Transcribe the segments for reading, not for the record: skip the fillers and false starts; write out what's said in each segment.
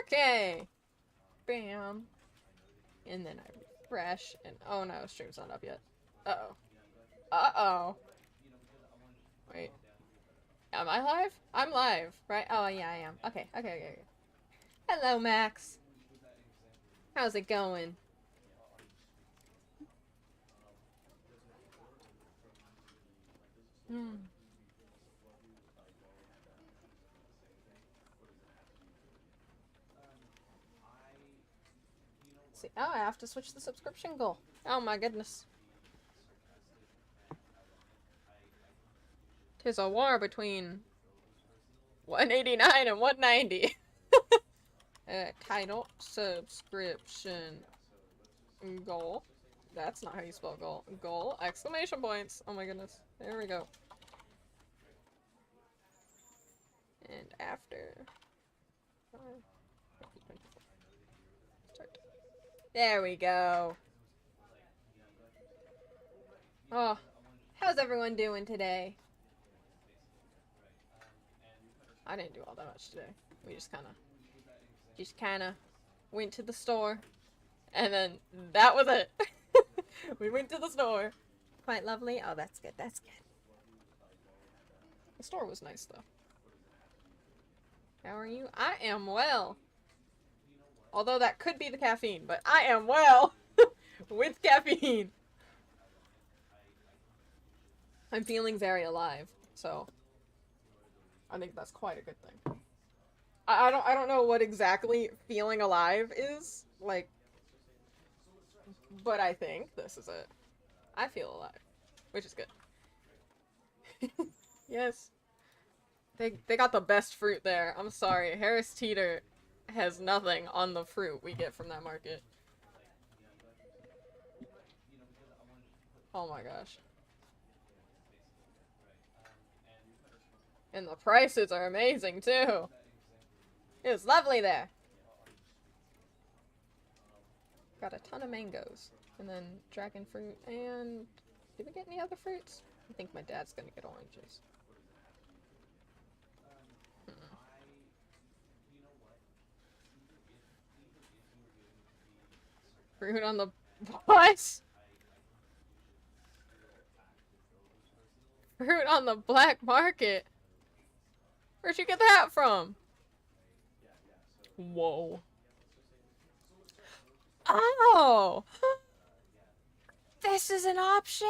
Okay. Bam. And then I refresh, and oh no, stream's not up yet. Uh-oh. Uh-oh. Wait. Am I live? I'm live, right? Oh, yeah, I am. Okay, okay, okay, okay. Hello, Max. How's it going? See, oh, I have to switch the subscription goal. Oh my goodness. Tis a war between 189 and 190. Title, subscription, goal. That's not how you spell goal. Goal, exclamation points. Oh my goodness. There we go. And after. Start. There we go. Oh, how's everyone doing today? I didn't do all that much today. We just kind of went to the store, and then that was it. We went to the store. Quite lovely. Oh, that's good. That's good. The store was nice, though. How are you? I am well. Although that could be the caffeine, but I am well with caffeine. I'm feeling very alive, so I think that's quite a good thing. I don't know what exactly feeling alive is, like, but I think this is it. I feel alive, which is good. Yes. They got the best fruit there. I'm sorry. Harris Teeter has nothing on the fruit we get from that market. Oh my gosh. And the prices are amazing too. It's lovely there. Got a ton of mangoes. And then dragon fruit and... Did we get any other fruits? I think my dad's gonna get oranges. Fruit on the... What? Fruit on the black market? Where'd you get that from? Whoa. Oh! This is an option?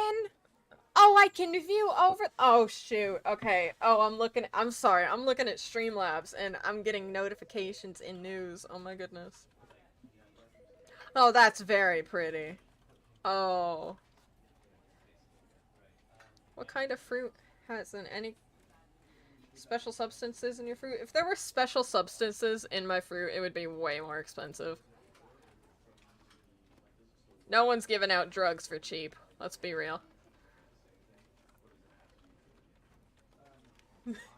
Oh, I can view over... Oh, shoot. Okay. Oh, I'm sorry. I'm looking at Streamlabs, and I'm getting notifications in news. Oh my goodness. Oh, that's very pretty. Oh. What kind of fruit has any special substances in your fruit? If there were special substances in my fruit, it would be way more expensive. No one's giving out drugs for cheap. Let's be real.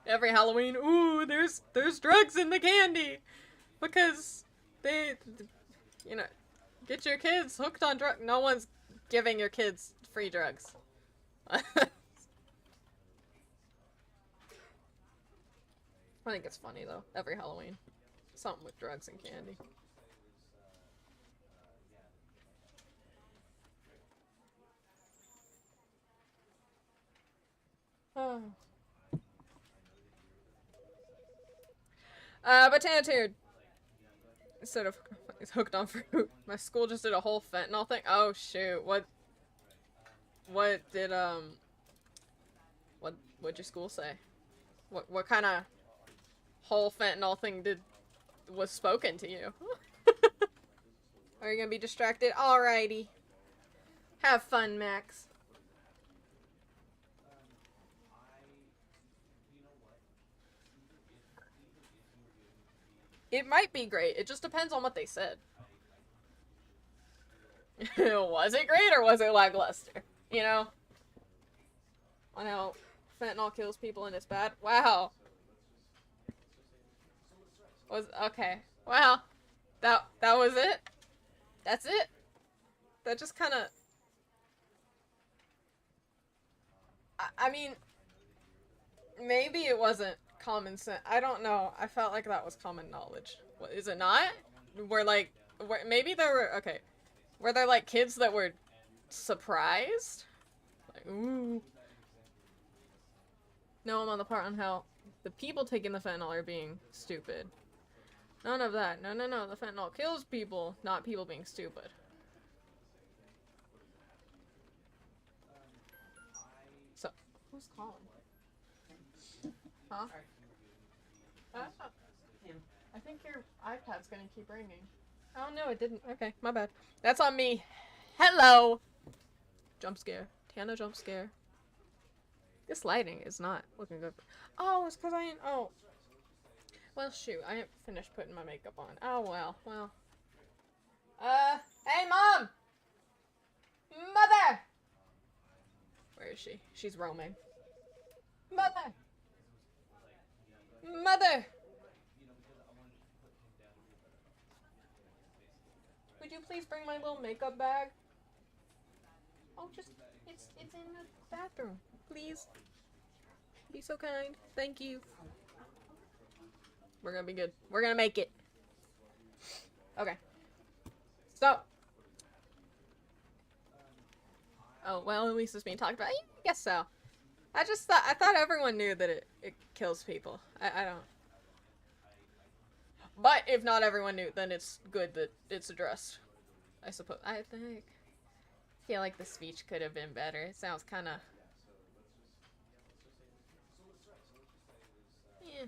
Every Halloween, ooh, there's drugs in the candy! Because they, you know, get your kids hooked on drugs. No one's giving your kids free drugs. I think it's funny, though. Every Halloween. Something with drugs and candy. Oh. But Tantude instead of hooked on fruit. My school just did a whole fentanyl thing. Oh shoot! What'd your school say? What kind of whole fentanyl thing was spoken to you? Are you gonna be distracted? Alrighty. Have fun, Max. It might be great. It just depends on what they said. Was it great or was it lackluster? You know? On how fentanyl kills people and it's bad? Wow. Okay. Wow. That was it? That's it? That just kinda... I mean... Maybe it wasn't common sense. I don't know. I felt like that was common knowledge. What, is it not? Where like, maybe there were, okay. Were there like kids that were surprised? Like, ooh. No, I'm on the part on how the people taking the fentanyl are being stupid. None of that. No, no, no. The fentanyl kills people, not people being stupid. So, who's calling? Huh? I think your iPad's gonna keep ringing. Oh no, it didn't. Okay, my bad. That's on me. Hello! Jump scare. Tana jump scare. This lighting is not looking good. Oh, it's because I ain't. Oh. Well, shoot. I ain't finished putting my makeup on. Oh, well. Well. Hey, Mom! Mother! Where is she? She's roaming. Mother! Mother! Would you please bring my little makeup bag? Oh, just, it's in the bathroom. Please. Be so kind. Thank you. We're gonna be good. We're gonna make it. Okay. So. Oh, well, at least it's being talked about. I guess so. I thought everyone knew that it kills people. I don't. But if not everyone knew, then it's good that it's addressed. I suppose. I feel like the speech could have been better. It sounds kind of. Yeah.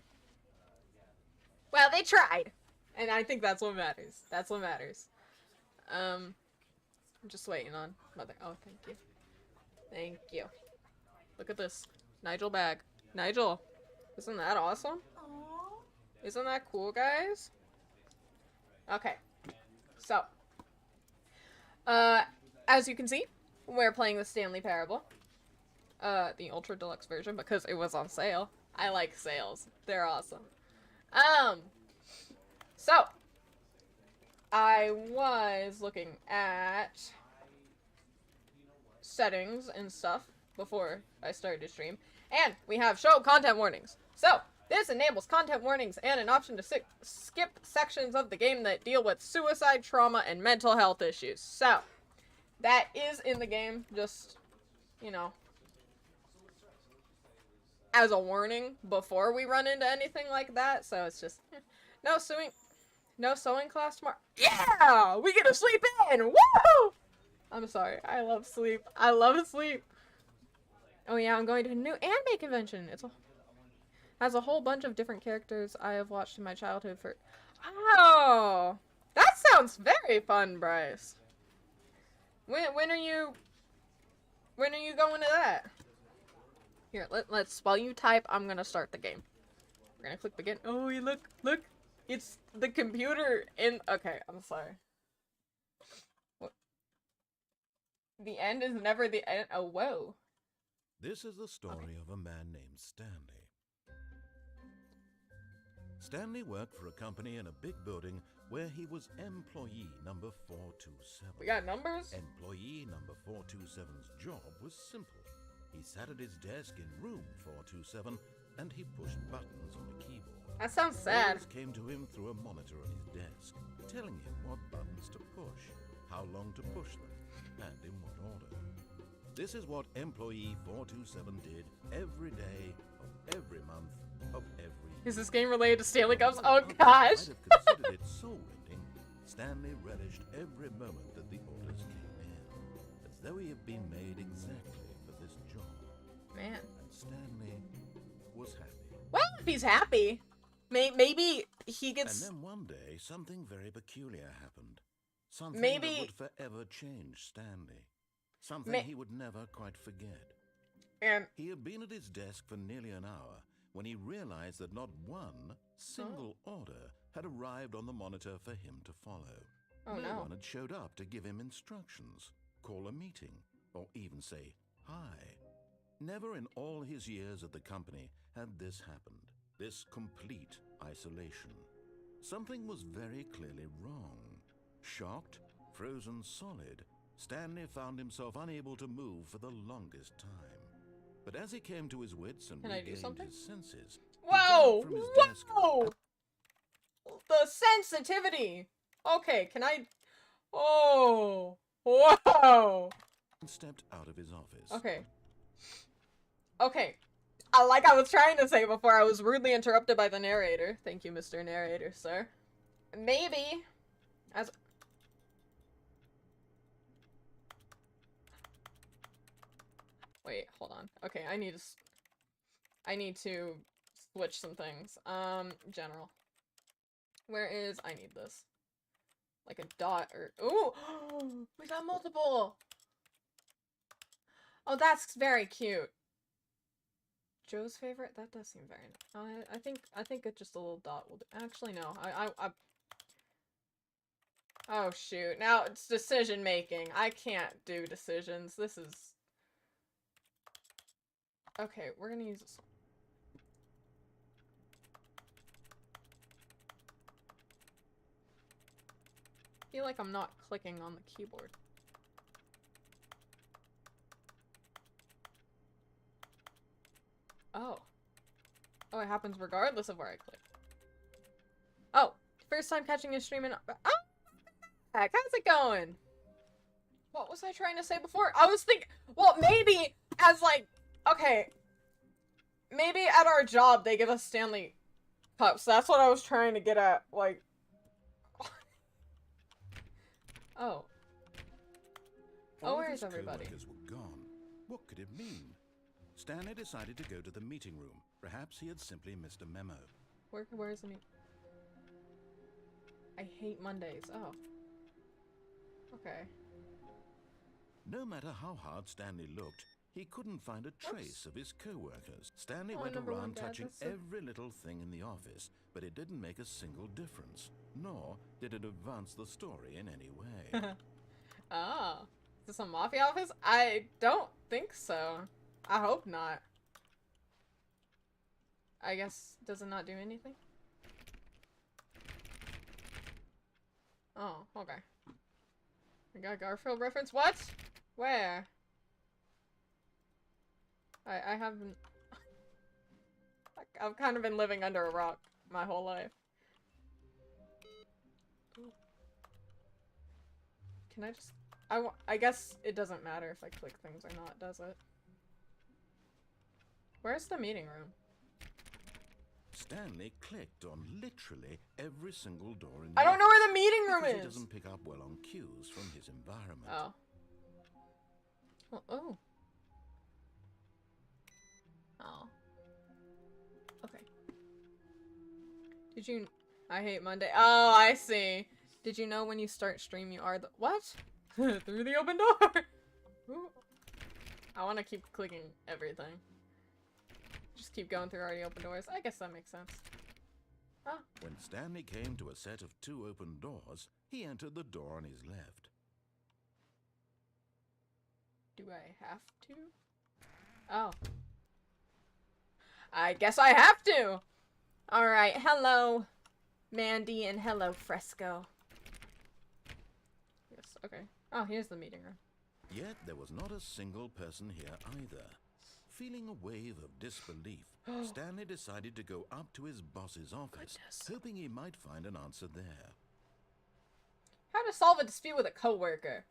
Well, they tried, and I think that's what matters. That's what matters. I'm just waiting on Mother. Oh, thank you. Thank you. Look at this, Nigel bag. Nigel, isn't that awesome? Aww. Isn't that cool, guys? Okay. So, as you can see, we're playing the Stanley Parable. The Ultra Deluxe version because it was on sale. I like sales. They're awesome. So, I was looking at settings and stuff before I started to stream, and we have show content warnings. So, this enables content warnings and an option to skip sections of the game that deal with suicide, trauma, and mental health issues. So, that is in the game, just, you know, as a warning before we run into anything like that. So it's just, no sewing class tomorrow. Yeah! We get to sleep in! Woo! I'm sorry. I love sleep. I love sleep. Oh yeah, I'm going to a new anime convention. Has a whole bunch of different characters I have watched in my childhood for. Oh! That sounds very fun, Bryce. When are you going to that? Here, let's, while you type, I'm gonna start the game. We're gonna click begin. Oh, look. It's the computer in, okay, I'm sorry. What? The end is never the end. Oh, whoa. This is the story of a man named Stanley. Stanley worked for a company in a big building where he was employee number 427. We got numbers? Employee number 427's job was simple. He sat at his desk in room 427 and he pushed buttons on a keyboard. That sounds sad. Orders came to him through a monitor on his desk, telling him what buttons to push, how long to push them, and in what order. This is what employee 427 did every day of every month of every year. Is this game related to Stanley Cups? Oh gosh! Might have considered it soul-rending. Stanley relished every moment that the orders came in, as though he had been made exactly for this job. Man. And Stanley was happy. Well, if he's happy, maybe he gets. And then one day, something very peculiar happened. Something Maybe that would forever change Stanley. Something he would never quite forget. And he had been at his desk for nearly an hour when he realized that not one single order had arrived on the monitor for him to follow. Oh, no no. one had showed up to give him instructions, call a meeting, or even say hi. Never in all his years at the company had this happened, this complete isolation. Something was very clearly wrong. Shocked, frozen solid, Stanley found himself unable to move for the longest time. But as he came to his wits and regained his senses, Whoa! from his desk. Whoa! The sensitivity! Okay, can I... Oh! Whoa! And stepped out of his office. Okay. Okay. Like I was trying to say before, I was rudely interrupted by the narrator. Thank you, Mr. Narrator, sir. Maybe, as... Wait, hold on. Okay, I need to switch some things. General. Where is... I need this. Like a dot or... Ooh! We got multiple! Oh, that's very cute. Joe's favorite? That does seem very nice. I think it's just a little dot will do. Actually, no. Oh, shoot. Now it's decision making. I can't do decisions. This is... Okay, we're gonna use this. I feel like I'm not clicking on the keyboard. Oh. Oh, it happens regardless of where I click. Oh, first time catching a stream in... Oh! Heck, how's it going? What was I trying to say before? I was thinking... Well, maybe as, like... Okay. Maybe at our job they give us Stanley cups. That's what I was trying to get at. Like... Oh. Oh, where's everybody? Were gone. What could it mean? Stanley decided to go to the meeting room. Perhaps he had simply missed a memo. Where is the meeting? I hate Mondays. Oh. Okay. No matter how hard Stanley looked, he couldn't find a trace of his co-workers. Stanley went around touching every little thing in the office, but it didn't make a single difference. Nor did it advance the story in any way. Oh. Is this a mafia office? I don't think so. I hope not. I guess, does it not do anything? Oh, okay. We got Garfield reference? What? Where? I haven't... I've kind of been living under a rock my whole life. Ooh. Can I just... I guess it doesn't matter if I click things or not, does it? Where's the meeting room? Stanley clicked on literally every single door in the I don't know where the meeting room because is! He doesn't pick up well on cues from his environment. Oh. Well, oh. Oh. Okay. Did you... I hate Monday. Oh, I see. Did you know when you start stream you are the... What? Through the open door! Ooh. I want to keep clicking everything. Just keep going through already open doors. I guess that makes sense. Ah. When Stanley came to a set of 2 open doors, he entered the door on his left. Do I have to? Oh. I guess I have to! Alright, hello, Mandy, and hello, Fresco. Yes, okay. Oh, here's the meeting room. Yet there was not a single person here either. Feeling a wave of disbelief, Stanley decided to go up to his boss's office, hoping he might find an answer there. How to solve a dispute with a coworker.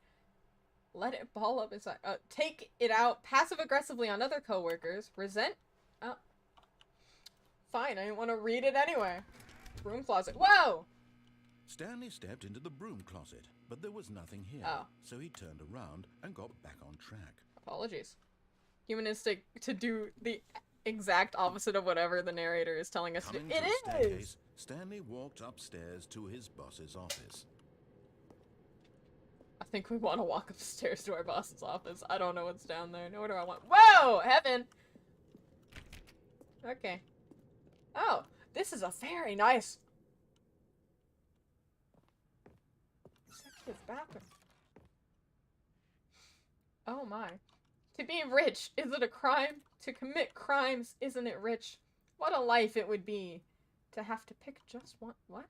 Let it ball up inside. Take it out passive-aggressively on other coworkers. Resent... Oh. Fine, I didn't want to read it anyway. Broom closet. Whoa! Stanley stepped into the broom closet, but there was nothing here. Oh. So he turned around and got back on track. Apologies. Human instinct to do the exact opposite of whatever the narrator is telling us to do. It is! Stanley walked upstairs to his boss's office. I think we want to walk upstairs to our boss's office. I don't know what's down there. Nor do I want- Whoa! Heaven! Okay. Oh, this is a very nice... Executive bathroom. Oh my. To be rich, is it a crime? To commit crimes, isn't it rich? What a life it would be to have to pick just one- What?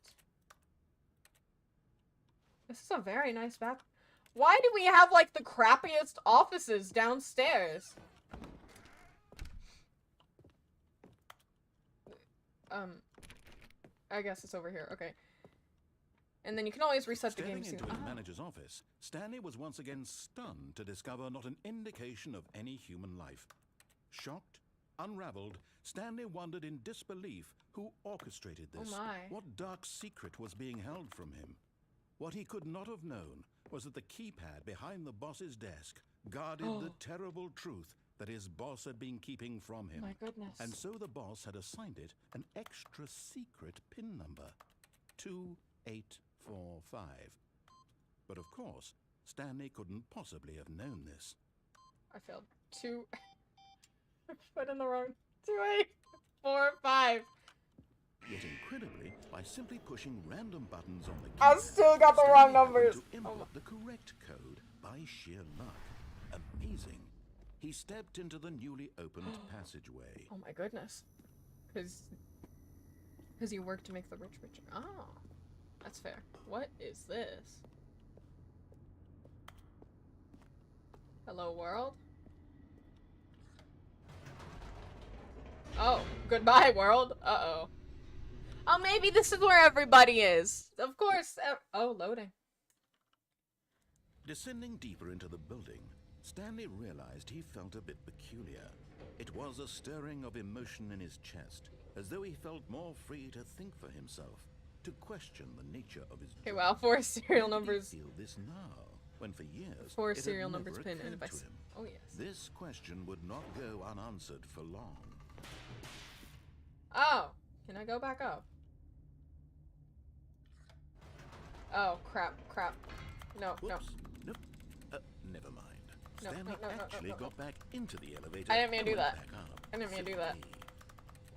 This is a very nice bathroom. Why do we have, like, the crappiest offices downstairs? I guess it's over here. Okay. And then you can always reset the game. Stepping into his manager's office, Stanley was once again stunned to discover not an indication of any human life. Shocked, unraveled, Stanley wondered in disbelief who orchestrated this. Oh my. What dark secret was being held from him? What he could not have known was that the keypad behind the boss's desk guarded the terrible truth that his boss had been keeping from him. My goodness. And so the boss had assigned it an extra secret PIN number. 2845. But of course, Stanley couldn't possibly have known this. I failed. I put in the wrong 2845. Yet incredibly, by simply pushing random buttons on the keypad, I still got the Stanley wrong happened numbers. to input the correct code by sheer luck. Amazing. He stepped into the newly opened passageway. Oh my goodness. Because you work to make the rich richer. Oh. That's fair. What is this? Hello, world? Oh, goodbye, world. Uh-oh. Oh, maybe this is where everybody is. Of course. Oh, loading. Descending deeper into the building, Stanley realized he felt a bit peculiar. It was a stirring of emotion in his chest, as though he felt more free to think for himself, to question the nature of his job. Okay, wow, 4 serial numbers. Why did he feel this now, when for years 4 it had serial never numbers pin occurred and to advice. him? Oh, yes. This question would not go unanswered for long. Oh, can I go back up? Oh, crap. No, no. Whoops. Nope. Never mind. No, Stanley no. actually got back into the elevator. I didn't mean to do and that. went back up. I didn't mean to do that.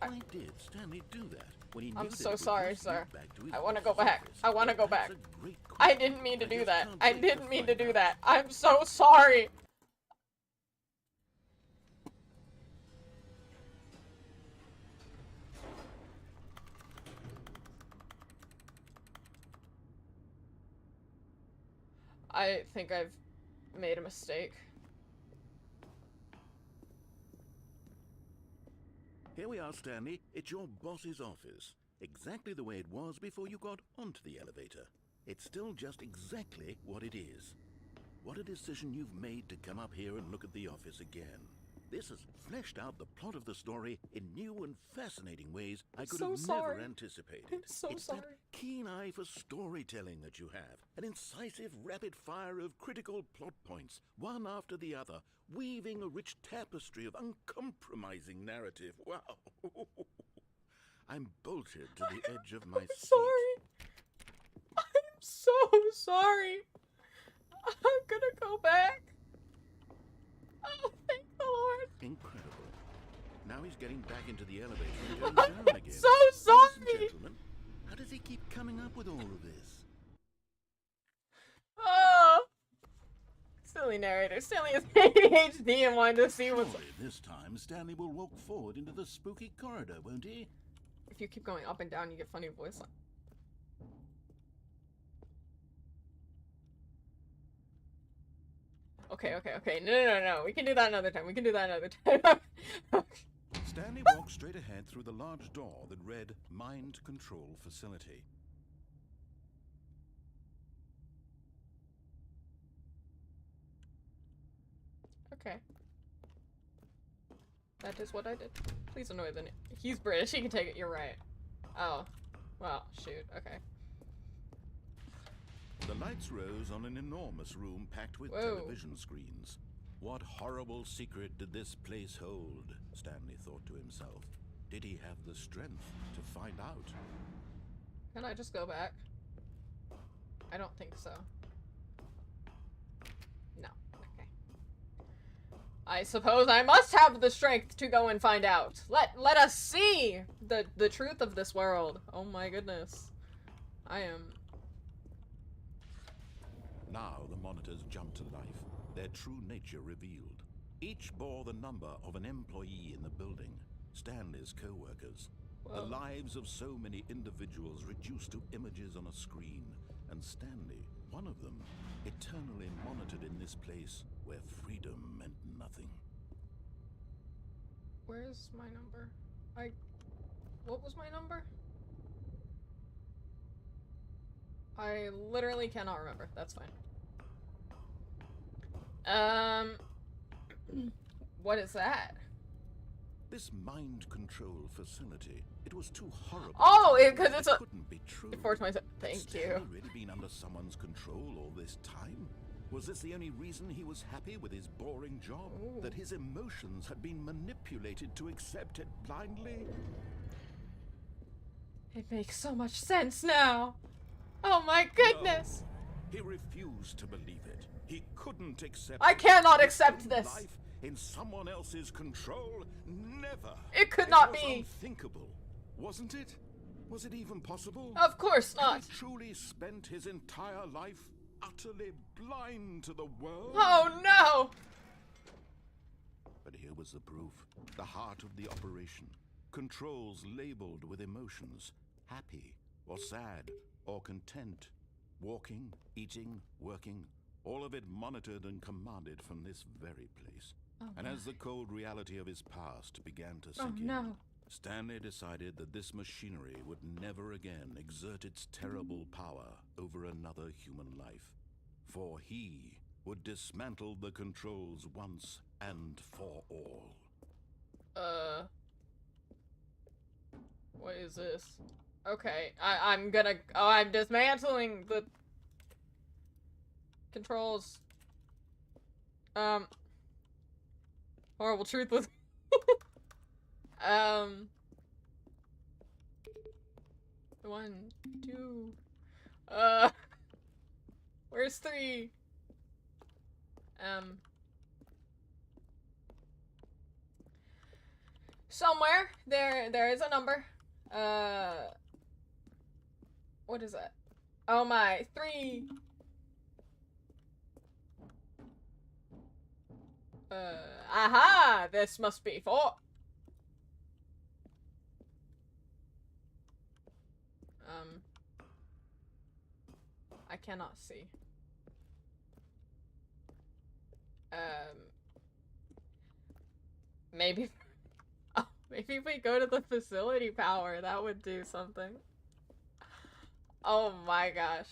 Why did Stanley do that when he knew I'm that so it would sorry, just sir. lead back to his I want to go boss's back. office? I want to go That's back. a great I question. didn't mean to do just that. can't I wait didn't mean to find do out. that. I'm so sorry. I think I've made a mistake. Here we are, Stanley. It's your boss's office. Exactly the way it was before you got onto the elevator. It's still just exactly what it is. What a decision you've made to come up here and look at the office again. This has fleshed out the plot of the story in new and fascinating ways I could have never anticipated. I'm so It's sorry. that keen eye for storytelling that you have. An incisive rapid fire of critical plot points, one after the other, weaving a rich tapestry of uncompromising narrative. Wow. I'm bolted to the edge of my seat. Sorry. I'm so sorry. I'm gonna go back. Oh, thank the Lord. Incredible. Now he's getting back into the elevator and going down I'm again. so Ladies and sorry. gentlemen, how does he keep coming up with all of this? Oh. Silly narrator. Stanley has ADHD and wanted to see what's... Surely this time Stanley will walk forward into the spooky corridor, won't he? If you keep going up and down, you get funny voice line. Okay. No. We can do that another time. Stanley walked straight ahead through the large door that read Mind Control Facility. Okay. That is what I did. Please annoy the... He's British, he can take it, you're right. Oh. Well, shoot, okay. The lights rose on an enormous room packed with television screens. What horrible secret did this place hold? Stanley thought to himself. Did he have the strength to find out? Can I just go back? I don't think so. No. Okay. I suppose I must have the strength to go and find out. Let us see the truth of this world. Oh my goodness. I am... Now the monitors jumped to life, their true nature revealed. Each bore the number of an employee in the building, Stanley's co-workers. The lives of so many individuals reduced to images on a screen, and Stanley, one of them, eternally monitored in this place where freedom meant nothing. Where's my number? What was my number? I literally cannot remember. That's fine. What is that? This mind control facility, it was too horrible. Oh, because it's a... couldn't be true. It forced myself. Thank Had you. Stanley really been under someone's control all this time? Was this the only reason he was happy with his boring job? Ooh. That his emotions had been manipulated to accept it blindly? It makes so much sense now. Oh my goodness. No. He refused to believe it. He couldn't accept I cannot accept this. life in someone else's control. Never. It could not was be. Unthinkable, wasn't it? Was it even possible? Of course Had not. he truly spent his entire life utterly blind to the world? Oh no. But here was the proof. The heart of the operation. Controls labeled with emotions. Happy, or sad, or content. Walking, eating, working. All of it monitored and commanded from this very place. Oh, And as my. the cold reality of his past began to Oh sink in, no. Stanley decided that this machinery would never again exert its terrible power over another human life. For he would dismantle the controls once and for all. What is this? Okay, I'm gonna... Oh, I'm dismantling the... controls. Horrible truth was... 1, 2... Where's 3? Somewhere, there is a number. What is that? Oh my, 3... aha! This must be 4. I cannot see. Maybe... Oh, maybe if we go to the facility power, that would do something. Oh my gosh.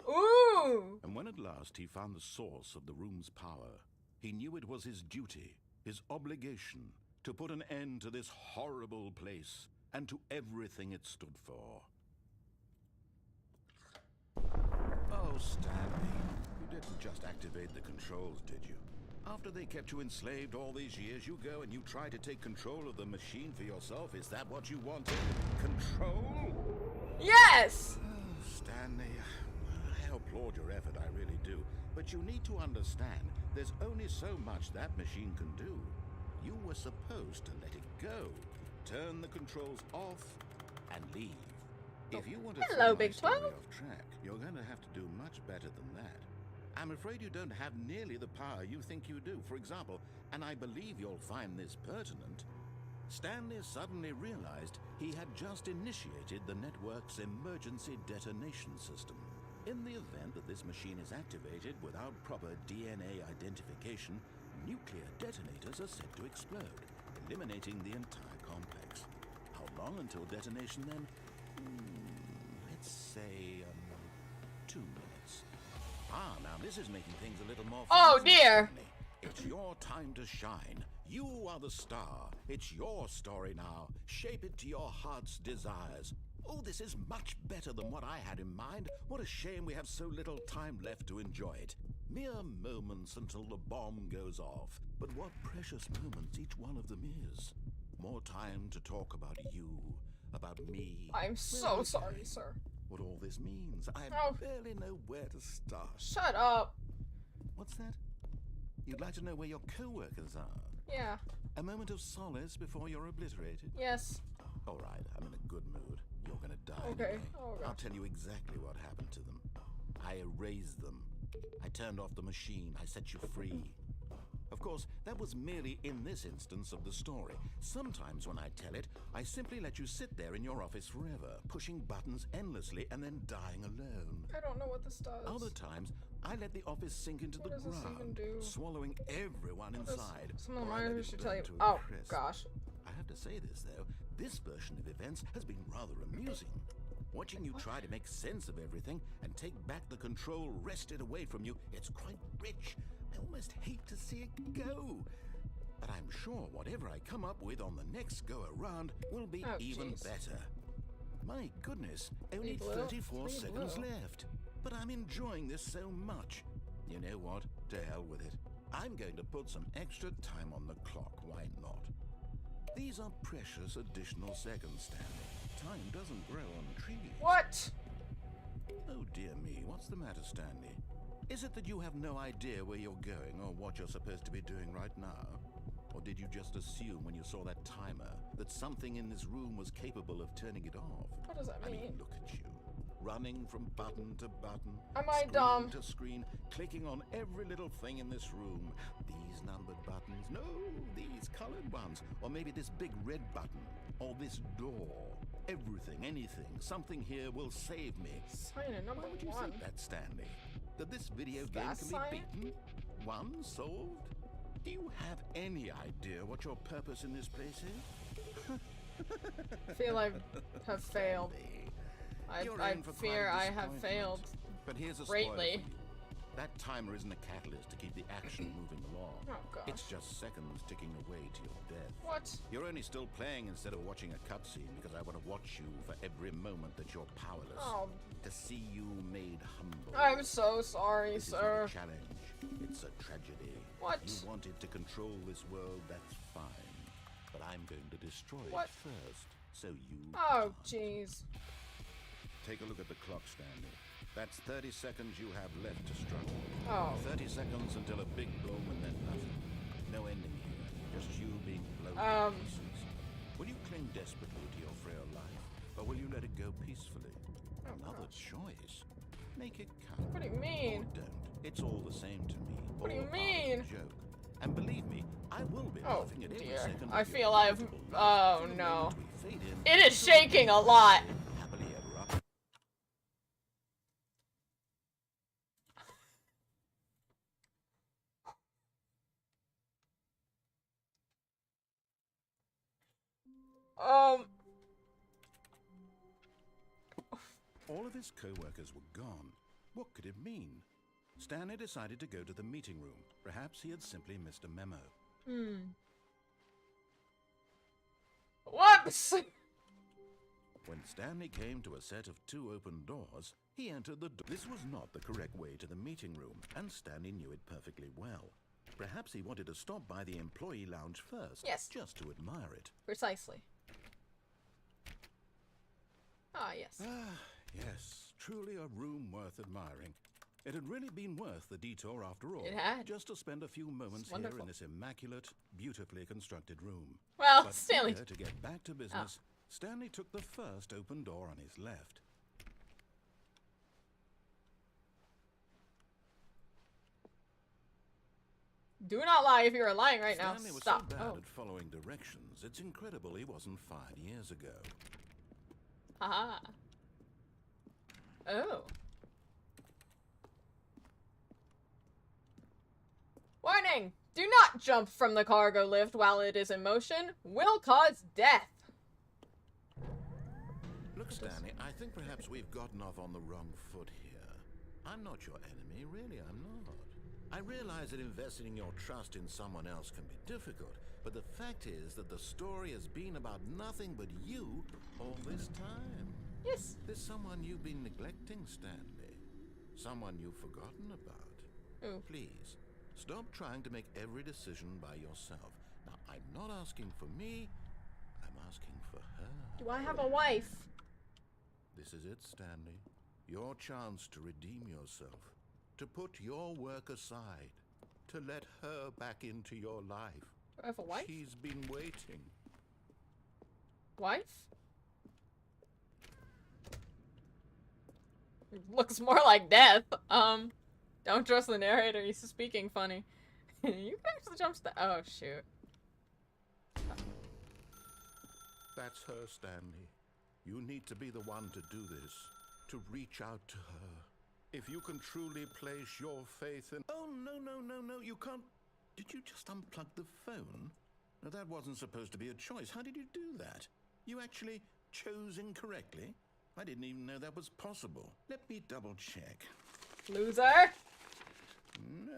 Ooh! And when at last he found the source of the room's power, he knew it was his duty, his obligation, to put an end to this horrible place and to everything it stood for. Oh, Stanley, you didn't just activate the controls, did you? After they kept you enslaved all these years, you go and you try to take control of the machine for yourself? Is that what you wanted? Control? Yes! Oh, Stanley, I applaud your effort, I really do. But you need to understand, there's only so much that machine can do. You were supposed to let it go. Turn the controls off and leave. If you want to hello, throw my Big story 12. off track, you're going to have to do much better than that. I'm afraid you don't have nearly the power you think you do. For example, and I believe you'll find this pertinent, Stanley suddenly realized he had just initiated the network's emergency detonation system. In the event that this machine is activated without proper DNA identification, nuclear detonators are said to explode, eliminating the entire complex. How long until detonation then? Let's say, 2 minutes. Ah, now this is making things a little more fun. Oh, isn't it, dear. Stanley? It's your time to shine. You are the star. It's your story now. Shape it to your heart's desires. Oh, this is much better than what I had in mind. What a shame we have so little time left to enjoy it. Mere moments until the bomb goes off. But what precious moments each one of them is. More time to talk about you, about me. I'm so sorry, sir. What all this means. I Oh. barely know where to start. Shut up. What's that? You'd like to know where your co-workers are? Yeah. A moment of solace before you're obliterated? Yes. All right, I'm in a good mood. You're gonna die Okay. anyway. Oh, I'll God. tell you exactly what happened to them. I erased them. I turned off the machine. I set you free. Of course, that was merely in this instance of the story. Sometimes when I tell it, I simply let you sit there in your office forever, pushing buttons endlessly and then dying alone. I don't know what this does. Other times, I let the office sink into What the does this even ground, do? swallowing everyone inside. Some of the or I let monitors it should tell you. burn to a Oh, crisp. gosh. I have to say this, though. This version of events has been rather amusing. Watching you try to make sense of everything and take back the control wrested away from you, it's quite rich. I almost hate to see it go. But I'm sure whatever I come up with on the next go-around will be even better. My goodness, only 34 seconds left. But I'm enjoying this so much. You know what? To hell with it. I'm going to put some extra time on the clock, why not? These are precious additional seconds, Stanley. Time doesn't grow on trees. What? Oh dear me, what's the matter, Stanley? Is it that you have no idea where you're going or what you're supposed to be doing right now? Or did you just assume when you saw that timer that something in this room was capable of turning it off? What does that mean? I mean, look at you. Running from button to button, Am I screen dumb? to screen, clicking on every little thing in this room. These numbered buttons, no, these colored ones. Or maybe this big red button, or this door. Everything, anything, something here will save me. Sign in number Why would you one. think that, Stanley? That this video game Gas can sign? be beaten? One solved? Do you have any idea what your purpose in this place is? I feel I have failed. Stanley, I you're in for quite fear a I have disappointment. failed But here's a spoiler for greatly. you. That timer isn't a catalyst to keep the action moving along. Oh gosh. It's just seconds ticking away to your death. What? You're only still playing instead of watching a cutscene because I want to watch you for every moment that you're powerless. Oh, To see you made humble. I'm so sorry, This is not sir. a challenge. It's a tragedy. What? You wanted to control this world, that's fine. But I'm going to destroy What? it first, so you Oh, can't. jeez. Take a look at the clock, Stanley. That's 30 seconds you have left to struggle. Oh. 30 seconds until a big boom and then nothing. No ending here. Just you being blown to pieces. Will you cling desperately to your frail life, or will you let it go peacefully? Oh, Another gosh. choice. Make it count. What do you mean? Or don't. It's all the same to me. What do you All part of mean? the joke. And believe me, I will be Oh, laughing at every dear. second I of your feel I've... inevitable Oh, life to the no. moment we fade in It is shaking a lot. happily ever after. All of his co-workers were gone. What could it mean? Stanley decided to go to the meeting room. Perhaps he had simply missed a memo. Whoops! When Stanley came to a set of 2 open doors, he entered the door. This was not the correct way to the meeting room, and Stanley knew it perfectly well. Perhaps he wanted to stop by the employee lounge first, Yes. just to admire it. Precisely. Ah, yes. Ah, yes, truly a room worth admiring. It had really been worth the detour after all. It had. Just to spend a few moments here wonderful. in this immaculate, beautifully constructed room. Well, But Stanley. eager to get back to business, Stanley took the first open door on his left. Do not lie if you are lying right now. Stanley was Stop. so bad Oh. at following directions, it's incredible he wasn't 5 years ago. Haha. Oh. Warning! Do not jump from the cargo lift while it is in motion. Will cause death. Look, Stanley, I think perhaps we've gotten off on the wrong foot here. I'm not your enemy, really, I'm not. I realize that investing your trust in someone else can be difficult, but the fact is that the story has been about nothing but you all this time. Yes. There's someone you've been neglecting, Stanley. Someone you've forgotten about. Ooh. Please, stop trying to make every decision by yourself. Now, I'm not asking for me, I'm asking for her. Do I have a wife? This is it, Stanley. Your chance to redeem yourself. To put your work aside. To let her back into your life. Do I have a wife? She's been waiting. Wife? Looks more like death. Don't trust the narrator, he's speaking funny. You can actually jump oh, shoot. That's her, Stanley. You need to be the one to do this, to reach out to her. If you can truly place your faith in... Oh, no, you can't... Did you just unplug the phone? No, that wasn't supposed to be a choice. How did you do that? You actually chose incorrectly? I didn't even know that was possible. Let me double check. Loser! No,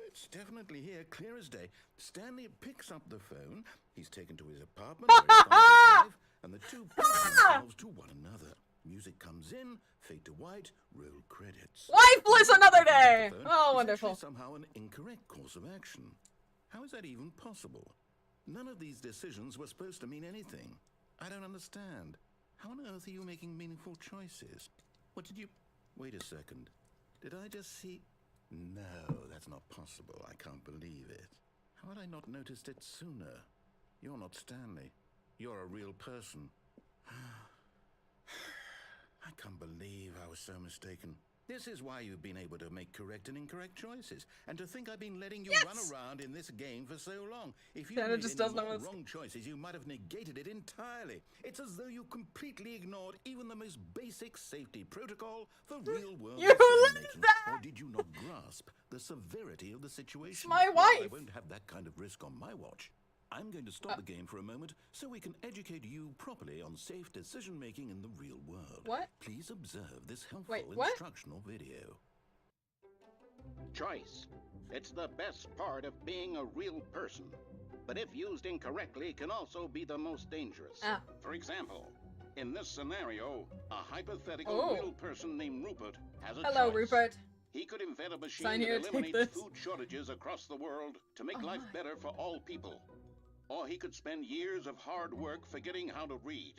it's definitely here, clear as day. Stanley picks up the phone. He's taken to his apartment where he finds his wife, and the two place themselves to one another. Music comes in, fade to white, roll credits. Lifeless another day! Oh, wonderful. Somehow an incorrect course of action. How is that even possible? None of these decisions were supposed to mean anything. I don't understand. How on earth are you making meaningful choices? What did you... Wait a second. Did I just see... No, that's not possible. I can't believe it. How had I not noticed it sooner? You're not Stanley. You're a real person. I can't believe I was so mistaken. This is why you've been able to make correct and incorrect choices. And to think I've been letting you run around in this game for so long. If you made any more wrong choices, you might have negated it entirely. It's as though you completely ignored even the most basic safety protocol for real-world decision-making. Or did you not grasp the severity of the situation? It's my wife! I won't have that kind of risk on my watch. I'm going to stop the game for a moment so we can educate you properly on safe decision-making in the real world. What? Please observe this helpful instructional video. Choice. It's the best part of being a real person. But if used incorrectly, can also be the most dangerous. For example, in this scenario, a hypothetical real person named Rupert has a choice. Rupert. He could invent a machine that eliminates food shortages across the world to make life better for all people. Or he could spend years of hard work forgetting how to read.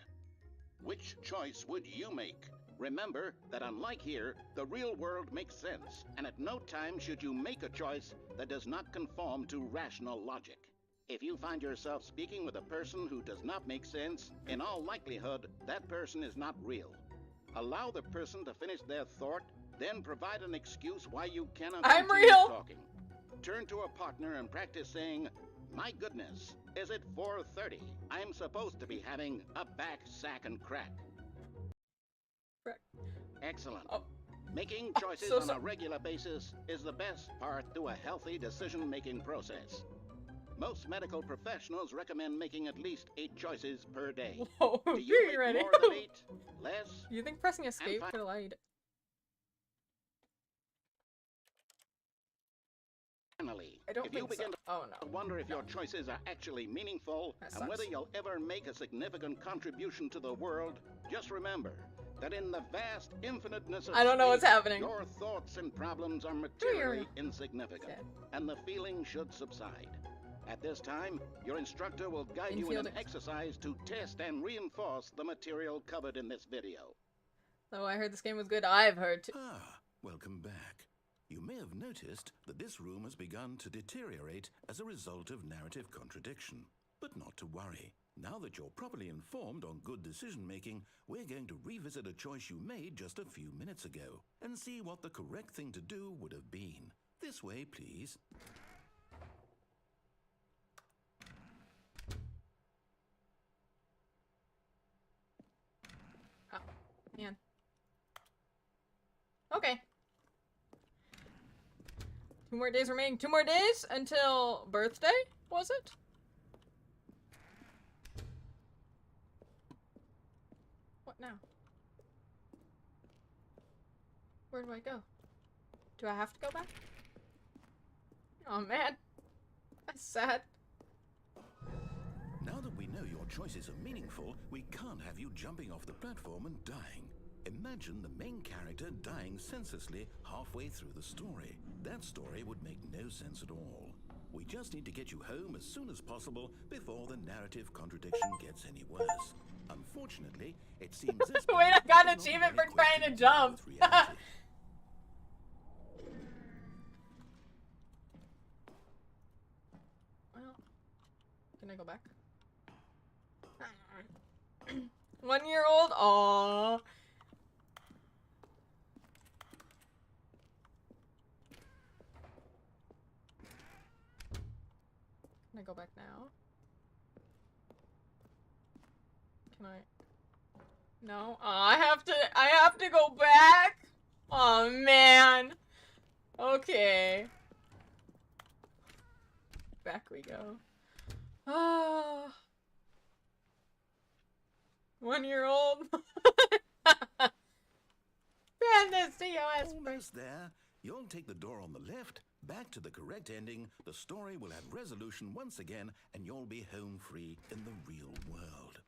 Which choice would you make? Remember that unlike here, the real world makes sense, and at no time should you make a choice that does not conform to rational logic. If you find yourself speaking with a person who does not make sense, in all likelihood, that person is not real. Allow the person to finish their thought, then provide an excuse why you cannot continue talking. Turn to a partner and practice saying, "My goodness, is it 4:30? I'm supposed to be having a back, sack, and crack." Excellent. Making choices on a regular basis is the best part to a healthy decision-making process. Most medical professionals recommend making at least 8 choices per day. Whoa, Do you make more than 8? Less? You think pressing escape could allow you to... Finally, I don't if you think begin so. to wonder if your choices are actually meaningful and whether you'll ever make a significant contribution to the world, just remember that in the vast infiniteness of I don't know what's happening. Your thoughts and problems are materially insignificant, and the feeling should subside. At this time, your instructor will guide you in an exercise to test and reinforce the material covered in this video. Oh, I heard this game was good. I've heard too. Welcome back. You may have noticed that this room has begun to deteriorate as a result of narrative contradiction. But not to worry. Now that you're properly informed on good decision-making, we're going to revisit a choice you made just a few minutes ago and see what the correct thing to do would have been. This way, please. Oh, man. Okay. 2 more days remaining. 2 more days until birthday, was it? What now? Where do I go? Do I have to go back? Oh man. That's sad. Now that we know your choices are meaningful, we can't have you jumping off the platform and dying. Imagine the main character dying senselessly halfway through the story. That story would make no sense at all. We just need to get you home as soon as possible before the narrative contradiction gets any worse. Unfortunately, it seems this Wait, I got an achievement for trying to jump. Well, can I go back? 1-year-old? Aww. Can I go back now? Can I? No? Oh, I have to go back? Oh, man. Okay. Back we go. Ah. 1-year-old. Bandits TOS. Almost there. You'll take the door on the left, back to the correct ending, the story will have resolution once again, and you'll be home free in the real world.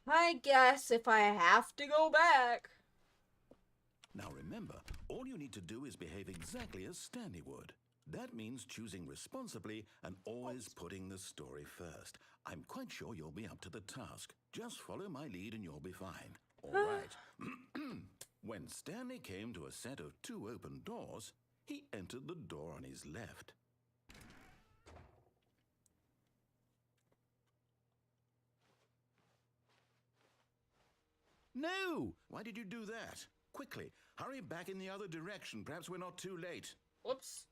I guess if I have to go back. Now remember, all you need to do is behave exactly as Stanley would. That means choosing responsibly and always putting the story first. I'm quite sure you'll be up to the task. Just follow my lead and you'll be fine. All right. When Stanley came to a set of 2 open doors, he entered the door on his left. No! Why did you do that? Quickly, hurry back in the other direction. Perhaps we're not too late. Whoops.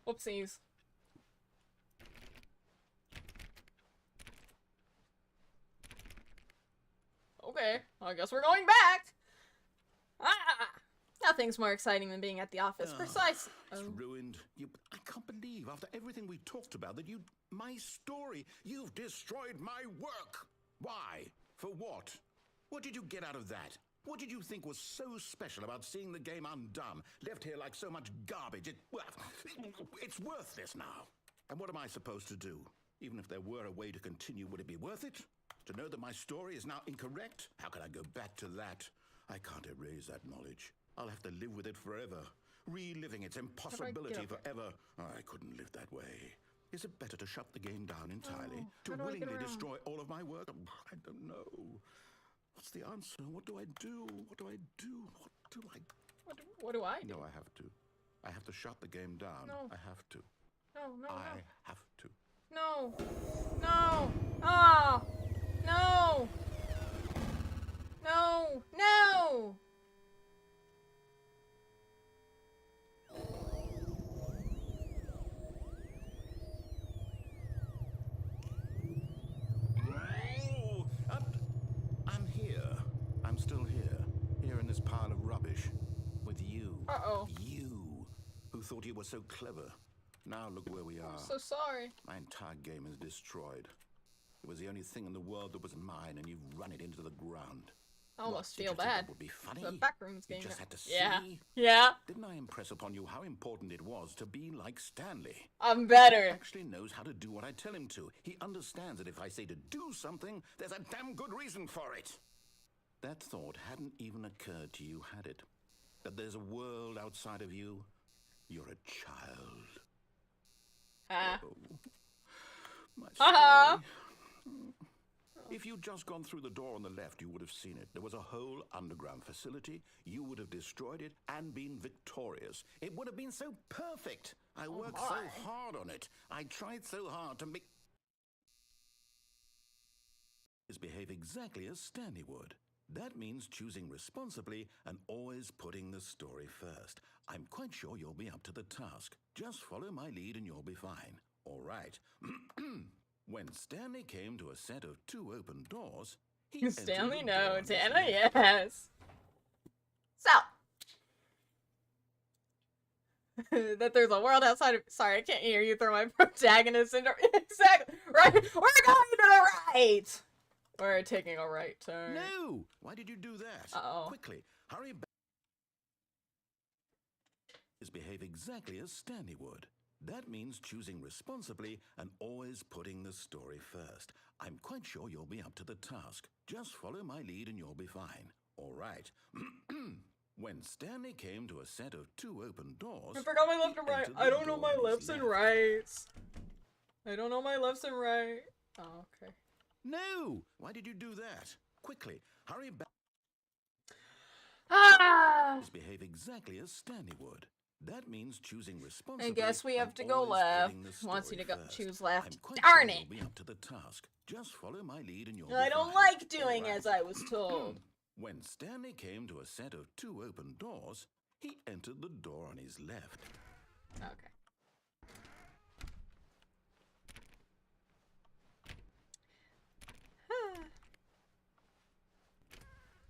Whoopsies. Okay, I guess we're going back. Ah! Nothing's more exciting than being at the office. Precisely. It's ruined. I can't believe, after everything we talked about, that my story, you've destroyed my work. Why? For what? What did you get out of that? What did you think was so special about seeing the game undone, left here like so much garbage? It's worthless now. And what am I supposed to do? Even if there were a way to continue, would it be worth it? To know that my story is now incorrect? How can I go back to that? I can't erase that knowledge. I'll have to live with it forever, reliving its impossibility forever. I couldn't live that way. Is it better to shut the game down entirely? To willingly destroy all of my work? I don't know. What's the answer? What do I do? What do I do? What do I do? No, I have to. I have to shut the game down. No. I have to. No. I have to. No. No. Oh. No. No. No. I'm here. I'm still here. Here in this pile of rubbish. With you. Uh-oh. You, who thought you were so clever. Now look where we are. I'm so sorry. My entire game is destroyed. It was the only thing in the world that was mine, and you've run it into the ground. I almost What, feel did you think bad. that would be funny? The backroom's You game. just had to see. Yeah. Yeah. Didn't I impress upon you how important it was to be like Stanley? I'm better. He actually knows how to do what I tell him to. He understands that if I say to do something, there's a damn good reason for it. That thought hadn't even occurred to you, had it? That there's a world outside of you? You're a child. Oh, my story. If you'd just gone through the door on the left, you would have seen it. There was a whole underground facility. You would have destroyed it and been victorious. It would have been so perfect. I worked so hard on it. I tried so hard to make... behave exactly as Stanley would. That means choosing responsibly and always putting the story first. I'm quite sure you'll be up to the task. Just follow my lead and you'll be fine. All right. When Stanley came to a set of 2 open doors, he Stanley, entered the no. door on his Tana, left. yes. So. That there's a world outside of... Sorry, I can't hear you throw my protagonist into... Exactly. Right. We're going to the right. We're taking a right turn. No! Why did you do that? Uh-oh. Quickly, hurry back. Behave exactly as Stanley would. That means choosing responsibly and always putting the story first. I'm quite sure you'll be up to the task. Just follow my lead and you'll be fine. All right. When Stanley came to a set of 2 open doors... I forgot my left and right. I don't know my lefts and rights. I don't know my lefts and right. Oh, okay. No! Why did you do that? Quickly, hurry back. Behave exactly as Stanley would. That means choosing responsibly. I guess we have to go left. Wants you to go choose left. I'm quite Darn sure it! you'll be up to the task. Just follow my lead and you'll be I don't fine. like doing All right. as I was told. When Stanley came to a set of 2 open doors, he entered the door on his left. Okay.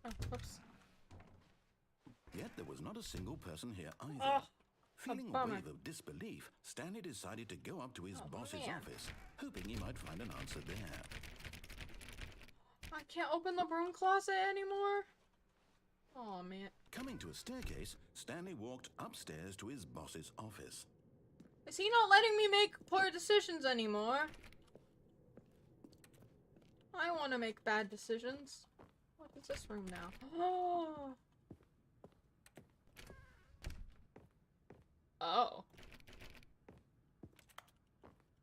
Oh, whoops. Yet there was not a single person here either. Oh, Feeling a bummer. wave of disbelief, Stanley decided to go up to his boss's man. office, hoping he might find an answer there. I can't open the broom closet anymore. Oh man. Coming to a staircase, Stanley walked upstairs to his boss's office. Is he not letting me make poor decisions anymore? I want to make bad decisions. What is this room now? Oh. Oh.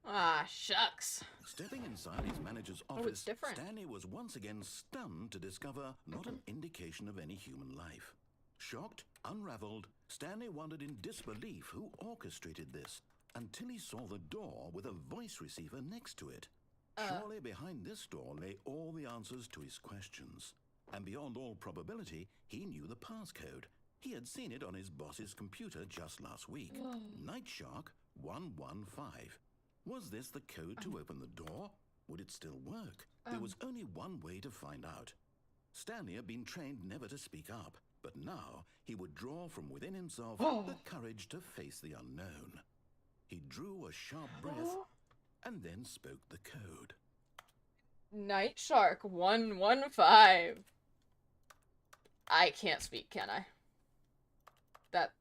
Ah, shucks. Stepping inside his manager's Oh, office, it's different. Stanley was once again stunned to discover not an indication of any human life. Shocked, unraveled, Stanley wondered in disbelief who orchestrated this, until he saw the door with a voice receiver next to it. Surely behind this door lay all the answers to his questions. And beyond all probability, he knew the passcode. He had seen it on his boss's computer just last week. Night Shark 115. Was this the code to open the door? Would it still work? There was only one way to find out. Stanley had been trained never to speak up, but now he would draw from within himself the courage to face the unknown. He drew a sharp breath and then spoke the code. Night Shark 115. I can't speak, can I? That.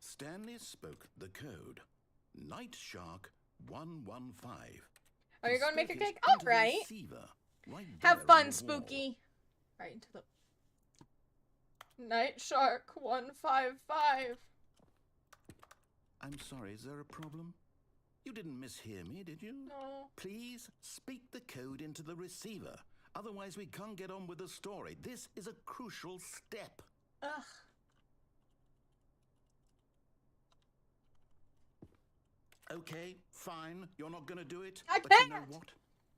Stanley spoke the code. Night Shark 115. Are you going to make a Spoke it cake? into the Alright. receiver, right Have there fun, on the wall. Spooky. Right into the. Night Shark 155. I'm sorry, is there a problem? You didn't mishear me, did you? No. Please speak the code into the receiver. Otherwise, we can't get on with the story. This is a crucial step. Ugh. Okay, fine. You're not gonna do it? I But you know can't. what?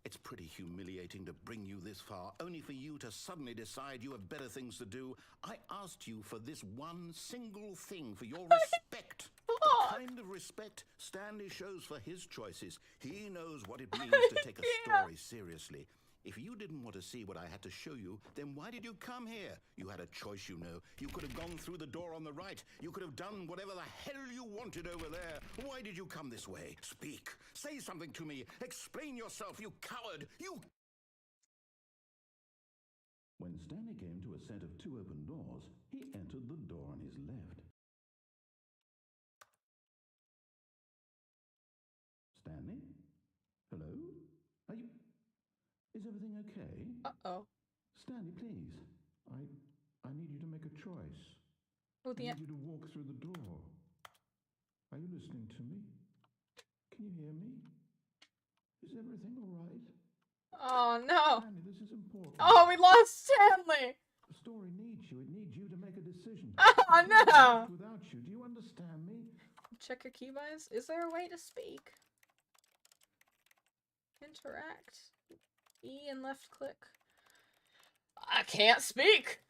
It's pretty humiliating to bring you this far, only for you to suddenly decide you have better things to do. I asked you for this one single thing, for your respect. The kind of respect Stanley shows for his choices. He knows what it means to take a story seriously. If you didn't want to see what I had to show you, then why did you come here? You had a choice, you know. You could have gone through the door on the right. You could have done whatever the hell you wanted over there. Why did you come this way? Speak. Say something to me. Explain yourself, you coward. You... When Stanley came to a set of 2 open doors, he entered the door on his left. Stanley? Hello? Are you... Is everything okay? Uh-oh. Stanley, please. I need you to make a choice. Oh, I need you to walk through the door. Are you listening to me? Can you hear me? Is everything all right? Oh, no. Stanley, this is important. Oh, we lost Stanley. The story needs you. It needs you to make a decision. Oh, no. Without you, do you understand me? Check your keybinds. Is there a way to speak? Interact. E and left click. I can't speak.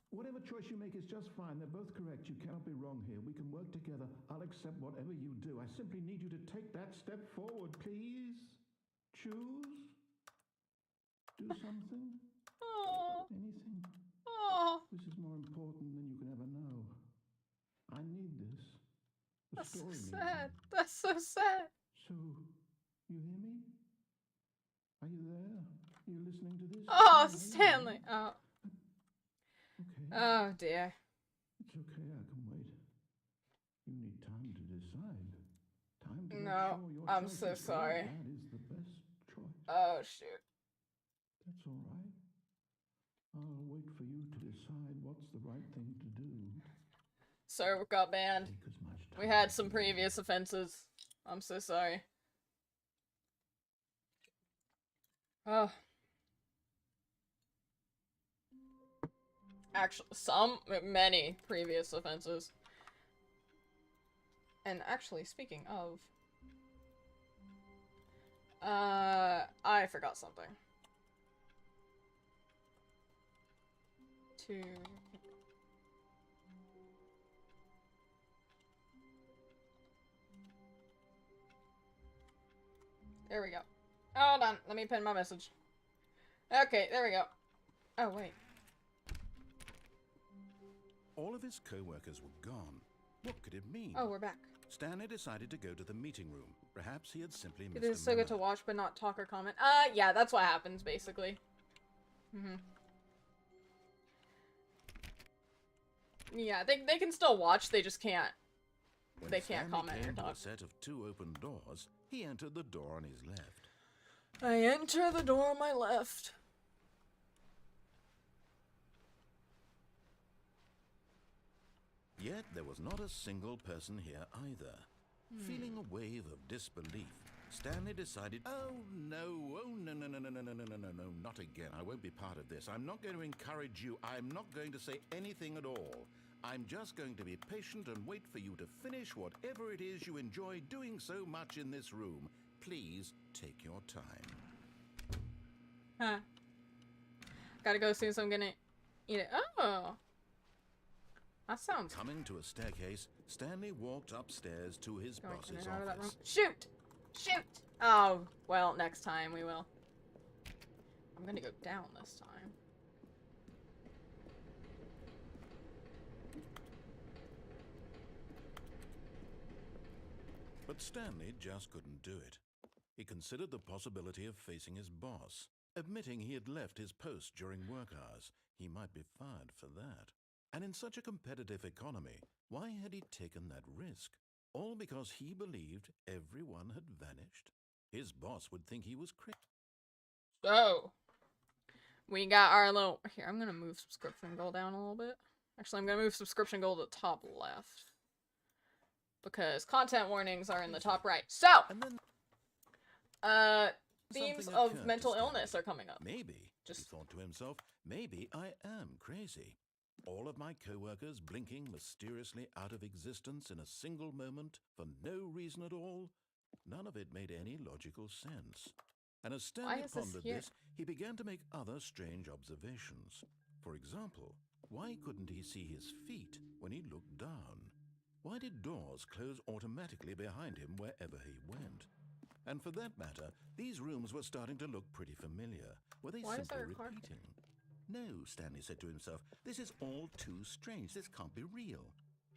Whatever choice you make is just fine. They're both correct. You cannot be wrong here. We can work together. I'll accept whatever you do. I simply need you to take that step forward, please. Choose. Do something. Oh. Anything. Oh. This is more important than you can ever know. I need this. The That's so story needs sad. it. That's so sad. So, you hear me? Are you there? Are you listening to this? Oh, Stanley? Stanley. Oh. Okay. Oh, dear. It's okay, I can wait. You need time to decide. Time to make No, sure your I'm choice so is right. sorry. That is the best choice. Oh, shoot. That's all right. I'll wait for you to decide what's the right thing to do. Sir got banned. Take as much time We had as some you previous offenses. I'm so sorry. Oh. Actually, many previous offenses. And actually, speaking of... I forgot something. There we go. Hold on, let me pin my message. Okay, there we go. Oh, wait. All of his co-workers were gone. What could it mean? Oh, we're back. Stanley decided to go to the meeting room. Perhaps he had simply missed It is a so good to memo. watch, but not talk or comment. Yeah, that's what happens, basically. Yeah, they can still watch, they just can't. When They can't Stanley comment or came to talk. a set of 2 open doors, he entered the door on his left. I enter the door on my left. Yet there was not a single person here either. Feeling a wave of disbelief, Stanley decided, oh no, not again. I won't be part of this. I'm not going to encourage you. I'm not going to say anything at all. I'm just going to be patient and wait for you to finish whatever it is you enjoy doing so much in this room. Please take your time. Huh. Gotta go soon, so I'm gonna eat it. Oh! That sounds... Coming to a staircase, Stanley walked upstairs to his Going in boss's and out of that room. office. Shoot! Shoot! Oh, well, next time we will. I'm gonna go down this time. But Stanley just couldn't do it. He considered the possibility of facing his boss. Admitting he had left his post during work hours, he might be fired for that. And in such a competitive economy, why had he taken that risk? All because he believed everyone had vanished? His boss would think he was crazy. So, we got our little... Here, I'm gonna move subscription goal down a little bit. Actually, I'm gonna move subscription goal to the top left. Because content warnings are in the top right. So! And then Themes something of occurred to mental Stanley. illness are coming up. Maybe, he thought to himself, maybe I am crazy. All of my co-workers blinking mysteriously out of existence in a single moment for no reason at all. None of it made any logical sense. And as Stanley is this pondered here? this, he began to make other strange observations. For example, why couldn't he see his feet when he looked down? Why did doors close automatically behind him wherever he went? And for that matter, these rooms were starting to look pretty familiar. Were they Why is simply there a car? repeating? No, Stanley said to himself, this is all too strange. This can't be real.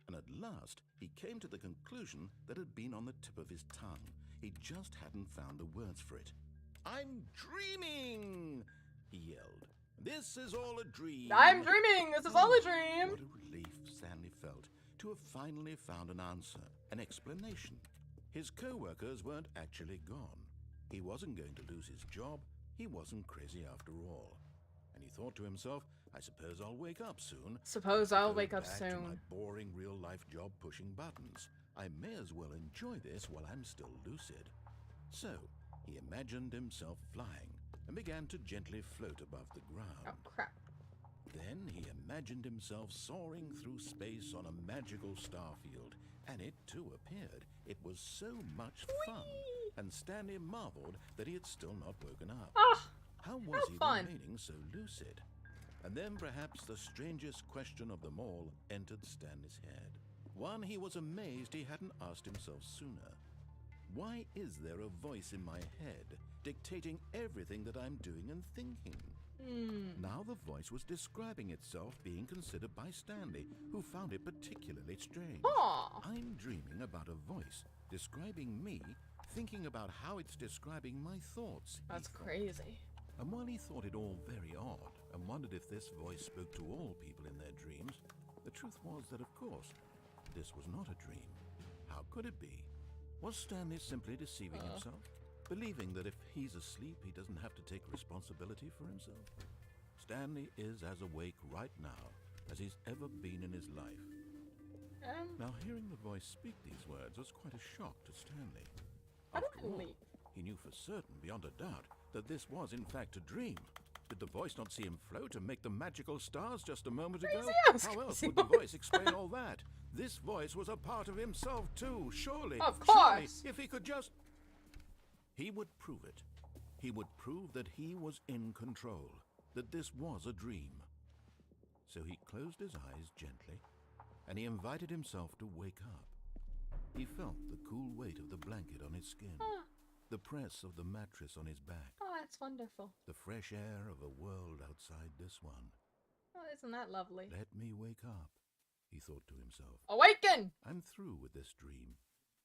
And at last, he came to the conclusion that had been on the tip of his tongue. He just hadn't found the words for it. I'm dreaming, he yelled. This is all a dream. I'm dreaming! This is all a dream! What a relief Stanley felt to have finally found an answer, an explanation. His co-workers weren't actually gone. He wasn't going to lose his job. He wasn't crazy after all. And he thought to himself, I suppose I'll wake up soon. Suppose I'll Go wake up back to my soon. boring real-life job pushing buttons. I may as well enjoy this while I'm still lucid. So, he imagined himself flying and began to gently float above the ground. Oh, crap. Then he imagined himself soaring through space on a magical starfield, and it too appeared. It was so much fun, and Stanley marveled that he had still not woken up. Ah! How was how he fun. remaining so lucid? And then perhaps the strangest question of them all entered Stanley's head. One he was amazed he hadn't asked himself sooner. Why is there a voice in my head dictating everything that I'm doing and thinking? Now the voice was describing itself being considered by Stanley, who found it particularly strange. Aw. I'm dreaming about a voice describing me, thinking about how it's describing my thoughts. he That's thought. crazy. And while he thought it all very odd and wondered if this voice spoke to all people in their dreams, the truth was that, of course, this was not a dream. How could it be? Was Stanley simply deceiving himself? Believing that if he's asleep, he doesn't have to take responsibility for himself? Stanley is as awake right now as he's ever been in his life. Now, hearing the voice speak these words was quite a shock to Stanley. How do After I all, leave? he knew for certain, beyond a doubt, that this was in fact a dream. Did the voice not see him float and make the magical stars just a moment ago? Crazy, How else crazy would the voice. voice explain all that? This voice was a part of himself too, surely. Of Surely, course. if he could just... He would prove it. He would prove that he was in control, that this was a dream. So he closed his eyes gently, and he invited himself to wake up. He felt the cool weight of the blanket on his skin, the press of the mattress on his back. Oh, that's wonderful. The fresh air of a world outside this one. Oh, isn't that lovely? Let me wake up, he thought to himself. Awaken! I'm through with this dream.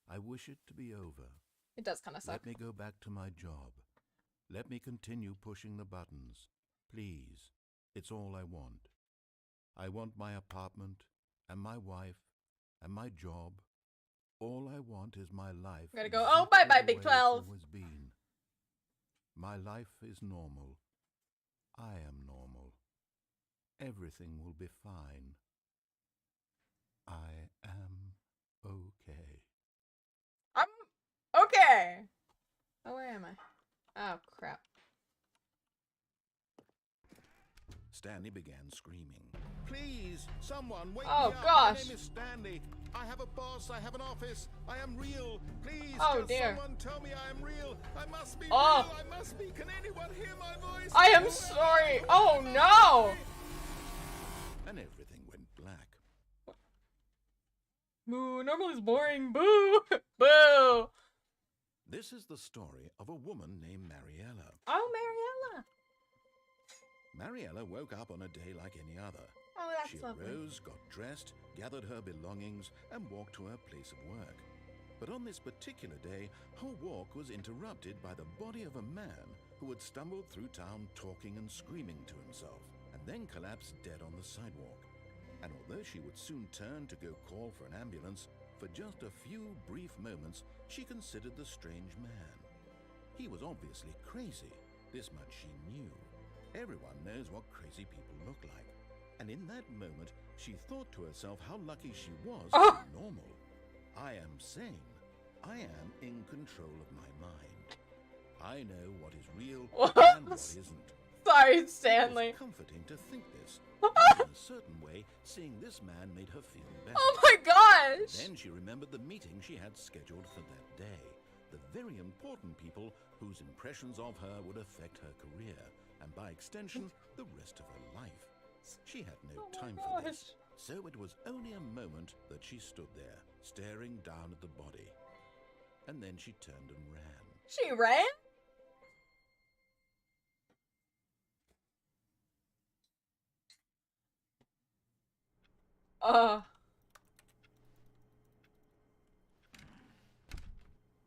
I wish it to be over. It does kind of suck. Let me go back to my job. Let me continue pushing the buttons. Please, it's all I want. I want my apartment, and my wife, and my job. All I want is my life. I'm gonna go, oh, bye-bye, Big 12. Always been. My life is normal. I am normal. Everything will be fine. I am okay. I'm okay. Oh, where am I? Oh, crap. Stanley began screaming. Please, someone, wake me Oh, up. gosh. My name is Stanley. I have a boss. I have an office. I am real. Please, Oh, can dear. someone tell me I am real? I must be Oh. real. I must be. Can anyone hear my voice? I am sorry. Oh, no. And everything went black. Boo, normal is boring. Boo. Boo. This is the story of a woman named Mariella. Oh, Mariella. Mariella woke up on a day like any other. Oh, that's She lovely. arose, got dressed, gathered her belongings, and walked to her place of work. But on this particular day, her walk was interrupted by the body of a man who had stumbled through town talking and screaming to himself, and then collapsed dead on the sidewalk. And although she would soon turn to go call for an ambulance, for just a few brief moments, she considered the strange man. He was obviously crazy. This much she knew. Everyone knows what crazy people look like. And in that moment, she thought to herself how lucky she was to be normal. I am sane. I am in control of my mind. I know what is real and what isn't. Sorry, Stanley. It was comforting to think this. And in a certain way, seeing this man made her feel better. Oh my gosh! Then she remembered the meeting she had scheduled for that day. The very important people whose impressions of her would affect her career, and by extension, the rest of her life. She had no time for this, so it was only a moment that she stood there, staring down at the body. And then she turned and ran. She ran?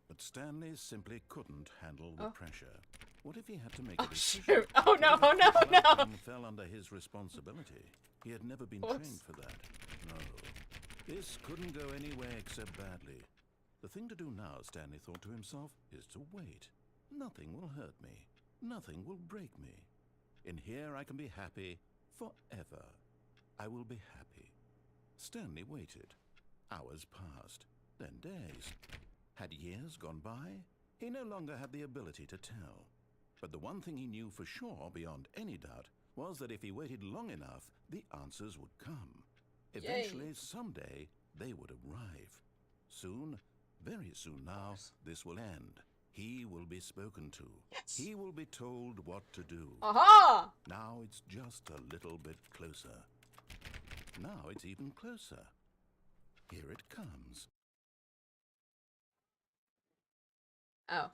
But Stanley simply couldn't handle the pressure. What if he had to make a decision? Shoot. Oh no, oh no, What if no! everything fell under his responsibility? He had never been trained for that. No. This couldn't go anywhere except badly. The thing to do now, Stanley thought to himself, is to wait. Nothing will hurt me. Nothing will break me. In here I can be happy forever. I will be happy. Stanley waited. Hours passed, then days. Had years gone by? He no longer had the ability to tell. But the one thing he knew for sure, beyond any doubt, was that if he waited long enough, the answers would come. Eventually, someday, they would arrive. Soon, very soon now, this will end. He will be spoken to. Yes. He will be told what to do. Aha! Now it's just a little bit closer. Now it's even closer. Here it comes. Oh.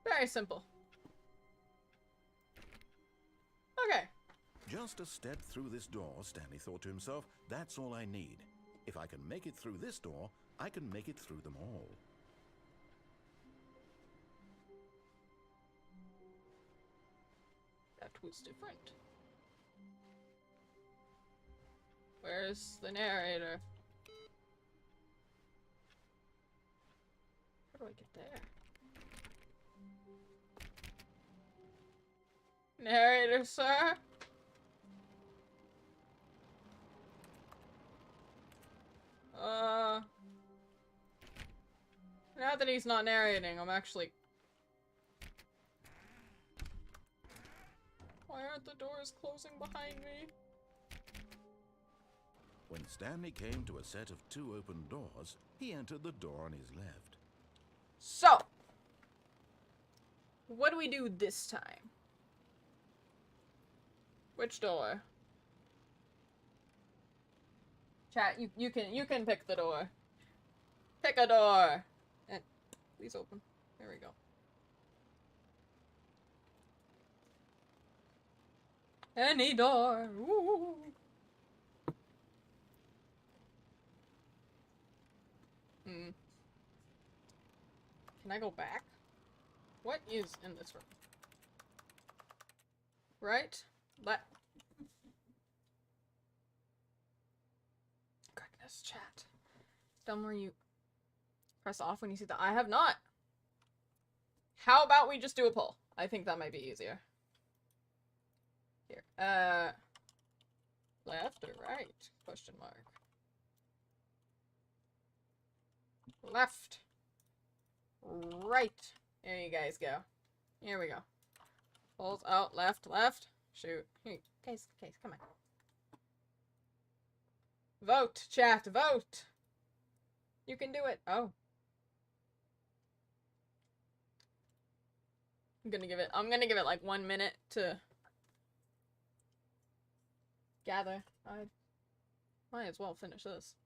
Very simple. Okay. Just a step through this door, Stanley thought to himself. That's all I need. If I can make it through this door, I can make it through them all. That was different. Where's the narrator? How do I get there? Narrator, sir? Now that he's not narrating, I'm actually... Why aren't the doors closing behind me? When Stanley came to a set of 2 open doors, he entered the door on his left. So, what do we do this time? Which door? Chat, you can pick the door. Pick a door. And please open. There we go. Any door. Ooh. Can I go back? What is in this room? Right? Goodness, chat. Done where you press off when you see the I have not. How about we just do a poll? I think that might be easier. Here. Left or right? Question mark. Left. Right. There you guys go. Here we go. Pulls out, left, left. Shoot. Here, guys, come on. Vote, chat, vote. You can do it. Oh. I'm gonna give it like 1 minute to gather. I might as well finish this.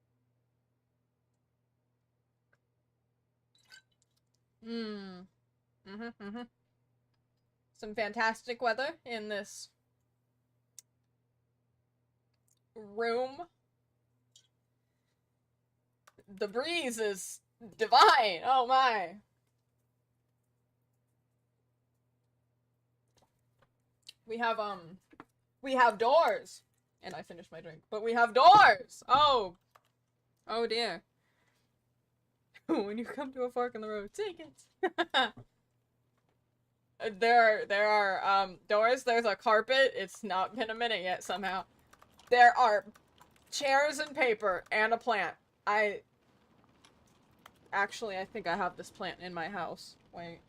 Some fantastic weather in this room. The breeze is divine. Oh my. We have doors. And I finished my drink. But we have doors. Oh dear. When you come to a fork in the road, take it. There are doors. There's a carpet. It's not been a minute yet somehow. There are chairs and paper and a plant. I think I have this plant in my house. Wait.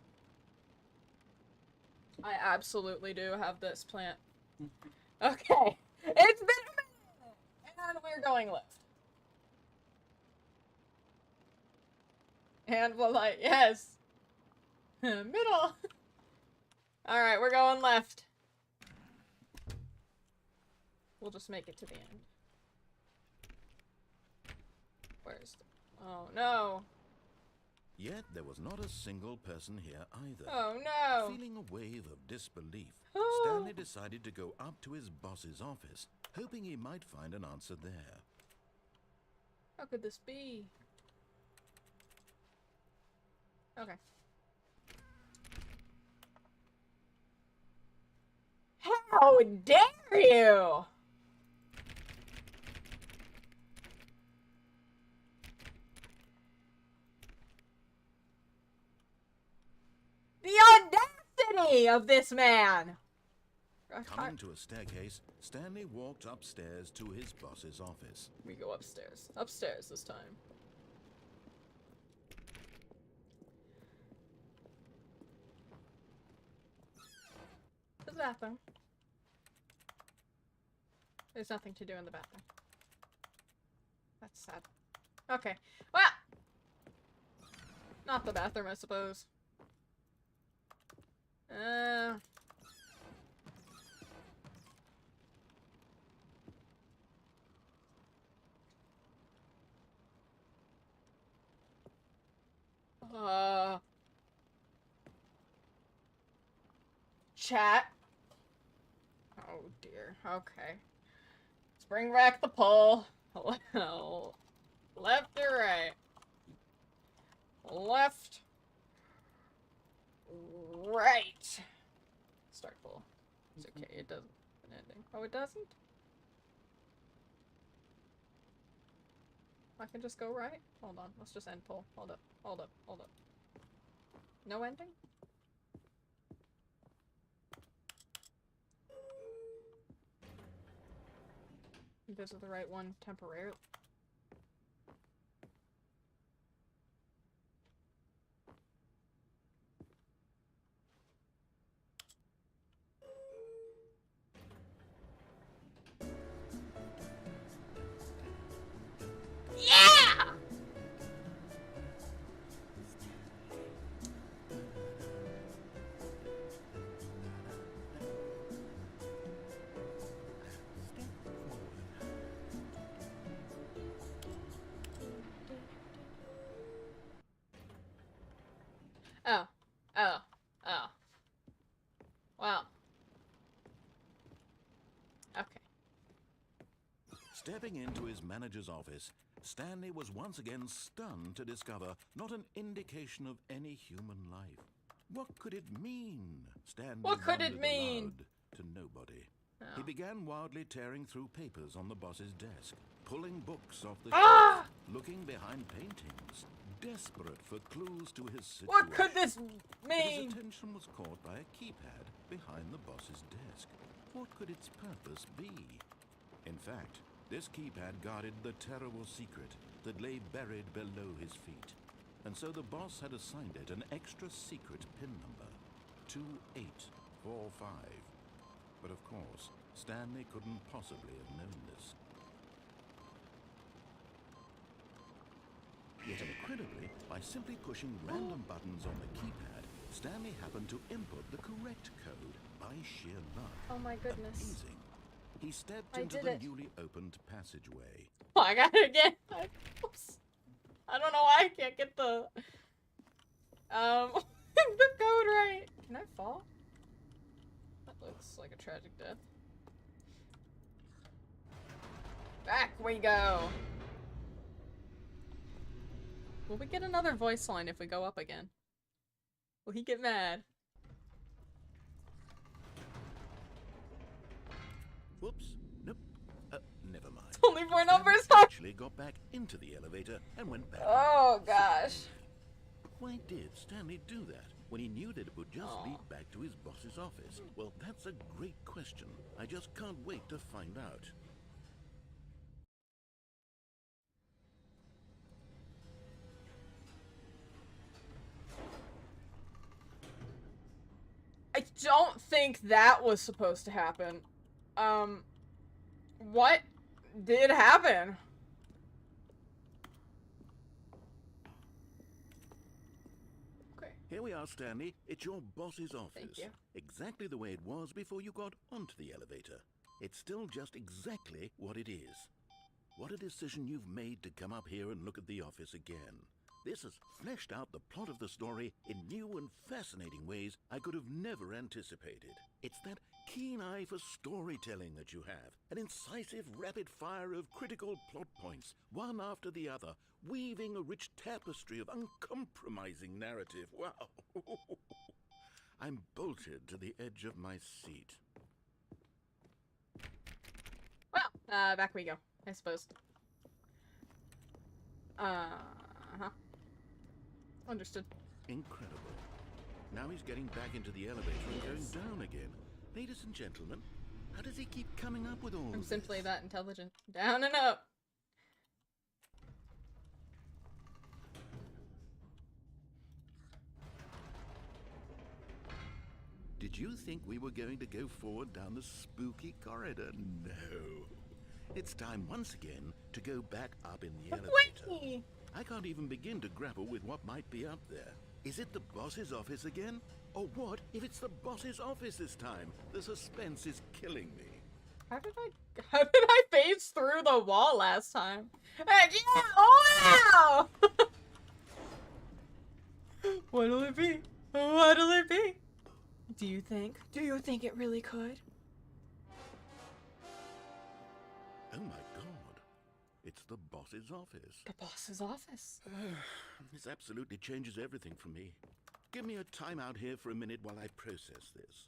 I absolutely do have this plant. Okay. It's been a minute! And we're going left. And we'll like, yes. Middle. Alright, we're going left. We'll just make it to the end. Where's the... Oh, no. Yet there was not a single person here either. Oh, no. Feeling a wave of disbelief, Oh. Stanley decided to go up to his boss's office, hoping he might find an answer there. How could this be? Okay. How dare you! The audacity of this man! Coming to a staircase, Stanley walked upstairs to his boss's office. We go upstairs. Upstairs this time. The bathroom. There's nothing to do in the bathroom. That's sad. Okay. Well! Not the bathroom, I suppose. Chat. Oh dear. Okay. Let's bring back the poll. Left or right? Left. Right. Start poll. It's okay. It doesn't have an ending. Oh, it doesn't? I can just go right? Hold on. Let's just end poll. Hold up. Hold up. Hold up. No ending? This is the right one temporarily. Yeah! Okay. Stepping into his manager's office, Stanley was once again stunned to discover not an indication of any human life. What could it mean? Stanley What could it wondered mean? aloud to nobody. Oh. He began wildly tearing through papers on the boss's desk, pulling books off the Ah! shelf, looking behind paintings, desperate for clues to his situation. What could this But mean? his attention was caught by a keypad behind the boss's desk. What could its purpose be? In fact, this keypad guarded the terrible secret that lay buried below his feet. And so the boss had assigned it an extra secret PIN number, 2845. But of course, Stanley couldn't possibly have known this. Yet incredibly, by simply pushing random buttons on the keypad, Stanley happened to input the correct code by sheer luck. Oh my goodness. Amazing. He stepped I into did the it. newly opened passageway. Oh, I got it again. Oops. I don't know why I can't get the the code right. Can I fall? That looks like a tragic death. Back we go. Will we get another voice line if we go up again? Will he get mad? Whoops. Nope. Never mind. Only four Stanley numbers. actually got back into the elevator and went back. Oh gosh. Why did Stanley do that when he knew that it would just lead back to his boss's office? Well, that's a great question. I just can't wait to find out. I don't think that was supposed to happen. What did happen? Okay. Here we are, Stanley. It's your boss's office. Thank you. Exactly the way it was before you got onto the elevator. It's still just exactly what it is. What a decision you've made to come up here and look at the office again. This has fleshed out the plot of the story in new and fascinating ways I could have never anticipated. It's that keen eye for storytelling that you have, an incisive rapid fire of critical plot points, one after the other, weaving a rich tapestry of uncompromising narrative. Wow! I'm bolted to the edge of my seat. Well, back we go, I suppose. Uh-huh. Understood. Incredible. Now he's getting back into the elevator and going down again. Ladies and gentlemen, how does he keep coming up with all I'm this? simply that intelligent. Down and up. Did you think we were going to go forward down the spooky corridor? No. It's time once again to go back up in the elevator. Wait! I can't even begin to grapple with what might be up there. Is it the boss's office again? Or what if it's the boss's office this time? The suspense is killing me. How did I phase through the wall last time? Heck yeah! Oh wow! What'll it be? What'll it be? Do you think it really could? Oh my god. It's the boss's office. The boss's office. This absolutely changes everything for me. Give me a timeout here for a minute while I process this.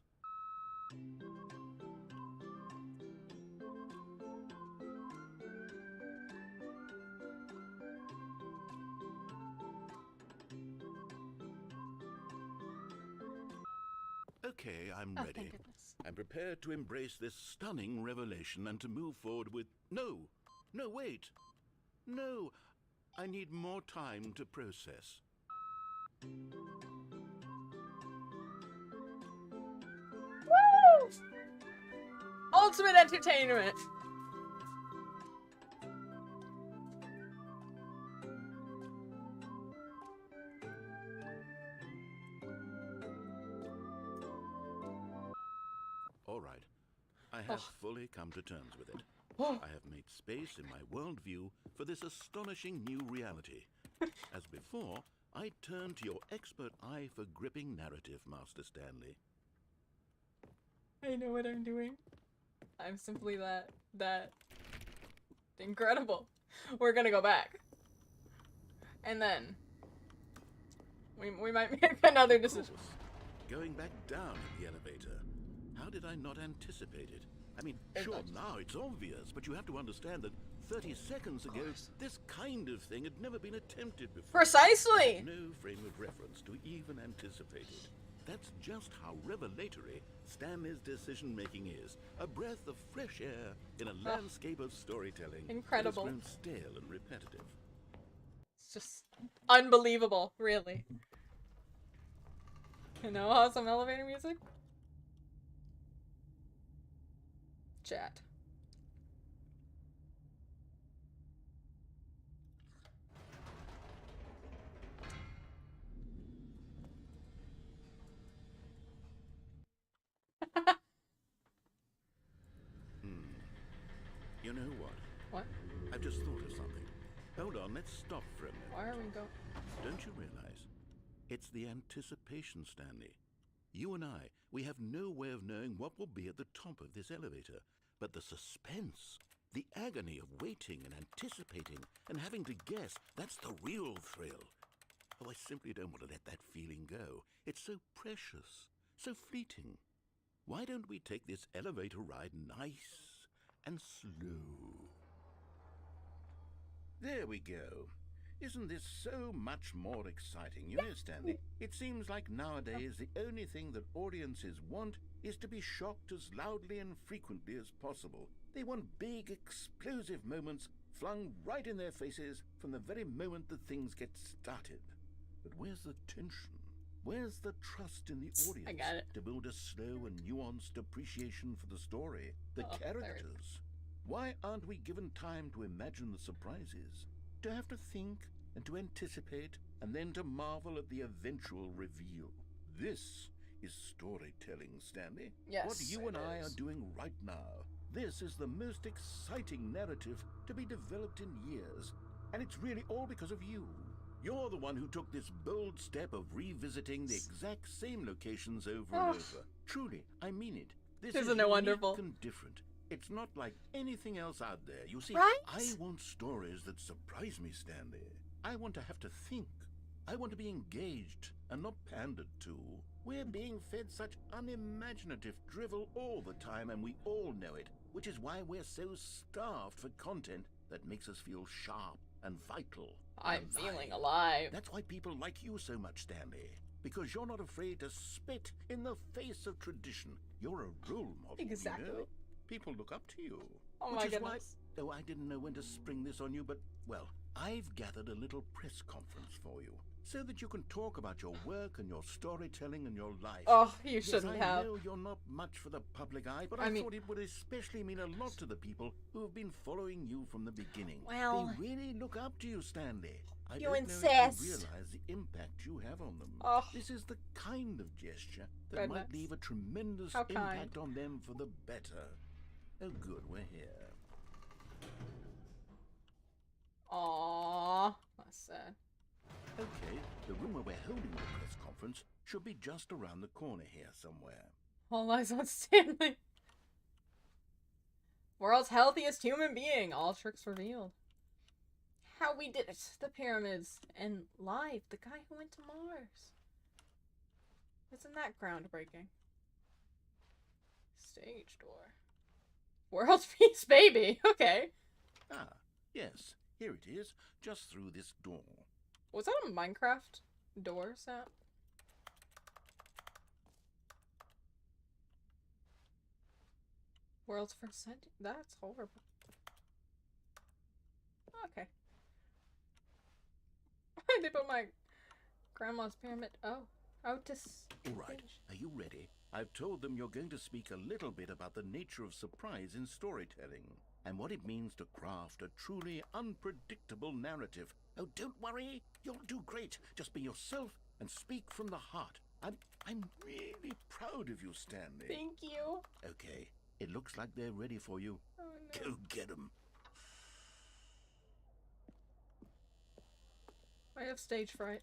Okay, I'm Oh, ready. thank goodness. I'm prepared to embrace this stunning revelation and to move forward with... No! No, wait! No! I need more time to process. Woo! Ultimate entertainment. All right. I have fully come to terms with it. Oh. I have made space in my worldview for this astonishing new reality. As before, I turn to your expert eye for gripping narrative, Master Stanley. I know what I'm doing. I'm simply that incredible. We're gonna go back. And then we might make another decision. Going back down in the elevator. How did I not anticipate it? I mean, sure, now it's obvious, but you have to understand that 30 seconds ago, this kind of thing had never been attempted before. Precisely! No frame of reference to even anticipate it. That's just how revelatory Stanley's decision-making is. A breath of fresh air in a landscape of storytelling. Incredible. That has grown stale and repetitive. It's just unbelievable, really. You know, awesome elevator music? Chat. You know what? What? I've just thought of something. Hold on, let's stop for a minute. Why are we going? Don't you realize? It's the anticipation, Stanley. You and I, we have no way of knowing what will be at the top of this elevator. But the suspense, the agony of waiting and anticipating and having to guess, that's the real thrill. Oh, I simply don't want to let that feeling go. It's so precious, so fleeting. Why don't we take this elevator ride nice and slow? There we go. Isn't this so much more exciting? You know, Stanley, it seems like nowadays the only thing that audiences want is to be shocked as loudly and frequently as possible. They want big, explosive moments flung right in their faces from the very moment that things get started. But where's the tension? Where's the trust in the audience? I got it. To build a slow and nuanced appreciation for the story, the characters? Why aren't we given time to imagine the surprises? To have to think and to anticipate and then to marvel at the eventual reveal. This is storytelling, Stanley. Yes, what you and I are doing right now. This is the most exciting narrative to be developed in years. And it's really all because of you. You're the one who took this bold step of revisiting the exact same locations over and over. Truly, I mean it. This is Isn't it wonderful? And different. It's not like anything else out there. You see, right? I want stories that surprise me, Stanley. I want to have to think. I want to be engaged and not pandered to. We're being fed such unimaginative drivel all the time, and we all know it, which is why we're so starved for content that makes us feel sharp and vital. I'm feeling alive. That's why people like you so much, Stanley. Because you're not afraid to spit in the face of tradition. You're a role model. Exactly. You know? People look up to you. Oh my goodness. Oh, I didn't know when to spring this on you, but, well, I've gathered a little press conference for you, so that you can talk about your work and your storytelling and your life. Oh, you shouldn't have. I know you're not much for the public eye, but I thought it would especially mean a lot to the people who have been following you from the beginning. Well, they really look up to you, Stanley. I you don't insist. know if you realize the impact you have on them. Oh. This is the kind of gesture that might leave a tremendous impact on them for the better. Oh, good, we're here. Aww, that's sad. Okay, the room where we're holding the press conference should be just around the corner here somewhere. All eyes on Stanley. World's healthiest human being. All tricks revealed. How we did it. The pyramids. And live. The guy who went to Mars. Isn't that groundbreaking? Stage door. World peace baby. Okay. Ah, yes. Here it is. Just through this door. Was that a Minecraft door set? World's first sentence? That's horrible. Okay. They put my grandma's pyramid. Oh. Oh, Alright, are you ready? I've told them you're going to speak a little bit about the nature of surprise in storytelling, and what it means to craft a truly unpredictable narrative. Oh, don't worry, you'll do great. Just be yourself and speak from the heart. I'm really proud of you, Stanley. Thank you. Okay, it looks like they're ready for you. Oh, no. Go get them. I have stage fright.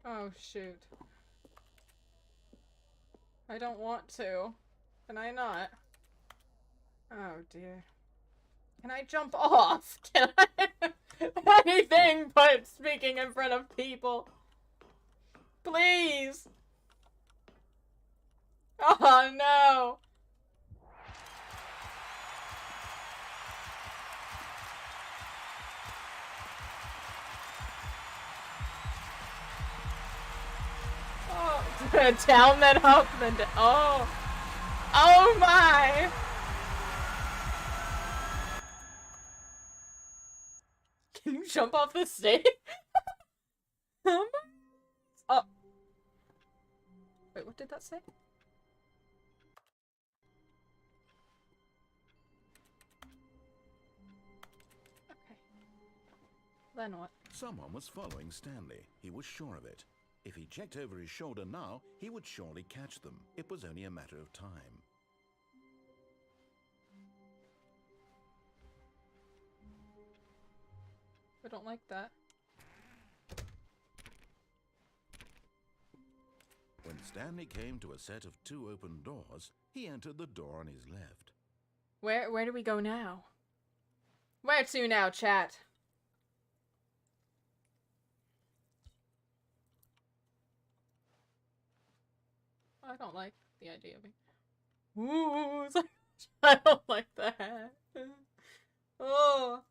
Oh, shoot. I don't want to. Can I not? Oh, Oh dear. Can I jump off? Can I? Anything but speaking in front of people. Please. Oh no. Oh, down then up then down. Oh. Oh my. Can you jump off the stage? Oh. Wait, what did that say? Okay. Then what? Someone was following Stanley. He was sure of it. If he checked over his shoulder now, he would surely catch them. It was only a matter of time. I don't like that. When Stanley came to a set of 2 open doors, he entered the door on his left. Where do we go now? Where to now, chat? I don't like the idea of it. Ooh, I don't like that. Oh.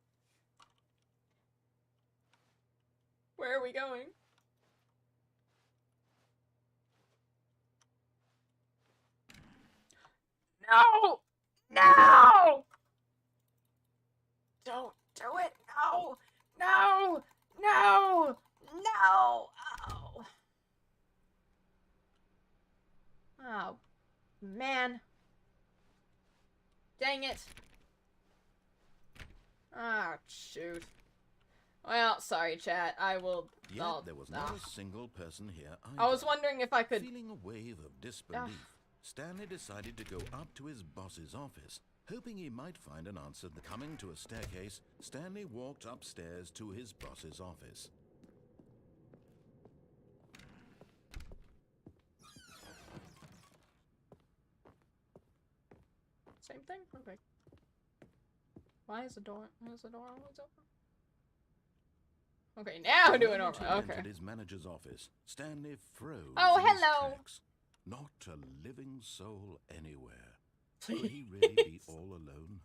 Where are we going? No! No! Don't do it! No! No! No! No! Oh! Oh, man. Dang it. Ah, shoot. Well, sorry, chat. I will... Yet there was not a single person here either. I was wondering if I could... Feeling a wave of disbelief, Stanley decided to go up to his boss's office, hoping he might find an answer. Coming to a staircase, Stanley walked upstairs to his boss's office. Same thing? Okay. Why is the door always open? Okay, now we're doing over. Okay. Entered his manager's office. Stanley froze. Oh, in his hello. tracks. Not a living soul anywhere. Could he really be all alone?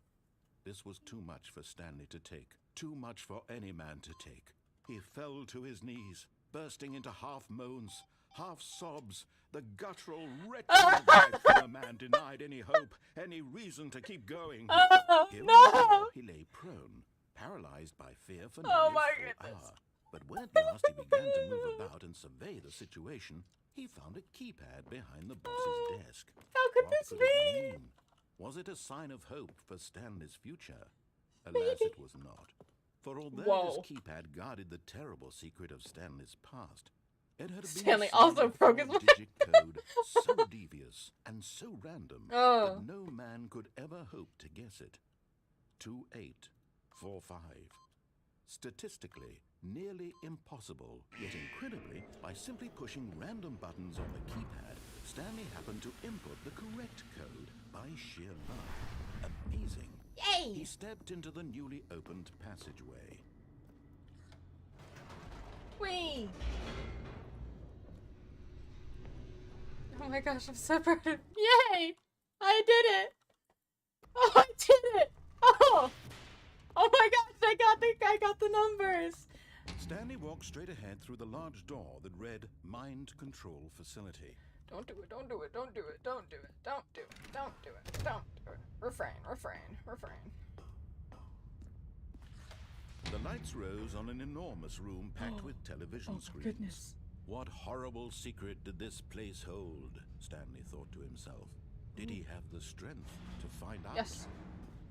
This was too much for Stanley to take. Too much for any man to take. He fell to his knees, bursting into half moans, half sobs, the guttural wretched life from a man denied any hope, any reason to keep going. No! He lay prone, paralyzed by fear for Oh nearly my a full goodness. hour. But when at last he began to move about and survey the situation, he found a keypad behind the boss's desk. How could What this could be? it mean? Was it a sign of hope for Stanley's future? Alas, it was not. For although this keypad guarded the terrible secret of Stanley's past, it had been Stanley a also broke his digit code so devious and so random Oh. that no man could ever hope to guess it. 2845. Statistically, nearly impossible, yet incredibly, by simply pushing random buttons on the keypad, Stanley happened to input the correct code by sheer luck. Amazing. Yay! He stepped into the newly opened passageway. Whee! Oh my gosh, I'm so proud of... Yay! I did it! Oh, I did it! Oh! Oh my gosh, I got the numbers! Stanley walked straight ahead through the large door that read Mind Control Facility. Don't do it, don't do it, don't do it, don't do it, don't do it, don't do it, don't do it. Refrain, refrain, refrain. The lights rose on an enormous room packed with television screens. Goodness. What horrible secret did this place hold? Stanley thought to himself. Did he have the strength to find out? Yes.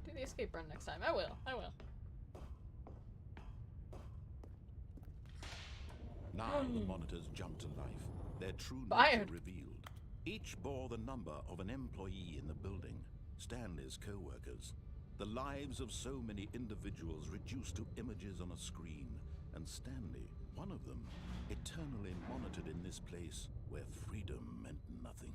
Do the escape run next time. I will. Now the monitors jumped to life. Their true Fired. nature revealed. Each bore the number of an employee in the building, Stanley's co-workers. The lives of so many individuals reduced to images on a screen, and Stanley, one of them, eternally monitored in this place where freedom meant nothing.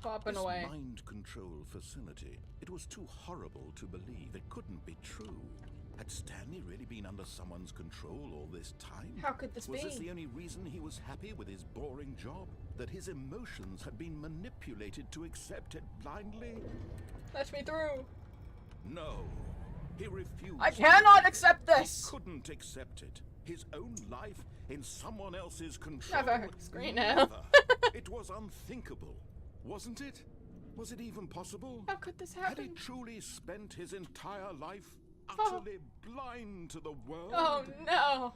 popping This away. mind control facility. It was too horrible to believe. It couldn't be true. Had Stanley really been under someone's control all this time? How could this Was be? this the only reason he was happy with his boring job? That his emotions had been manipulated to accept it blindly? Let me through. No. He refused. I cannot accept this. He couldn't accept it. His own life in someone else's control. Never. Screen now. Never. It was unthinkable, wasn't it? Was it even possible? How could this Had he happen? truly spent his entire life utterly blind to the world? Oh no.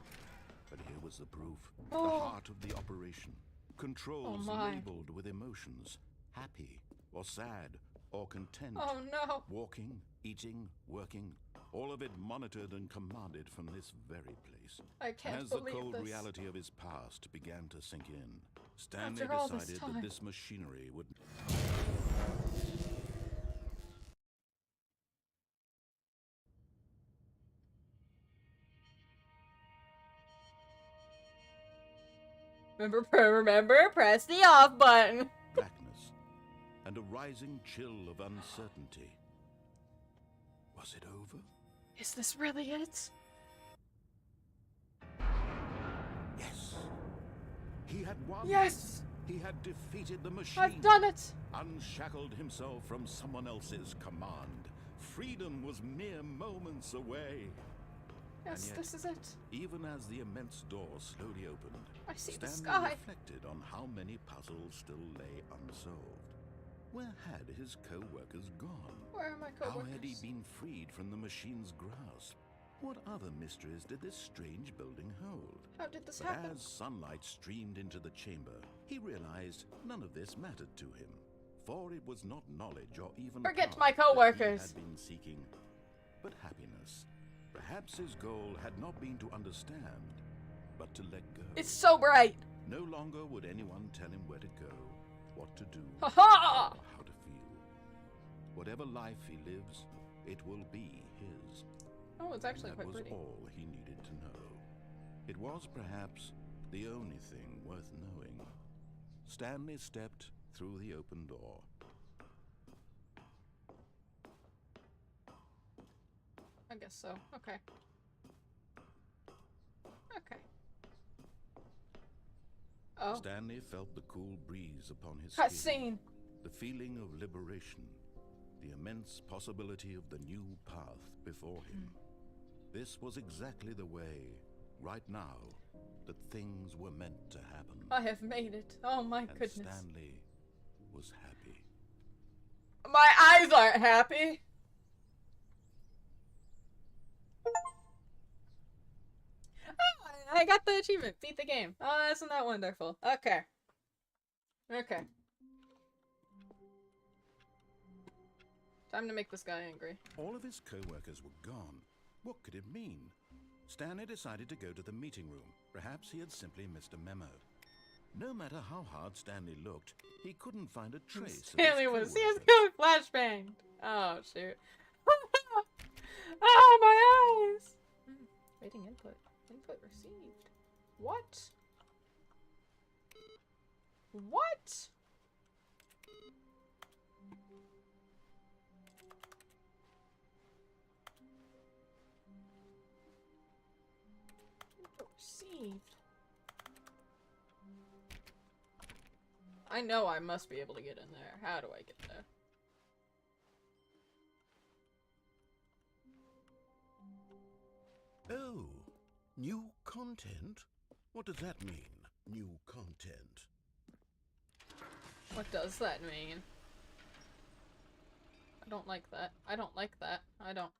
But here was the proof. Oh. The heart of the operation. Controls Oh my. labeled with emotions. Happy or sad or content. Oh no. Walking, eating, working. All of it monitored and commanded from this very place. I can't And as the believe cold this. reality of his past began to sink in, Stanley After all this decided time. that this machinery would... Remember, press the off button. blackness and a rising chill of uncertainty. Was it over? Is this really it? Yes. He had won. Yes! He had defeated the machine. I've done it! Unshackled himself from someone else's command. Freedom was mere moments away. Yes, yet, this is it. Even as the immense door slowly opened, I see the Stanley sky. reflected on how many puzzles still lay unsolved. Where had his co-workers gone? Where are my How coworkers? had he been freed from the machine's grasp? What other mysteries did this strange building hold? How did this But happen? as sunlight streamed into the chamber, he realized none of this mattered to him, for it was not knowledge or even Forget power my that he coworkers. had been seeking, but happiness. Perhaps his goal had not been to understand, but to let go. It's so bright. No longer would anyone tell him where to go, what to do, Ha ha! or how to feel. Whatever life he lives, it will be his. Oh, it's actually That quite was pretty. all he needed to know. It was perhaps the only thing worth knowing. Stanley stepped through the open door. I guess so. Okay. Okay. Oh. Stanley felt the cool breeze upon his Cutscene. skin. The feeling of liberation. The immense possibility of the new path before him. This was exactly the way, right now, that things were meant to happen. I have made it. Oh my And goodness. Stanley was happy. My eyes aren't happy. Oh, I got the achievement. Beat the game. Oh, isn't that wonderful? Okay. Okay. Time to make this guy angry. All of his co-workers were gone. What could it mean? Stanley decided to go to the meeting room. Perhaps he had simply missed a memo. No matter how hard Stanley looked, he couldn't find a trace of Stanley his was. He was co-workers. going flashbang. Oh shoot. Oh my eyes. Waiting input. Input received. What? What? Input received. I know I must be able to get in there. How do I get there? Oh, new content? What does that mean, new content? What does that mean? I don't like that. I don't like that. I don't.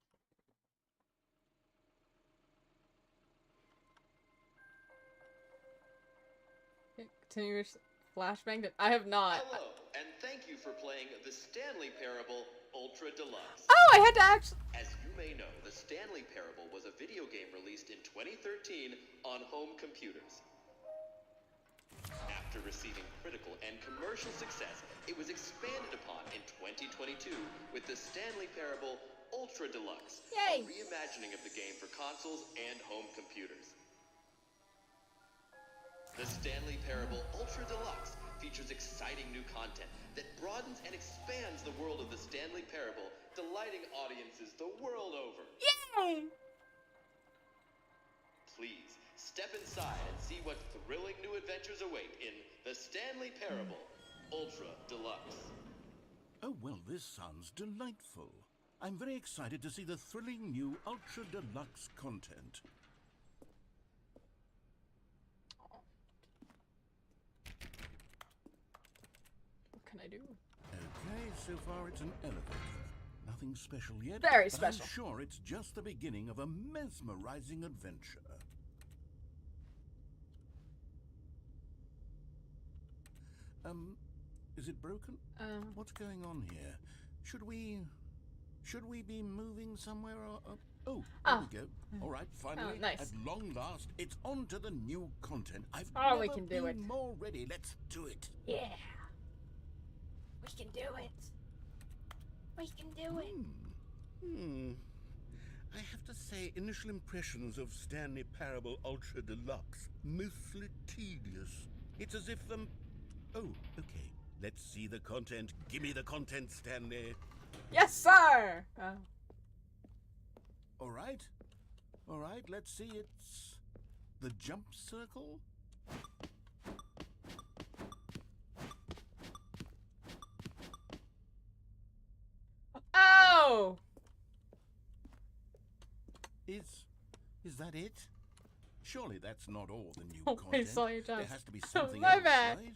Continuous flashbang. I have not. Hello, and thank you for playing the Stanley Parable Ultra Deluxe. Oh, I had to actually. As you may know, the Stanley Parable was a video game released in 2013 on home computers. After receiving critical and commercial success, it was expanded upon in 2022 with the Stanley Parable Ultra Deluxe, Yay! a reimagining of the game for consoles and home computers. The Stanley Parable Ultra Deluxe features exciting new content that broadens and expands the world of the Stanley Parable, delighting audiences the world over. Yay! Please step inside and see what thrilling new adventures await in the Stanley Parable Ultra Deluxe. Oh, well, this sounds delightful. I'm very excited to see the thrilling new Ultra Deluxe content. What can I do? Okay, so far it's an elevator. Nothing special yet. Very but special. I'm sure it's just the beginning of a mesmerizing adventure. Is it broken? What's going on here? Should we be moving somewhere or... Oh, there we go. All right, finally, nice. at long last, it's on to the new content. I've we never can do been it. more ready. Let's do it. Yeah. We can do it. We can do it. I have to say, initial impressions of Stanley Parable Ultra Deluxe, mostly tedious. It's as if, Oh, okay. Let's see the content. Give me the content, Stanley. Yes, sir! All right, let's see. It's the jump circle. Oh! Is that it? Surely that's not all the new Oh, I content. saw your jump. There has to be something My else, bad. right?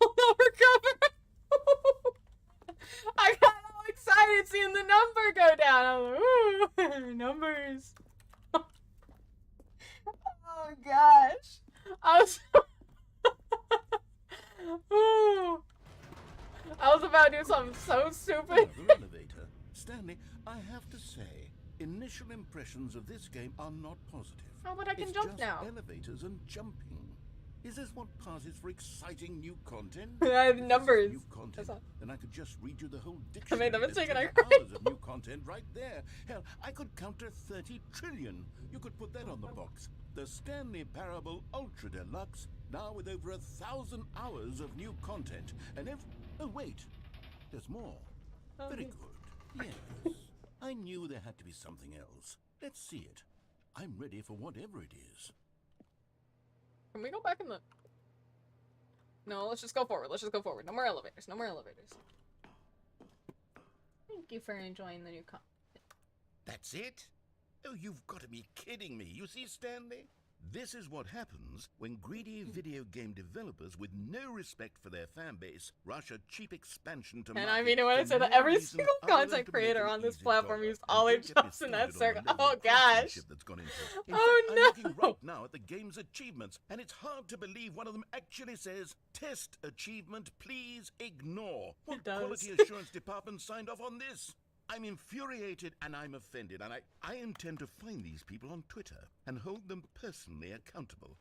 Oh, recover! I got all excited seeing the number go down. I was like, ooh, numbers. Oh gosh. I was Ooh. I was about to do something so stupid. Another elevator. Stanley, I have to say, initial impressions of this game are not positive. Oh, but I can It's jump just now. elevators and jumping. Is this what passes for exciting new content? I have If this is numbers. new content, That's all. then I could just read you the whole I dictionary. made the There's mistake and I 10 cried. hours of new content right there. Hell, I could count to 30 trillion. You could put that on the box. The Stanley Parable Ultra Deluxe, now with over 1,000 hours of new content. And oh, wait. There's more. Very good. Yes. I knew there had to be something else. Let's see it. I'm ready for whatever it is. Can we go back in the... No, let's just go forward. Let's just go forward. No more elevators. No more elevators. Thank you for enjoying the new content. That's it? Oh, you've got to be kidding me. You see, Stanley? This is what happens when greedy video game developers with no respect for their fan base rush a cheap expansion to market. And I mean it when I for say that no every reason single other than content to creator make on an this easy platform dollar. used And always don't get me jumps in that started on the circle. level Oh of gosh. craftsmanship that's gone into it. In Oh, fact, I'm no. looking right now at the game's achievements, and it's hard to believe one of them actually says, "Test achievement, please ignore." What does. quality assurance department signed off on this? I'm infuriated and I'm offended, and I intend to find these people on Twitter and hold them personally accountable.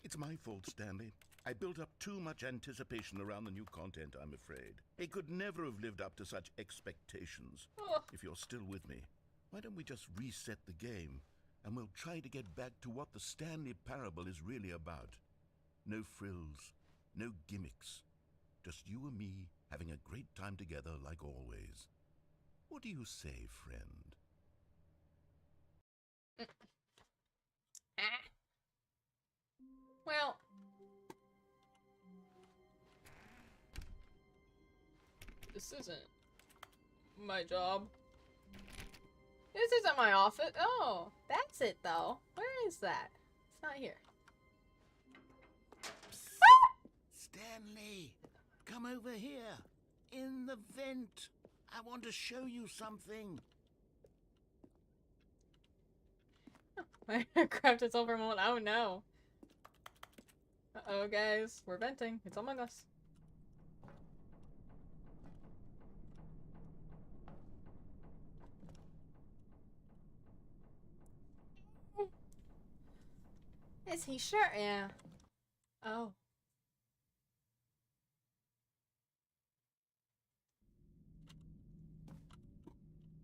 It's my fault, Stanley. I built up too much anticipation around the new content, I'm afraid. It could never have lived up to such expectations. Oh. If you're still with me, why don't we just reset the game, and we'll try to get back to what the Stanley Parable is really about. No frills, no gimmicks. Just you and me having a great time together like always. What do you say, friend? Well, this isn't my job. This isn't my office. Oh, that's it though. Where is that? It's not here. Stanley, come over here. In the vent. I want to show you something. My aircraft is over a moment. Oh no. Uh-oh, guys. We're venting. It's Among Us. Is he sure? Yeah. Oh.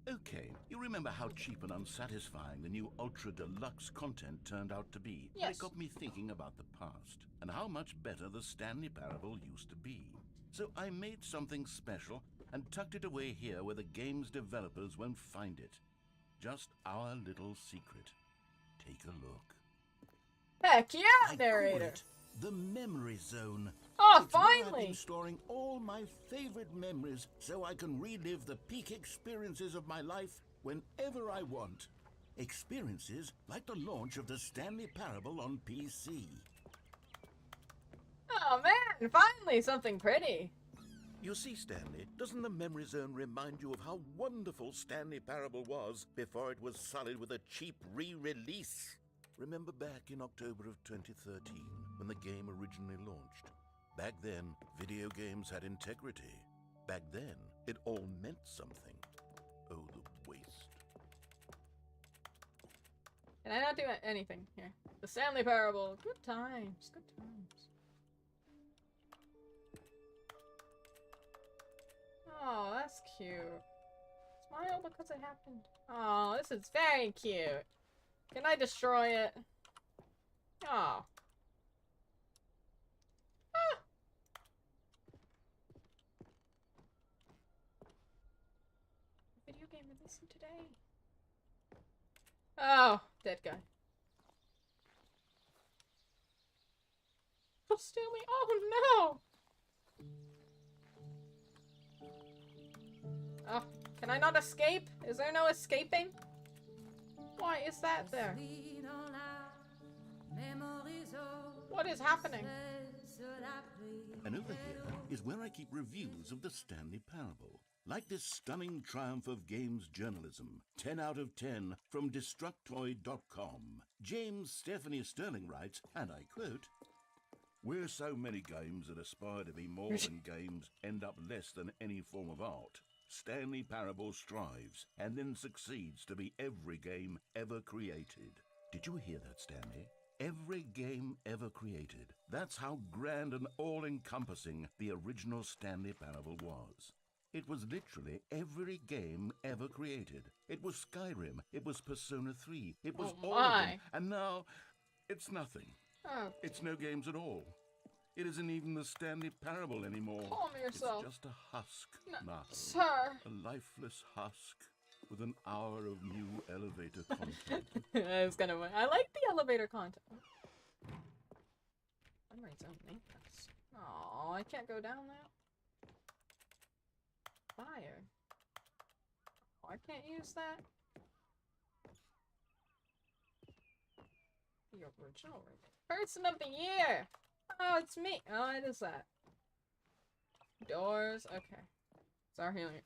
Okay, you remember how cheap and unsatisfying the new Ultra Deluxe content turned out to be? Yes. It got me thinking about the past and how much better the Stanley Parable used to be. So I made something special and tucked it away here where the game's developers won't find it. Just our little secret. Take a look. Heck yeah, I narrator. call it the Memory Zone. Oh, It's where I've finally. been storing all my favorite memories so I can relive the peak experiences of my life whenever I want. Experiences like the launch of the Stanley Parable on PC. Oh man, finally something pretty. You see, Stanley, doesn't the Memory Zone remind you of how wonderful Stanley Parable was before it was sullied with a cheap re-release? Remember back in October of 2013, when the game originally launched? Back then, video games had integrity. Back then, it all meant something. Oh, the waste. Can I not do anything here? The Stanley Parable. Good times. Good times. Oh, that's cute. Smile because it happened. Oh, this is very cute. Can I destroy it? Oh. Ah. Video game releasing today. Oh, dead guy. Oh, Stanley. Oh, no. Oh, can I not escape? Is there no escaping? Why is that there? What is happening? And over here is where I keep reviews of the Stanley Parable. Like this stunning triumph of games journalism, 10 out of 10 from Destructoid.com. James Stephanie Sterling writes, and I quote, "Where so many games that aspire to be more than games end up less than any form of art, Stanley Parable strives and then succeeds to be every game ever created." Did you hear that, Stanley? Every game ever created. That's how grand and all-encompassing the original Stanley Parable was. It was literally every game ever created. It was Skyrim, it was Persona 3, it was all of them, and now it's nothing. Oh, It's no games at all. It isn't even the Stanley Parable anymore. calm yourself. It's just a husk, Martin. Sir. A lifeless husk with an hour of new elevator content. I was gonna. I like the elevator content. I'm right zone maintenance. Oh, I can't go down now. Fire. Oh, I can't use that. The original person of the year. Oh, it's me. Oh, it is that. Doors. Okay. Sorry.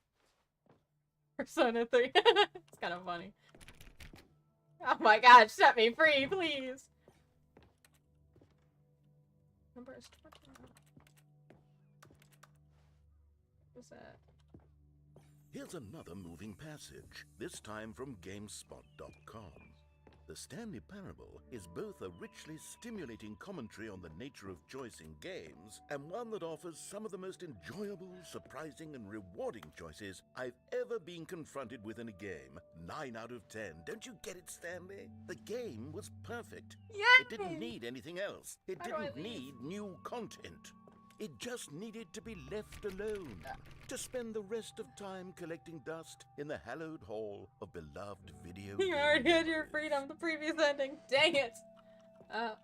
Persona 3. It's kind of funny. Oh my god, set me free, please! Number is 29. What's that? Here's another moving passage, this time from GameSpot.com. The Stanley Parable is both a richly stimulating commentary on the nature of choice in games, and one that offers some of the most enjoyable, surprising, and rewarding choices I've ever been confronted with in a game. 9 out of 10. Don't you get it, Stanley? The game was perfect. Yay! It didn't need anything else. It How do I didn't leave? need new content. It just needed to be left alone, to spend the rest of time collecting dust in the hallowed hall of beloved video You game already had your memories. freedom, the previous ending. Dang it! Oh.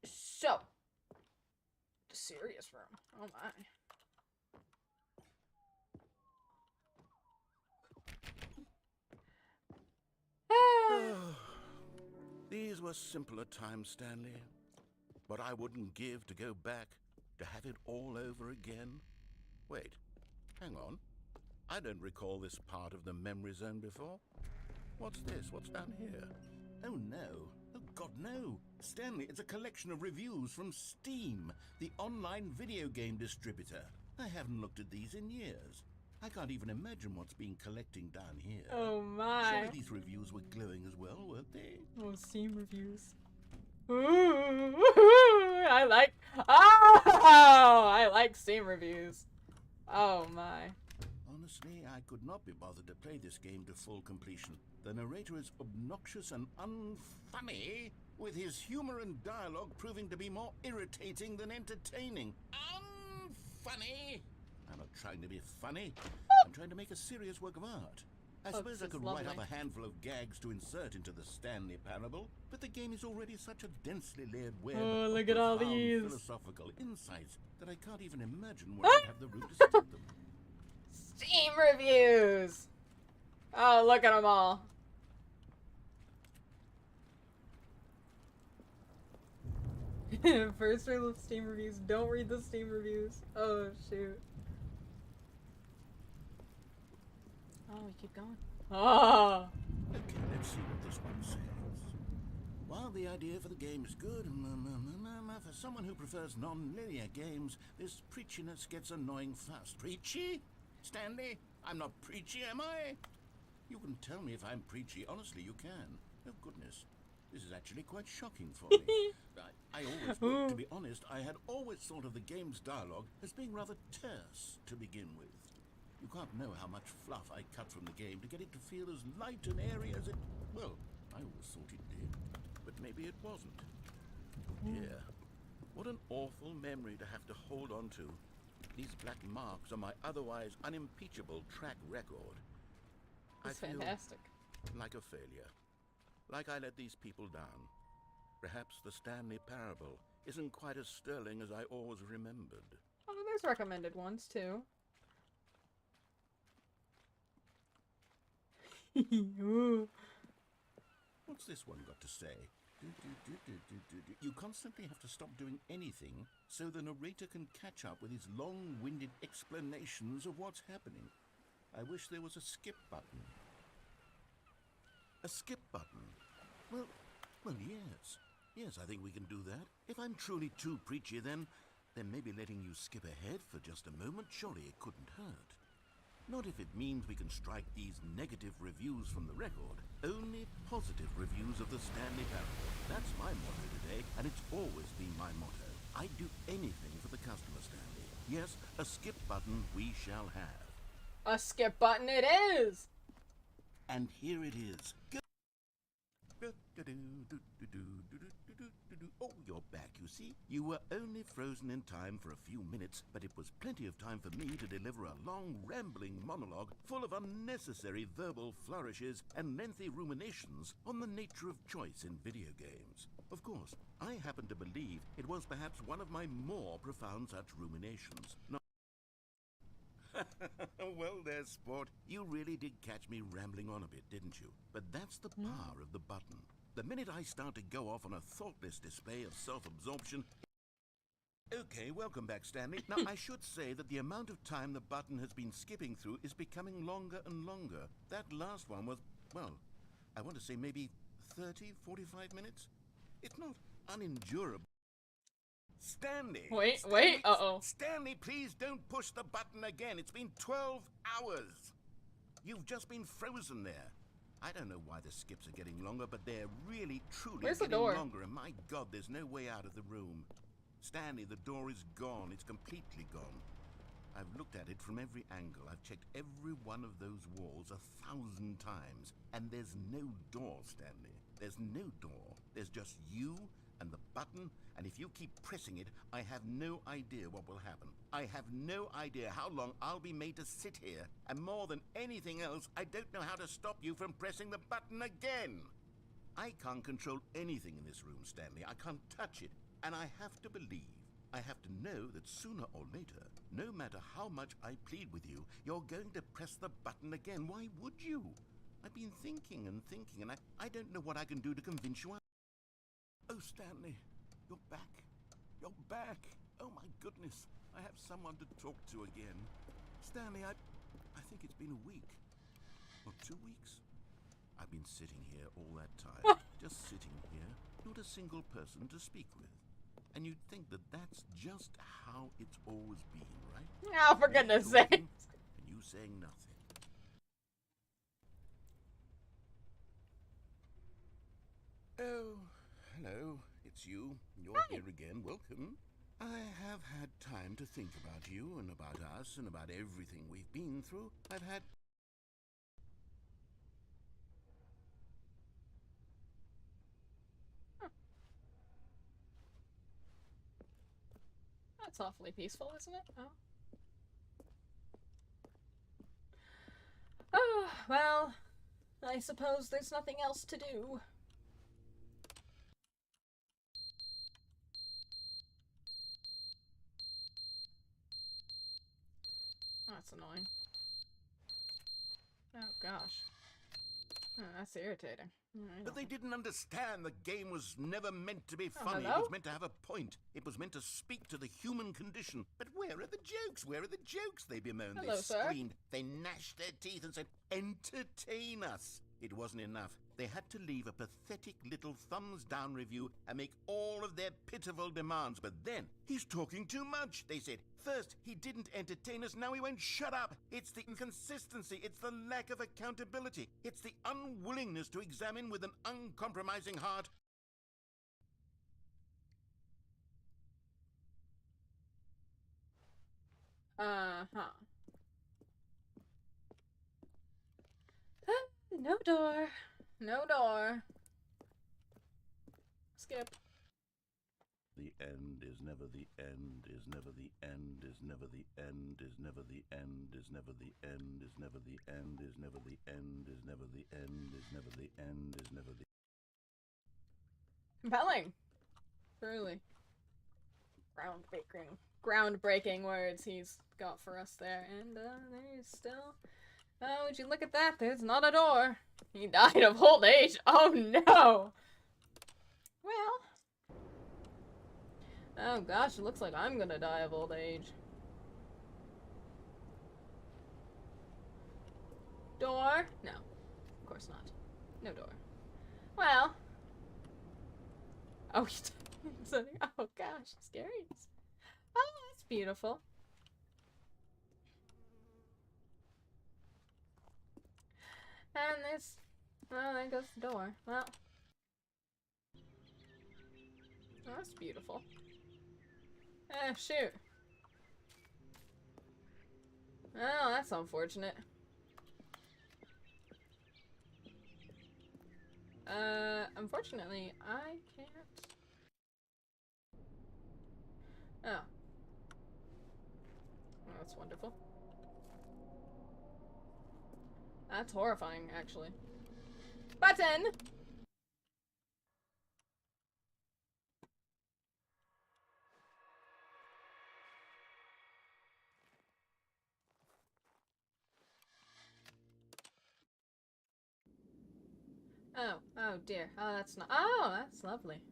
So. The serious room. Oh my. These were simpler times, Stanley. But I wouldn't give to go back to have it all over again. Wait, hang on. I don't recall this part of the memory zone before. What's this? What's down here? Oh no. Oh God, no. Stanley, it's a collection of reviews from Steam, the online video game distributor. I haven't looked at these in years. I can't even imagine what's been collecting down here. Oh my. Surely these reviews were glowing as well, weren't they? Oh, Steam reviews. I like. Oh, I like Steam reviews. Oh my. Honestly, I could not be bothered to play this game to full completion. The narrator is obnoxious and unfunny, with his humor and dialogue proving to be more irritating than entertaining. Unfunny! I'm not trying to be funny. I'm trying to make a serious work of art. I suppose I could write up a handful of gags to insert into the Stanley parable, but the game is already such a densely layered web of look at all profound these philosophical insights that I can't even imagine where I'd have the room to stick them. Steam reviews. Oh, look at them all. First read the Steam reviews. Don't read the Steam reviews. Oh shoot. Oh, we keep going. Oh. Okay, let's see what this one says. While the idea for the game is good, for someone who prefers non-linear games, this preachiness gets annoying fast. Preachy? Stanley? I'm not preachy, am I? You can tell me if I'm preachy. Honestly, you can. Oh, goodness. This is actually quite shocking for me. I always would, to be honest, I had always thought of the game's dialogue as being rather terse to begin with. You can't know how much fluff I cut from the game to get it to feel as light and airy as it... Well, I always thought it did. But maybe it wasn't. Oh dear. What an awful memory to have to hold on to. These black marks are my otherwise unimpeachable track record. That's I feel fantastic. like a failure. Like I let these people down. Perhaps the Stanley parable isn't quite as sterling as I always remembered. Oh, there's recommended ones too. What's this one got to say? You constantly have to stop doing anything so the narrator can catch up with his long-winded explanations of what's happening. I wish there was a skip button. A skip button? Well, yes. Yes, I think we can do that. If I'm truly too preachy, then maybe letting you skip ahead for just a moment, surely it couldn't hurt. Not if it means we can strike these negative reviews from the record. Only positive reviews of the Stanley parable. That's my motto today, and it's always been my motto. I'd do anything for the customer, Stanley. Yes, a skip button we shall have. A skip button it is! And here it is. Oh, you're back, you see. You were only frozen in time for a few minutes, but it was plenty of time for me to deliver a long, rambling monologue full of unnecessary verbal flourishes and lengthy ruminations on the nature of choice in video games. Of course, I happen to believe it was perhaps one of my more profound such ruminations. Well there, sport. You really did catch me rambling on a bit, didn't you? But that's the power of the button. The minute I start to go off on a thoughtless display of self-absorption... Okay, welcome back, Stanley. Now, I should say that the amount of time the button has been skipping through is becoming longer and longer. That last one was, well, I want to say maybe 30, 45 minutes? It's not unendurable. Stanley! Wait, Stanley, uh-oh. Stanley, please don't push the button again. It's been 12 hours. You've just been frozen there. I don't know why the skips are getting longer, but they're really, truly Where's the getting door? longer. And my God, there's no way out of the room. Stanley, the door is gone. It's completely gone. I've looked at it from every angle. I've checked every one of those walls 1,000 times. And there's no door, Stanley. There's no door. There's just you and the button, and if you keep pressing it, I have no idea what will happen. I have no idea how long I'll be made to sit here, and more than anything else, I don't know how to stop you from pressing the button again. I can't control anything in this room, Stanley. I can't touch it, and I have to believe, I have to know that sooner or later, no matter how much I plead with you, you're going to press the button again. Why would you? I've been thinking and thinking, and I don't know what I can do to convince you. Oh, Stanley, you're back. You're back. Oh, my goodness. I have someone to talk to again. Stanley, I think it's been a week. Or 2 weeks. I've been sitting here all that time. Just sitting here. Not a single person to speak with. And you'd think that that's just how it's always been, right? Oh, for goodness sake. And you saying nothing. Oh... Hello, it's you. You're Hi. here again. Welcome. I have had time to think about you and about us and about everything we've been through. I've had... That's awfully peaceful, isn't it? Oh. Oh, well, I suppose there's nothing else to do. That's annoying. Oh, gosh. Oh, that's irritating. But they didn't understand the game was never meant to be Oh, funny. hello? It was meant to have a point. It was meant to speak to the human condition. But where are the jokes? Where are the jokes? They bemoaned. Hello, they sir. screamed. They gnashed their teeth and said, entertain us. It wasn't enough. They had to leave a pathetic little thumbs-down review and make all of their pitiful demands. But then, he's talking too much, they said. First, he didn't entertain us, now he won't shut up. It's the inconsistency, it's the lack of accountability, it's the unwillingness to examine with an uncompromising heart. No door. No door. Skip. The end is never the end, is never the end, is never the end, is never the end, is never the end, is never the end, is never the end, is never the end, is never the end, is never the... Compelling. Truly. Groundbreaking words he's got for us there. And, there's still... Oh, would you look at that? There's not a door. He died of old age. Oh, no! Well... Oh, gosh, it looks like I'm gonna die of old age. Door? No. Of course not. No door. Well... Oh, oh gosh, scary. Oh, that's beautiful. And there's... Oh, there goes the door. Well... Oh, that's beautiful. Shoot. Oh, that's unfortunate. Unfortunately, I can't... Oh. Oh, that's wonderful. That's horrifying, actually. Button! Oh, oh dear. Oh, that's not- Oh, that's lovely.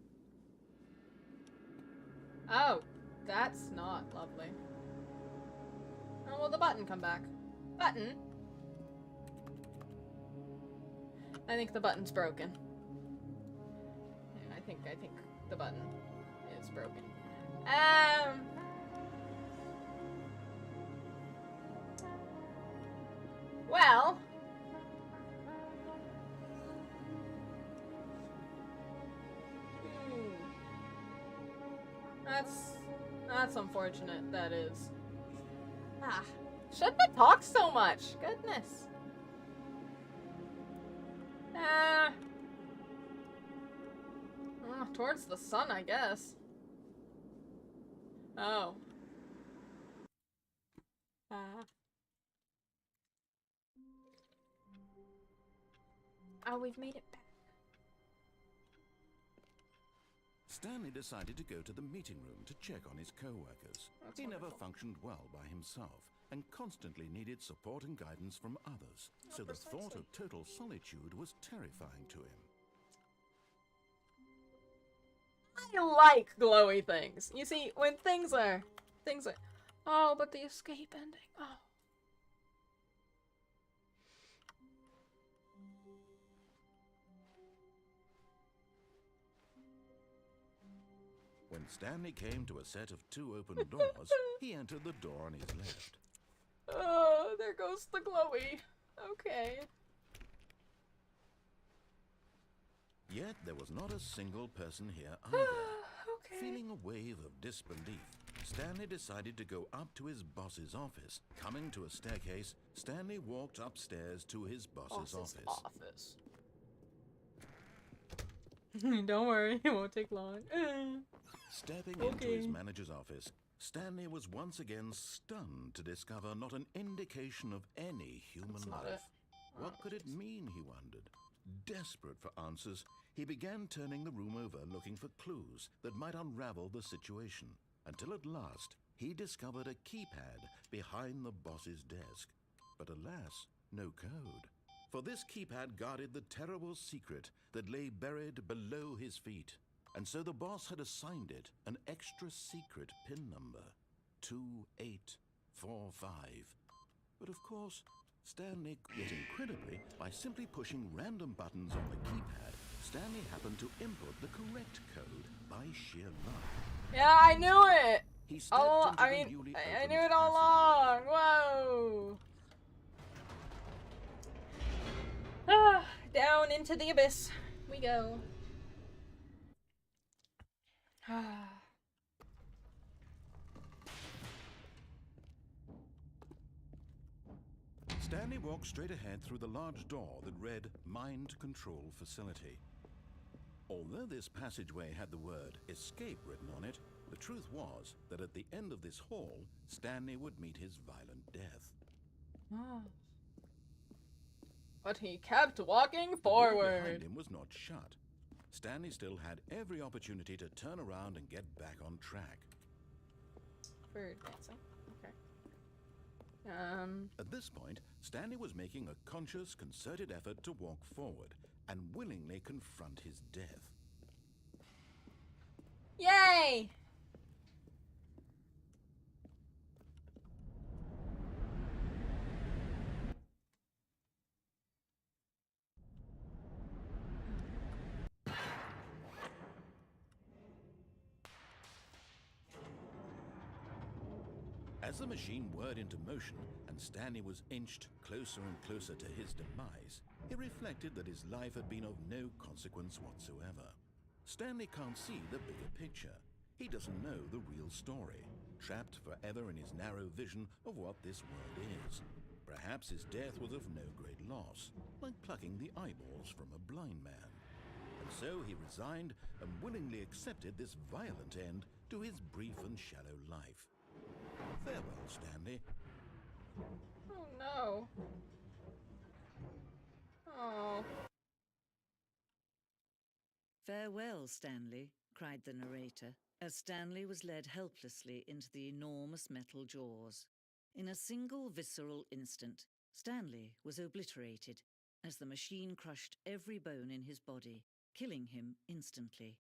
Oh, that's not lovely. Oh, will the button come back? Button? I think the button's broken. Yeah, I think the button is broken. Well... That's unfortunate, that is. Ah, shouldn't have talked so much. Goodness. Towards the sun, I guess. Oh. Oh, we've made it back. Stanley decided to go to the meeting room to check on his co-workers. He never functioned well by himself and constantly needed support and guidance from others, so the thought of total solitude was terrifying to him. I like glowy things. You see, when things are... Oh, but the escape ending. Oh. When Stanley came to a set of 2 open doors, he entered the door on his left. Oh, there goes the glowy. Okay. Yet there was not a single person here either. Okay. Feeling a wave of disbelief, Stanley decided to go up to his boss's office. Coming to a staircase, Stanley walked upstairs to his boss's office. Don't worry, it won't take long. Stepping into his manager's office, Stanley was once again stunned to discover not an indication of any human life. What could it mean, he wondered. Desperate for answers, he began turning the room over looking for clues that might unravel the situation, until at last he discovered a keypad behind the boss's desk. But alas, no code. For this keypad guarded the terrible secret that lay buried below his feet. And so the boss had assigned it an extra secret PIN number, 2845. But of course, Stanley, yet incredibly, by simply pushing random buttons on the keypad, Stanley happened to input the correct code by sheer luck. Yeah, I knew it! He stepped into I knew it all along! Whoa! Down into the abyss we go. Stanley walked straight ahead through the large door that read Mind Control Facility. Although this passageway had the word escape written on it, the truth was that at the end of this hall, Stanley would meet his violent death. But he kept walking The forward. door behind him was not shut. Stanley still had every opportunity to turn around and get back on track. For advancing. Okay. At this point, Stanley was making a conscious, concerted effort to walk forward and willingly confront his death. Yay! As the machine whirred into motion and Stanley was inched closer and closer to his demise, he reflected that his life had been of no consequence whatsoever. Stanley can't see the bigger picture. He doesn't know the real story, trapped forever in his narrow vision of what this world is. Perhaps his death was of no great loss, like plucking the eyeballs from a blind man. And so he resigned and willingly accepted this violent end to his brief and shallow life. Farewell, Stanley. Oh no. Oh. Farewell, Stanley, cried the narrator, as Stanley was led helplessly into the enormous metal jaws. In a single visceral instant, Stanley was obliterated as the machine crushed every bone in his body, killing him instantly.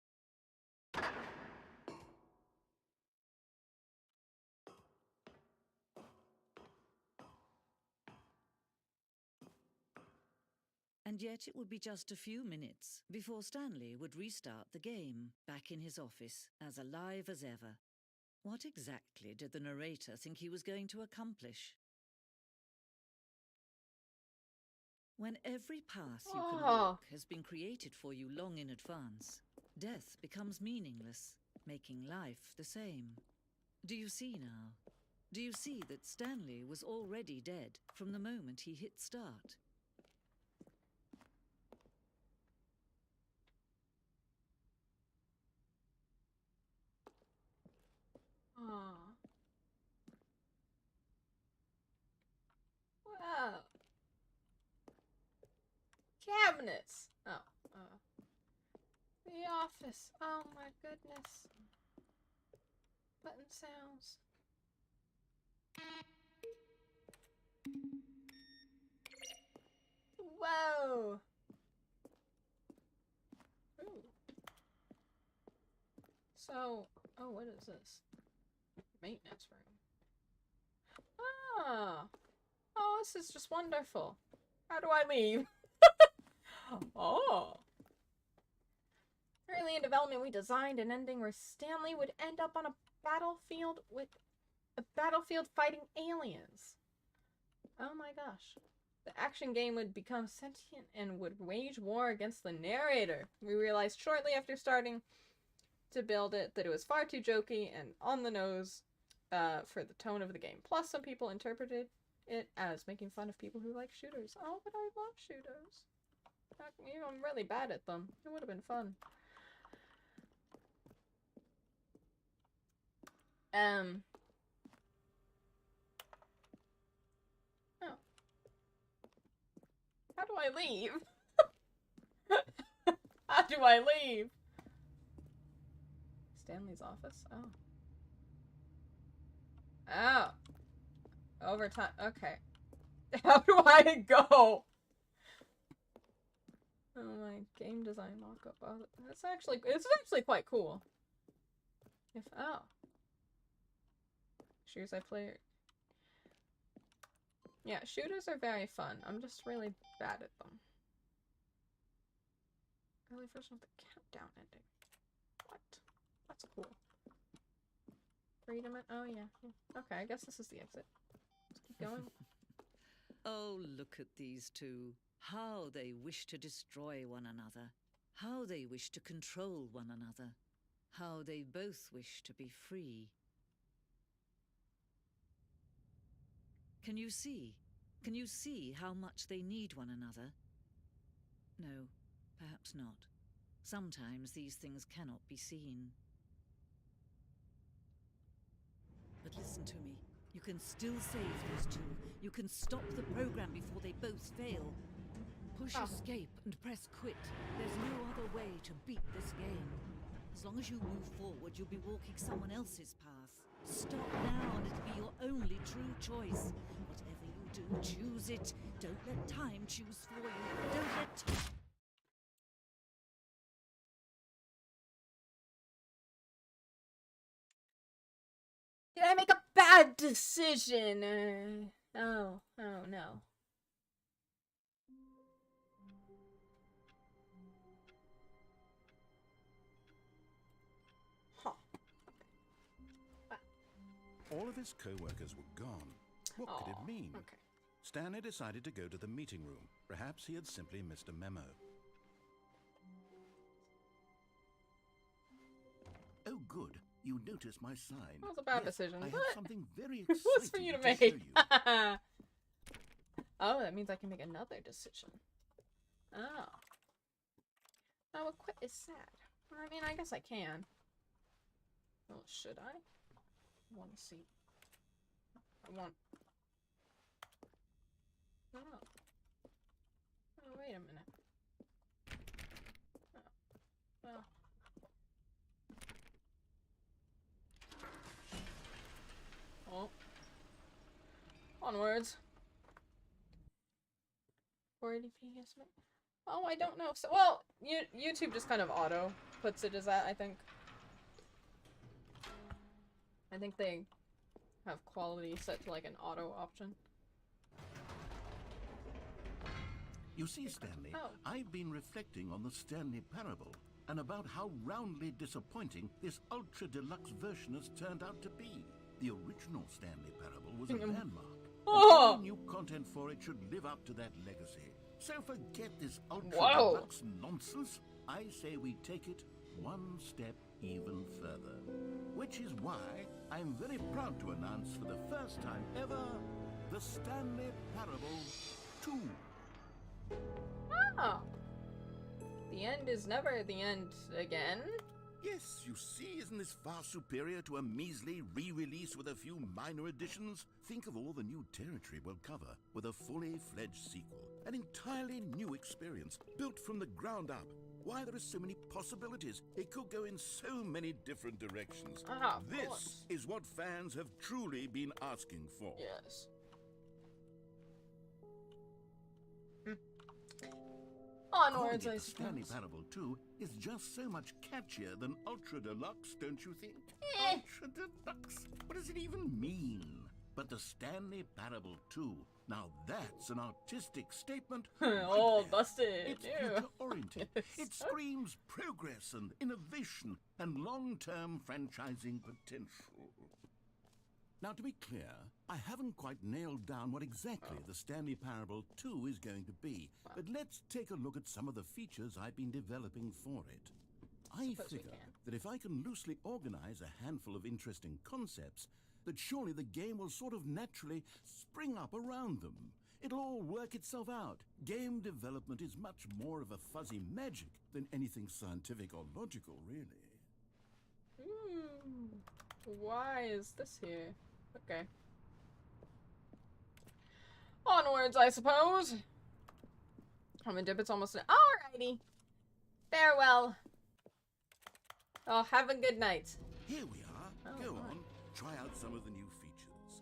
And yet it would be just a few minutes before Stanley would restart the game, back in his office, as alive as ever. What exactly did the narrator think he was going to accomplish? When every path you can walk has been created for you long in advance, death becomes meaningless, making life the same. Do you see now? Do you see that Stanley was already dead from the moment he hit start? Oh. Wow. Cabinets. Oh. The office. Oh my goodness. Button sounds. Whoa. Ooh. So, oh, what is this? Maintenance room. Ah. Oh, this is just wonderful. How do I leave? Oh. Early in development, we designed an ending where Stanley would end up on a battlefield with a battlefield fighting aliens. Oh my gosh. the action game would become sentient and would wage war against the narrator. We realized shortly after starting to build it that it was far too jokey and on the nose for the tone of the game. Plus, some people interpreted it as making fun of people who like shooters. Oh, but I love shooters. I'm really bad at them. It would have been fun. Oh. How do I leave? How do I leave? Stanley's office? Oh. Oh. Overtime. Okay. How do I go? Oh my, game design mock-up. Oh, it's actually quite cool. Oh. Shooters I play. Yeah, shooters are very fun. I'm just really bad at them. Early version of the countdown ending. What? That's cool. Freedom. Oh yeah. Okay, I guess this is the exit. Let's keep going. Oh, look at these two. How they wish to destroy one another. How they wish to control one another. How they both wish to be free. Can you see? Can you see how much they need one another? No, perhaps not. Sometimes these things cannot be seen. But listen to me. You can still save those two. You can stop the program before they both fail. Push escape and press quit. There's no other way to beat this game. As long as you move forward, you'll be walking someone else's path. Stop now and it'll be your only true choice. Whatever you do, choose it. Don't let time choose for you. Don't let time... Did I make a bad decision? Oh no. Huh. All of his co-workers were gone. What could it mean? Okay. Stanley decided to go to the meeting room. Perhaps he had simply missed a memo. Oh, good. You noticed my sign. That was a bad decision, I but have something very it was for exciting you to show make. you. Oh, that means I can make another decision. Oh. Oh, quit is sad. I mean, I guess I can. Well, should I? I want to see. I want... Oh. Oh, wait a minute. Oh. Well. Oh. Onwards. 480p estimate. Oh, I don't know. So, well, YouTube just kind of auto puts it as that, I think. I think they have quality set to like an auto option. You see, Stanley, Oh. I've been reflecting on the Stanley parable and about how roundly disappointing this ultra deluxe version has turned out to be. The original Stanley parable was a landmark. Oh! And new content for it should live up to that legacy. So forget this ultra Whoa. deluxe nonsense. I say we take it one step even further. Which is why I'm very proud to announce for the first time ever, the Stanley Parable 2. Oh. The end is never the end again. Yes, you see, isn't this far superior to a measly re-release with a few minor additions? Think of all the new territory we'll cover with a fully fledged sequel. An entirely new experience, built from the ground up. Why, there are so many possibilities. It could go in so many different directions. Ah, of This course. is what fans have truly been asking for. Yes. Onwards, Calling I it the Stanley suppose. Parable 2 is just so much catchier than Ultra Deluxe, don't you think? Ultra Deluxe? What does it even mean? But the Stanley Parable 2, now that's an artistic statement. Oh, there. busted. It's Ew. future-oriented. It screams progress and innovation and long-term franchising potential. Now, to be clear, I haven't quite nailed down what exactly the Stanley Parable 2 is going to be, but let's take a look at some of the features I've been developing for it. I figure that if I can loosely organize a handful of interesting concepts, that surely the game will sort of naturally spring up around them. It'll all work itself out. Game development is much more of a fuzzy magic than anything scientific or logical, really. Why is this here? Okay. Onwards, I suppose. I'm a dip, it's almost alrighty. Farewell. Oh, have a good night. Here we are. Go on. Try out some of the new features.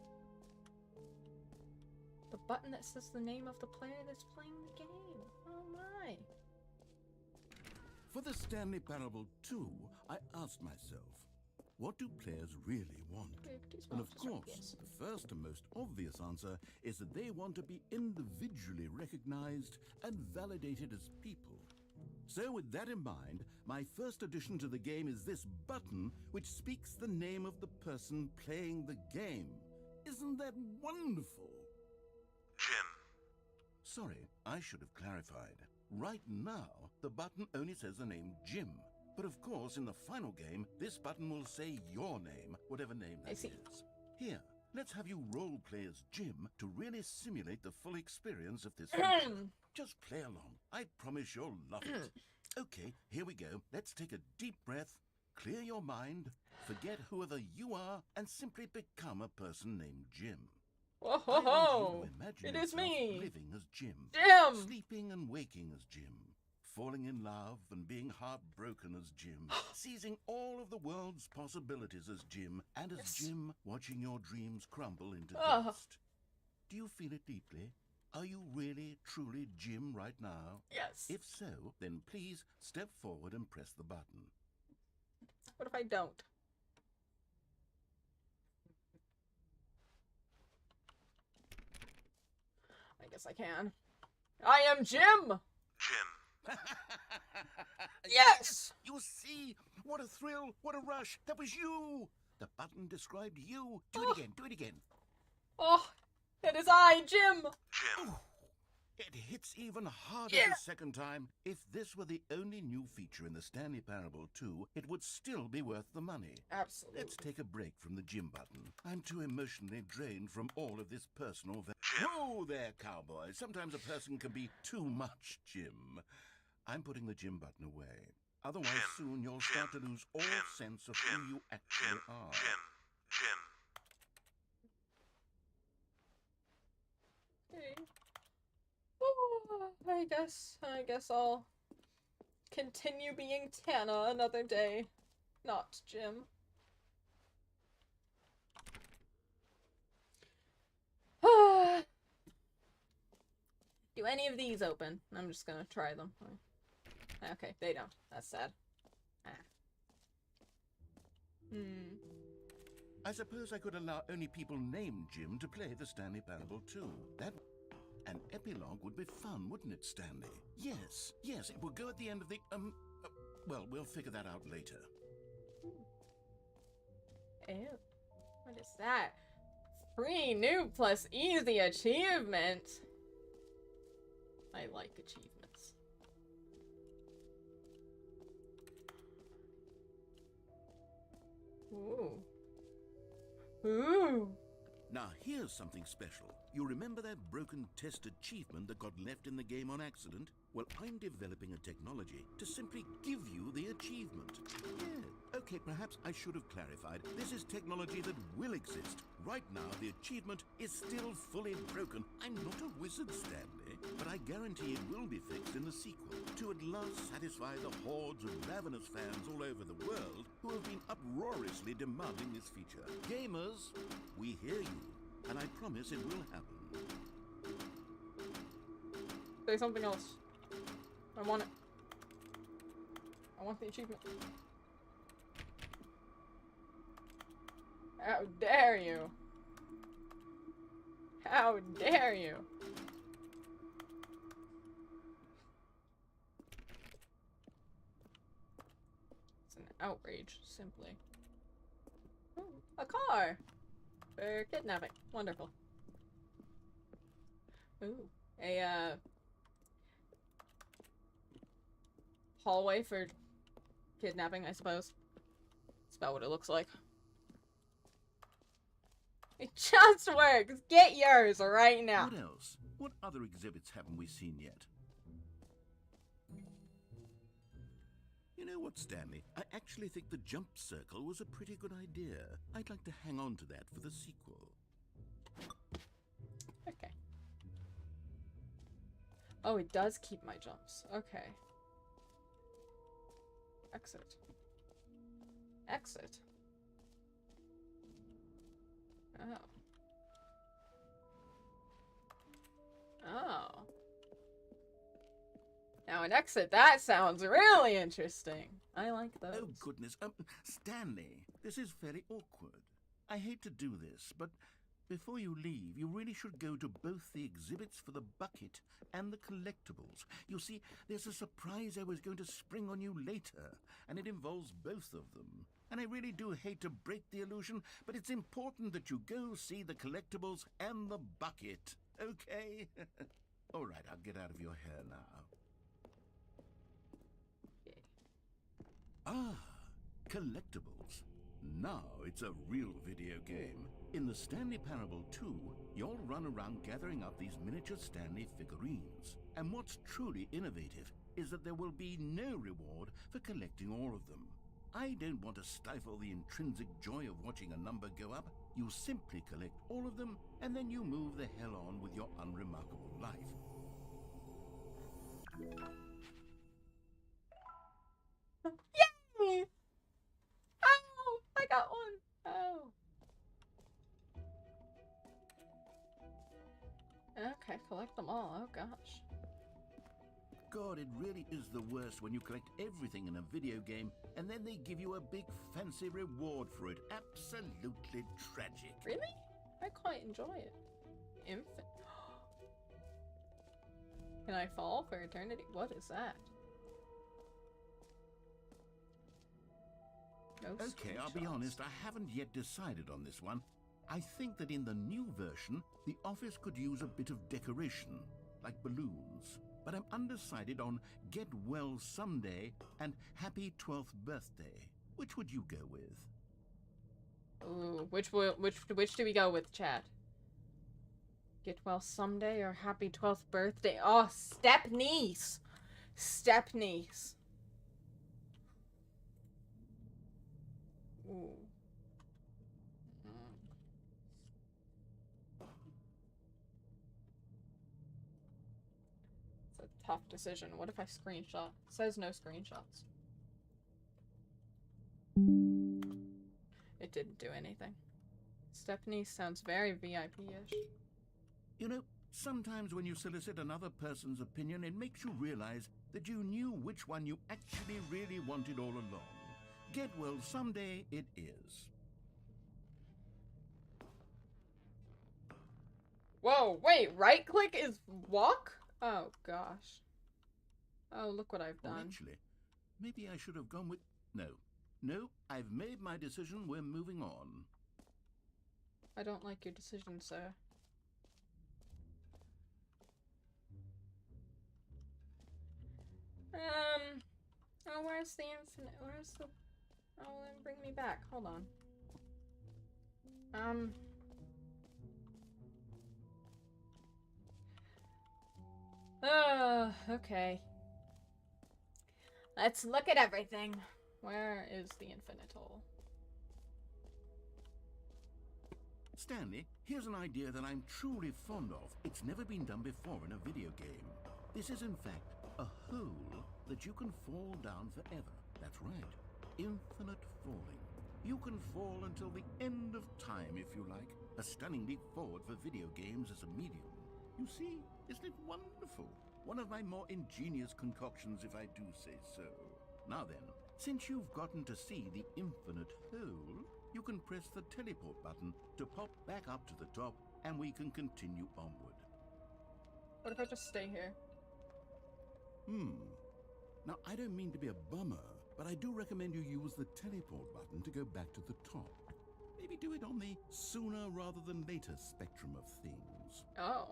The button that says the name of the player that's playing the game. Oh my. For the Stanley Parable 2, I asked myself, what do players really want? And of course, the first and most obvious answer is that they want to be individually recognized and validated as people. So with that in mind, my first addition to the game is this button which speaks the name of the person playing the game. Isn't that wonderful? Jim. Sorry, I should have clarified. Right now, the button only says the name Jim. But of course, in the final game, this button will say your name, whatever name that is. Here, let's have you role play as Jim to really simulate the full experience of this feature. Just play along. I promise you'll love it. Okay, here we go. Let's take a deep breath, clear your mind, forget whoever you are, and simply become a person named Jim. Whoa, ho, ho. It is me, living as Jim, sleeping and waking as Jim, falling in love and being heartbroken as Jim, seizing all of the world's possibilities as Jim, and as Jim watching your dreams crumble into dust. Do you feel it deeply? Are you really, truly Jim right now? Yes. If so, then please step forward and press the button. What if I don't? I guess I can. I am Jim! Jim. Yes! You see? What a thrill! What a rush! That was you! The button described you. Do it again. Do it again. Oh, it is I, Jim! Jim. Ooh, it hits even harder the second time. If this were the only new feature in the Stanley Parable 2, it would still be worth the money. Absolutely. Let's take a break from the Jim button. I'm too emotionally drained from all of this personal Jim. Whoa there, cowboy. Sometimes a person can be too much Jim. I'm putting the Jim button away. Otherwise, soon you'll start to lose all sense of who you actually are. Jim. Hey. Oh, I guess I'll continue being Tana another day. Not Jim. Do any of these open? I'm just gonna try them. Okay, they don't. That's sad. I suppose I could allow only people named Jim to play the Stanley Parable 2. That an epilogue would be fun, wouldn't it, Stanley? Yes, it will go at the end of the, well, we'll figure that out later. Ew. What is that? Free new plus easy achievement. I like achievements. Ooh. Now here's something special. You remember that broken test achievement that got left in the game on accident? Well, I'm developing a technology to simply give you the achievement. Yeah, okay, perhaps I should have clarified. This is technology that will exist. Right now, the achievement is still fully broken. I'm not a wizard, Stanley, but I guarantee it will be fixed in the sequel to at last satisfy the hordes of ravenous fans all over the world who have been uproariously demanding this feature. Gamers, we hear you, and I promise it will happen. Say something else. I want it. I want the achievement. How dare you? How dare you? It's an outrage, simply. Ooh, a car! For kidnapping. Wonderful. Ooh. A, hallway for kidnapping, I suppose. That's about what it looks like. It just works! Get yours right now! What else? What other exhibits haven't we seen yet? You know what, Stanley? I actually think the jump circle was a pretty good idea. I'd like to hang on to that for the sequel. Okay. Oh, it does keep my jumps. Okay. Exit. Exit. Oh. Oh. Now an exit, that sounds really interesting. I like those. Oh, goodness. Stanley, this is very awkward. I hate to do this, but before you leave, you really should go to both the exhibits for the bucket and the collectibles. You see, there's a surprise I was going to spring on you later, and it involves both of them. And I really do hate to break the illusion, but it's important that you go see the collectibles and the bucket, okay? All right, I'll get out of your hair now. Ah, collectibles. Now it's a real video game. In the Stanley Parable 2, you'll run around gathering up these miniature Stanley figurines. And what's truly innovative is that there will be no reward for collecting all of them. I don't want to stifle the intrinsic joy of watching a number go up. You simply collect all of them, and then you move the hell on with your unremarkable life. Yay! Oh, I got one. Oh. Okay, collect them all. Oh gosh. God, it really is the worst when you collect everything in a video game and then they give you a big fancy reward for it. Absolutely tragic. Really? I quite enjoy it. Infant. Can I fall for eternity? What is that? No Okay, I'll be honest, I haven't yet decided on this one. I think that in the new version, the office could use a bit of decoration, like balloons. But I'm undecided on Get Well Someday and Happy 12th Birthday. Which would you go with? Ooh, which do we go with, chat? Get Well Someday or Happy 12th Birthday? Oh, Stepniece! Stepniece. Ooh. It's a tough decision. What if I screenshot? It says no screenshots. It didn't do anything. Stepniece sounds very VIP-ish. You know, sometimes when you solicit another person's opinion, it makes you realize that you knew which one you actually really wanted all along. Get Well Someday it is. Whoa, wait, right-click is walk? Oh, gosh. Oh, look what I've Well, done. actually, maybe I should have gone with... No, I've made my decision. We're moving on. I don't like your decision, sir. Oh, where's the infinite? Where's the... Oh, then bring me back. Hold on. Okay. Let's look at everything. Where is the infinite hole? Stanley, here's an idea that I'm truly fond of. It's never been done before in a video game. This is, in fact, a hole that you can fall down forever. That's right. Infinite falling. You can fall until the end of time, if you like. A stunning leap forward for video games as a medium. You see, isn't it wonderful? One of my more ingenious concoctions, if I do say so. Now then, since you've gotten to see the infinite hole, you can press the teleport button to pop back up to the top, and we can continue onward. What if I just stay here? Now, I don't mean to be a bummer, but I do recommend you use the teleport button to go back to the top. Maybe me do it on the sooner rather than later spectrum of things. Oh.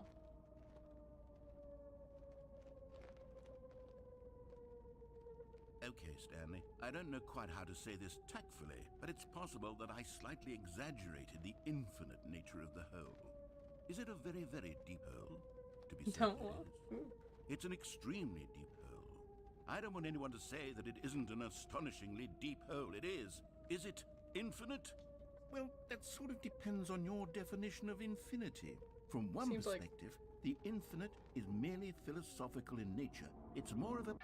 Okay, Stanley, I don't know quite how to say this tactfully, but it's possible that I slightly exaggerated the infinite nature of the hole. Is it a very, very deep hole? To be certain, it is. It's an extremely deep hole. I don't want anyone to say that it isn't an astonishingly deep hole. It is. Is it infinite? Well, that sort of depends on your definition of infinity. From one perspective, the infinite is merely philosophical in nature. It's more of a...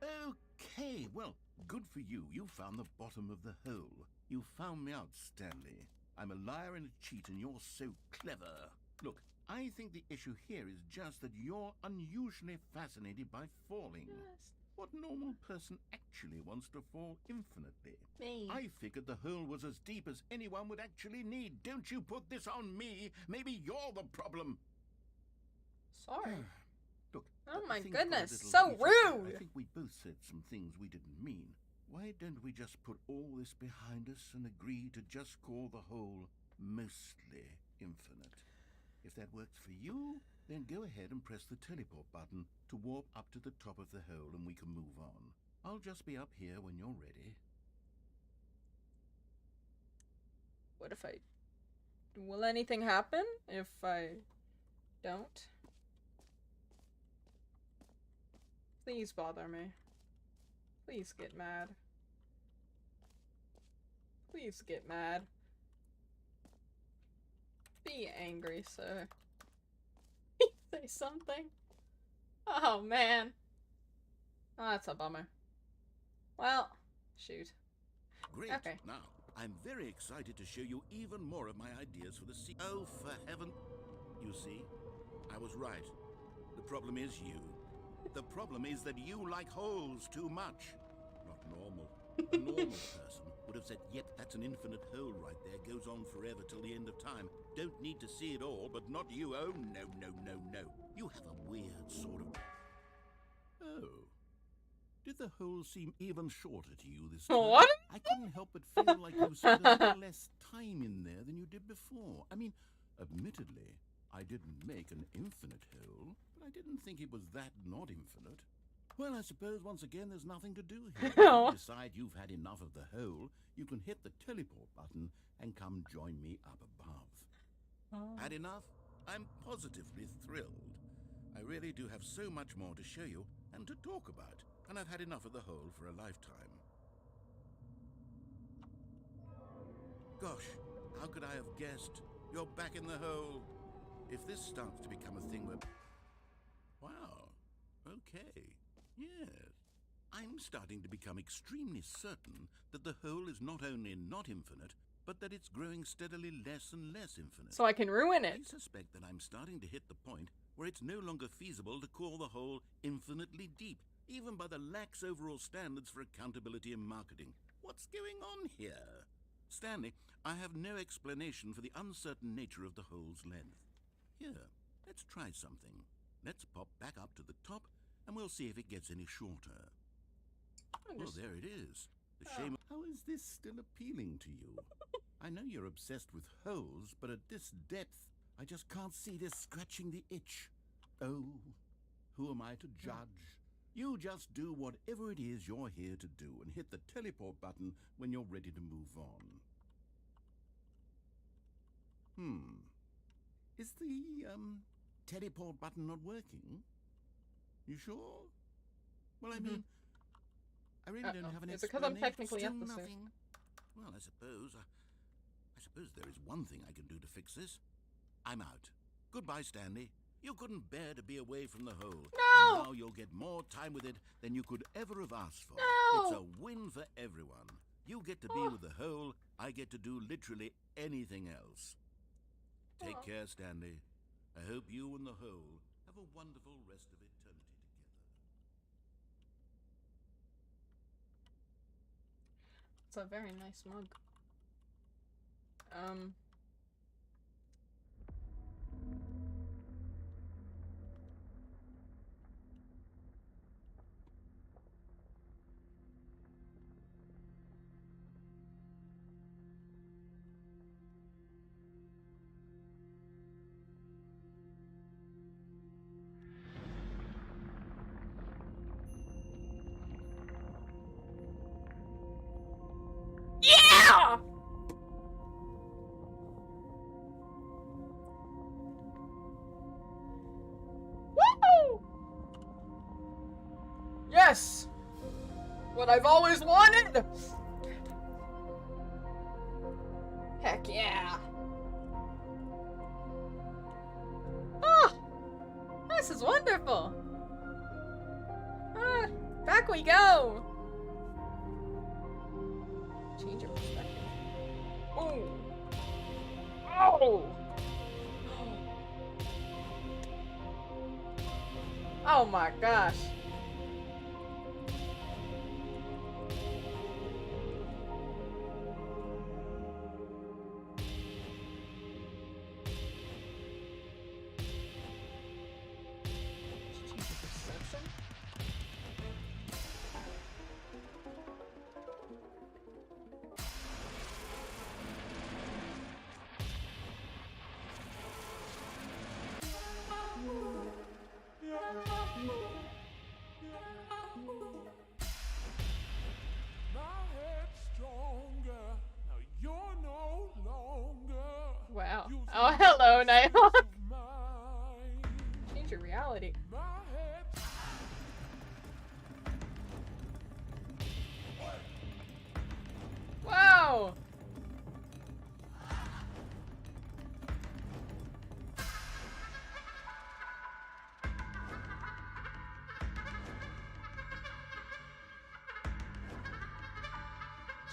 Okay, well, good for you. You found the bottom of the hole. You found me out, Stanley. I'm a liar and a cheat, and you're so clever. Look, I think the issue here is just that you're unusually fascinated by falling. Yes. What normal person actually wants to fall infinitely? Me. I figured the hole was as deep as anyone would actually need. Don't you put this on me. Maybe you're the problem. Sorry. Look, Oh my things got a goodness, little so heated. rude! I think we both said some things we didn't mean. Why don't we just put all this behind us and agree to just call the hole mostly infinite? If that works for you, then go ahead and press the teleport button to warp up to the top of the hole and we can move on. I'll just be up here when you're ready. What if I... Will anything happen if I don't? Please bother me. Please get mad. Please get mad. Be angry, sir. Say something. Oh, man. Oh, that's a bummer. Well, shoot. Great. Okay. Now, I'm very excited to show you even more of my ideas for the sea. Oh, for heaven. You see, I was right. The problem is you. The problem is that you like holes too much. Not normal. A normal person would have said, yep, that's an infinite hole right there. Goes on forever till the end of time. Don't need to see it all, but not you. Oh, no, no, no, no. You have a weird sort of... Oh. Did the hole seem even shorter to you this time? What? I couldn't help but feel like you spent a little less time in there than you did before. I mean, admittedly, I didn't make an infinite hole, but I didn't think it was that not infinite. Well, I suppose once again there's nothing to do here. If you decide you've had enough of the hole, you can hit the teleport button and come join me up above. Oh. Had enough? I'm positively thrilled. I really do have so much more to show you and to talk about, and I've had enough of the hole for a lifetime. Gosh, how could I have guessed? You're back in the hole. If this starts to become a thing where... Wow, okay, yes. I'm starting to become extremely certain that the hole is not only not infinite, but that it's growing steadily less and less infinite. So I can ruin I it. suspect that I'm starting to hit the point where it's no longer feasible to call the hole infinitely deep, even by the lax overall standards for accountability in marketing. What's going on here? Stanley, I have no explanation for the uncertain nature of the hole's length. Here, let's try something. Let's pop back up to the top, and we'll see if it gets any shorter. Well, there it is. The shame... How is this still appealing to you? I know you're obsessed with holes, but at this depth, I just can't see this scratching the itch. Oh, who am I to judge? You just do whatever it is you're here to do and hit the teleport button when you're ready to move on. Is the, teleport button not working? You sure? Well, I mean, I really don't have an Is it because I'm explanation. technically Still up the stairs? nothing. Well, I suppose there is one thing I can do to fix this. I'm out. Goodbye, Stanley. You couldn't bear to be away from the hole. No! Now you'll get more time with it than you could ever have asked for. No! It's a win for everyone. You get to be with the hole. I get to do literally anything else. Take care, Stanley. I hope you and the hole have a wonderful rest of eternity together. It's a very nice mug. what I've always wanted! Heck yeah! Oh! This is wonderful! Ah, back we go! Change your perspective. Oh! Oh! Oh my gosh. Wow. Oh, hello, Nighthawk. Change your reality. Wow.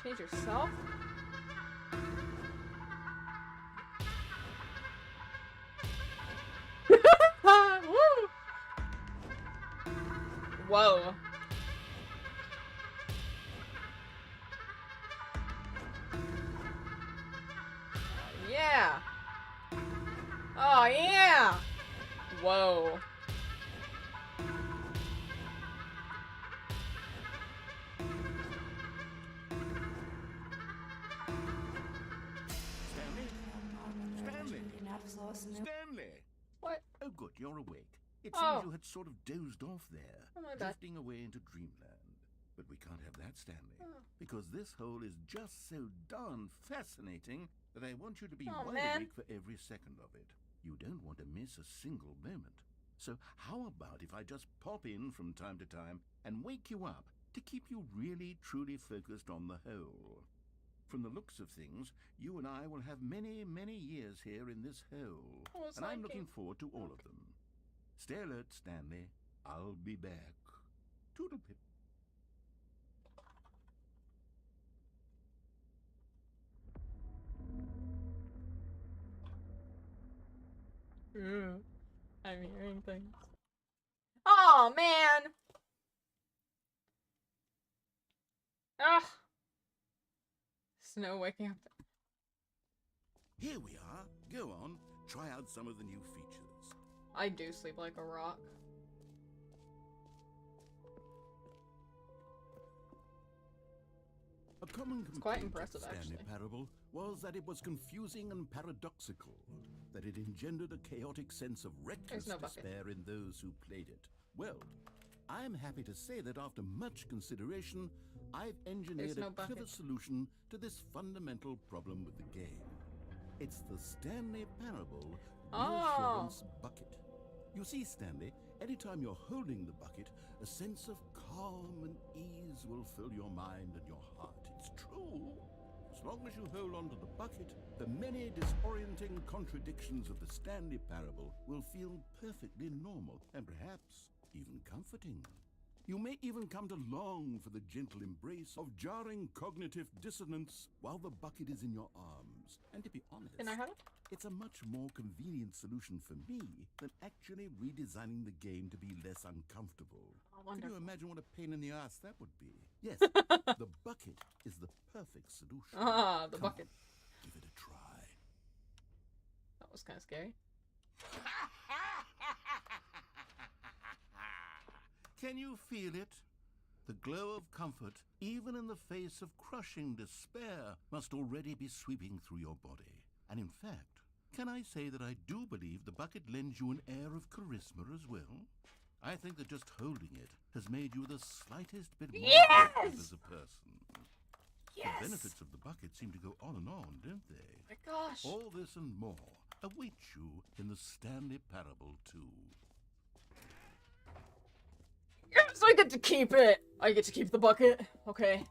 Change yourself? Woo! Whoa. Yeah. Oh, yeah. Whoa. Stanley! What? Oh good, you're awake. It Oh. seems you had sort of dozed off there, Oh, my bad. drifting away into dreamland. But we can't have that, Stanley, Oh. because this hole is just so darn fascinating that I want you to be Oh, wide man. awake for every second of it. You don't want to miss a single moment. So how about if I just pop in from time to time and wake you up to keep you really, truly focused on the hole? From the looks of things, you and I will have many, many years here in this hole, Oh, it's and I'm like looking it. forward to all of them. Stay alert, Stanley. I'll be back. Toodlepip. Ooh, I'm hearing things. Oh man! Ugh! Snow waking up. Here we are. Go on. Try out some of the new features. I do sleep like a rock. A common It's quite complaint impressive, of the Stanley actually. Parable was that it was confusing and paradoxical, that it engendered a chaotic sense of reckless no bucket. despair in those who played it. Well, I'm happy to say that after much consideration, I've engineered no a clever bucket. solution to this fundamental problem with the game. It's the Stanley Parable Reassurance Bucket. You see, Stanley, anytime you're holding the bucket, a sense of calm and ease will fill your mind and your heart. It's true. As long as you hold on to the bucket, the many disorienting contradictions of the Stanley Parable will feel perfectly normal and perhaps even comforting. You may even come to long for the gentle embrace of jarring cognitive dissonance while the bucket is in your arms. And to be honest, Can I have it? it's a much more convenient solution for me than actually redesigning the game to be less uncomfortable. Oh, Can you wonderful. imagine what a pain in the ass that would be? Yes, the bucket is the perfect solution. The Come bucket. on, give it a try. That was kind of scary. Can you feel it? The glow of comfort, even in the face of crushing despair, must already be sweeping through your body. And in fact, can I say that I do believe the bucket lends you an air of charisma as well? I think that just holding it has made you the slightest bit more attractive as a person. Yes! The benefits of the bucket seem to go on and on, don't they? Oh my gosh! All this and more await you in the Stanley Parable 2. You're so I get to keep it. I get to keep the bucket. Okay.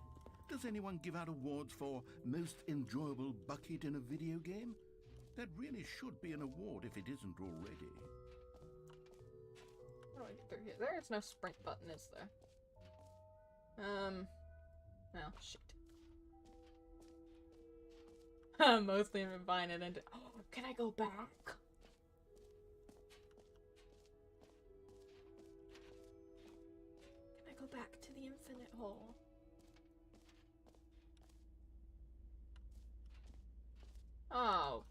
Does anyone give out awards for most enjoyable bucket in a video game? That really should be an award if it isn't already. How do I get through here? There is no sprint button, is there? Well, shit. Mostly I've been buying it into. Oh, can I go back? Can I go back to the infinite hole? Oh.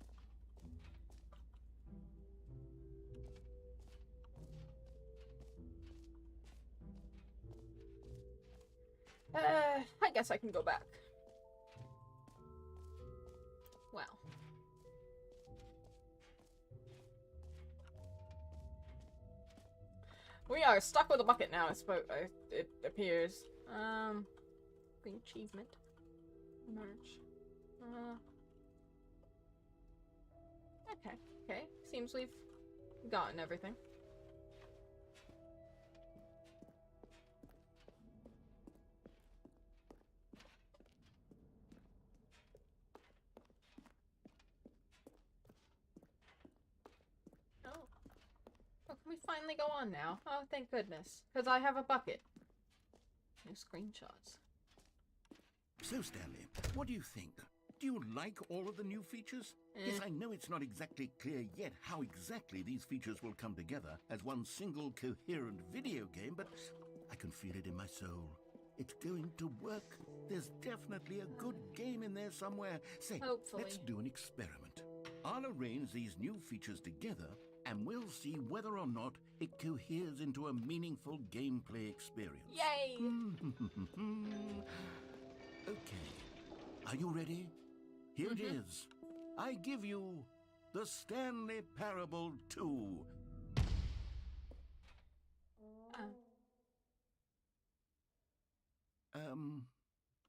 I guess I can go back. Well. We are stuck with a bucket now, I suppose. It appears. Green achievement. Merge. Okay. Seems we've gotten everything. Can we finally go on now? Oh, thank goodness. Because I have a bucket. No screenshots. So, Stanley, what do you think? Do you like all of the new features? Yes, I know it's not exactly clear yet how exactly these features will come together as one single coherent video game, but I can feel it in my soul. It's going to work. There's definitely a good game in there somewhere. Say, hopefully. Let's do an experiment. I'll arrange these new features together, and we'll see whether or not it coheres into a meaningful gameplay experience. Yay! Okay. Are you ready? Here it is. I give you the Stanley Parable 2.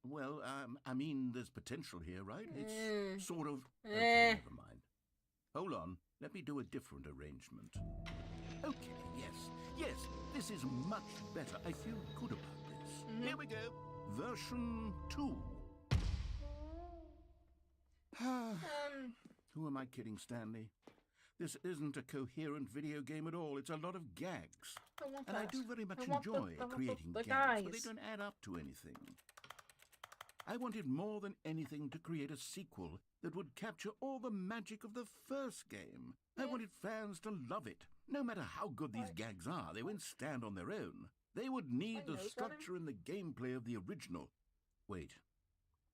Well, I mean, there's potential here, right? It's sort of... Okay, never mind. Hold on. Let me do a different arrangement. Okay, yes, this is much better. I feel good about this. Here we go. Version 2. Who am I kidding, Stanley? This isn't a coherent video game at all. It's a lot of gags. And I do very much enjoy creating gags, but they don't add up to anything. I wanted more than anything to create a sequel that would capture all the magic of the first game. I wanted fans to love it. No matter how good these gags are, they won't stand on their own. They would need the structure and the gameplay of the original. Wait,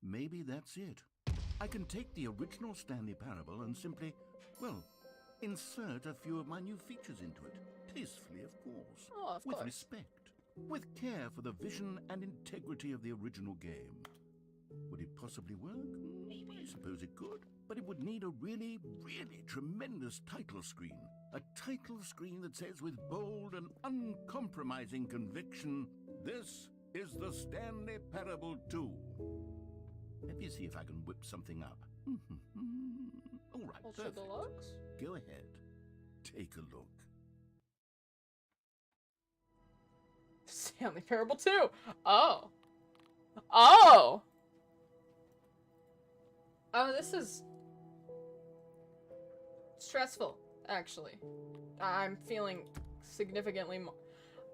maybe that's it. I can take the original Stanley Parable and simply, well, insert a few of my new features into it. Tastefully, of course. Oh, of with course. respect. With care for the vision and integrity of the original game. Would it possibly work? Maybe. I suppose it could. But it would need a really, really tremendous title screen. A title screen that says with bold and uncompromising conviction, "This is the Stanley Parable 2. Let me see if I can whip something up. All right, Ultra perfect. Deluxe? Go ahead. Take a look. Stanley Parable 2! Oh! Oh! Oh, this is stressful, actually. I'm feeling significantly more.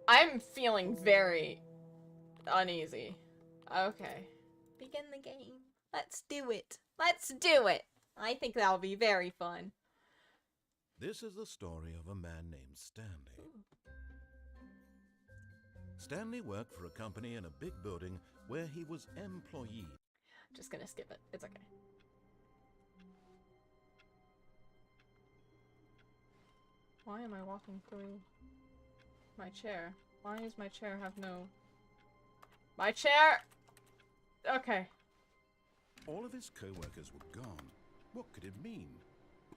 I'm feeling very uneasy. Okay. Begin the game. Let's do it. Let's do it. I think that'll be very fun. This is the story of a man named Stanley. Stanley worked for a company in a big building where he was employee. Just gonna skip it. It's okay. Why am I walking through my chair? Why does my chair have no... My chair! Okay. All of his co-workers were gone. What could it mean?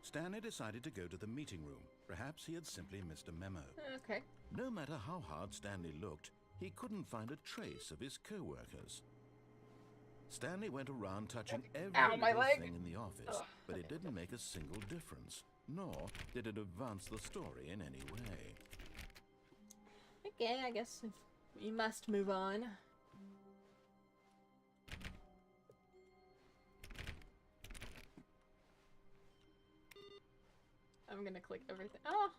Stanley decided to go to the meeting room. Perhaps he had simply missed a memo. Okay. No matter how hard Stanley looked, he couldn't find a trace of his co-workers. Stanley went around touching every little thing in the office, but it didn't make a single difference, nor did it advance the story in any way. Okay, I guess if We must move on. I'm gonna click everything. Oh!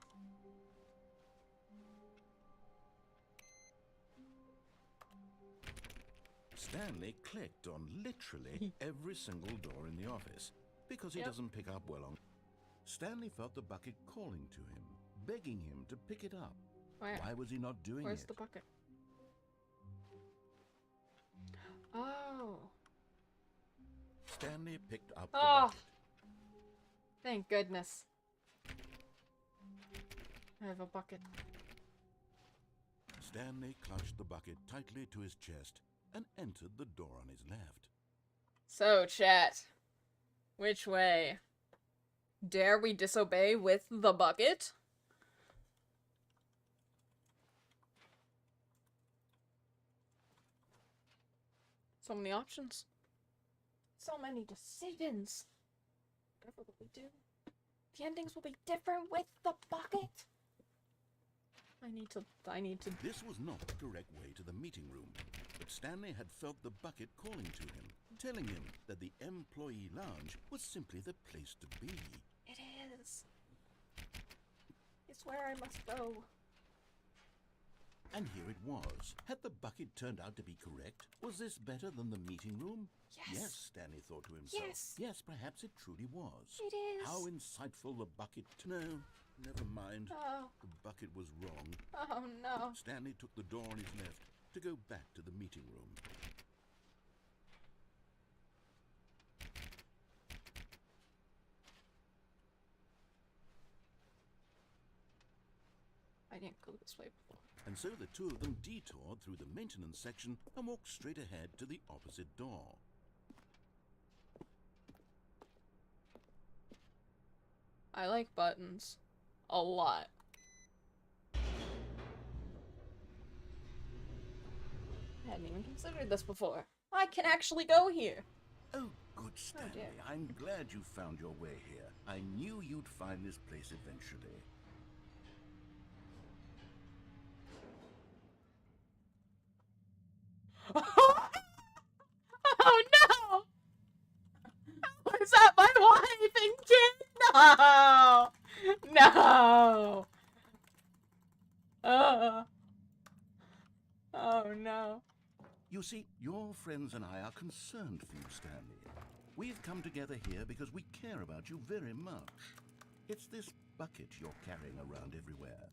Stanley clicked on literally every single door in the office because he doesn't pick up well on. Stanley felt the bucket calling to him, begging him to pick it up. Where? Why was he not doing Where's it? the bucket? Oh. Stanley picked up the Oh. bucket. Thank goodness. I have a bucket. Stanley clutched the bucket tightly to his chest and entered the door on his left. So, chat. Which way? Dare we disobey with the bucket? So many options. So many decisions. Whatever will we do? The endings will be different with the bucket. I need to. This was not the correct way to the meeting room, but Stanley had felt the bucket calling to him, telling him that the employee lounge was simply the place to be. It is. It's where I must go. And here it was. Had the bucket turned out to be correct? Was this better than the meeting room? Yes. Stanley thought to himself. Yes. Perhaps it truly was. It is. How insightful the bucket. No, never mind. Oh. The bucket was wrong. Oh no. Stanley took the door on his left to go back to the meeting room. I didn't go this way before. And so the two of them detoured through the maintenance section and walked straight ahead to the opposite door. I like buttons. A lot. I hadn't even considered this before. I can actually go here. Oh, good, Stanley. dear. I'm glad you found your way here. I knew you'd find this place eventually. Oh no! Was that my wife and kid? No! No! Oh no. You see, your friends and I are concerned for you, Stanley. We've come together here because we care about you very much. It's this bucket you're carrying around everywhere.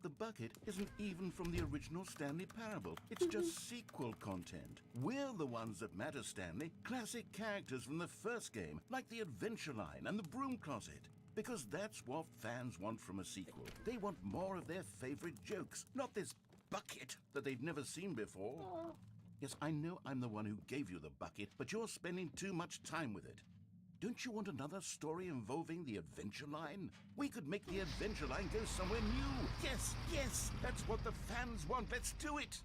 The bucket isn't even from the original Stanley Parable. It's just sequel content. We're the ones that matter, Stanley. Classic characters from the first game, like the Adventure Line and the Broom Closet. Because that's what fans want from a sequel. They want more of their favorite jokes, not this bucket that they've never seen before. Oh. Yes, I know I'm the one who gave you the bucket, but you're spending too much time with it. Don't you want another story involving the Adventure Line? We could make the Adventure Line go somewhere new. Yes, yes, that's what the fans want. Let's do it.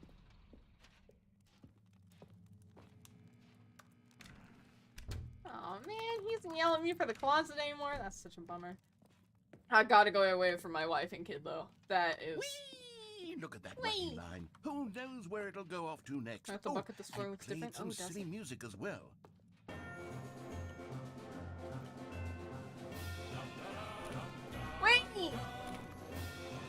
Oh man, he doesn't yell at me for the closet anymore. That's such a bummer. I gotta go away from my wife and kid though. That is. Whee! Look at that Whee! lucky line. Who knows where it'll go off to next? I have to look at this and room, it it's played different. some Oh, does silly it? music as well. Wait!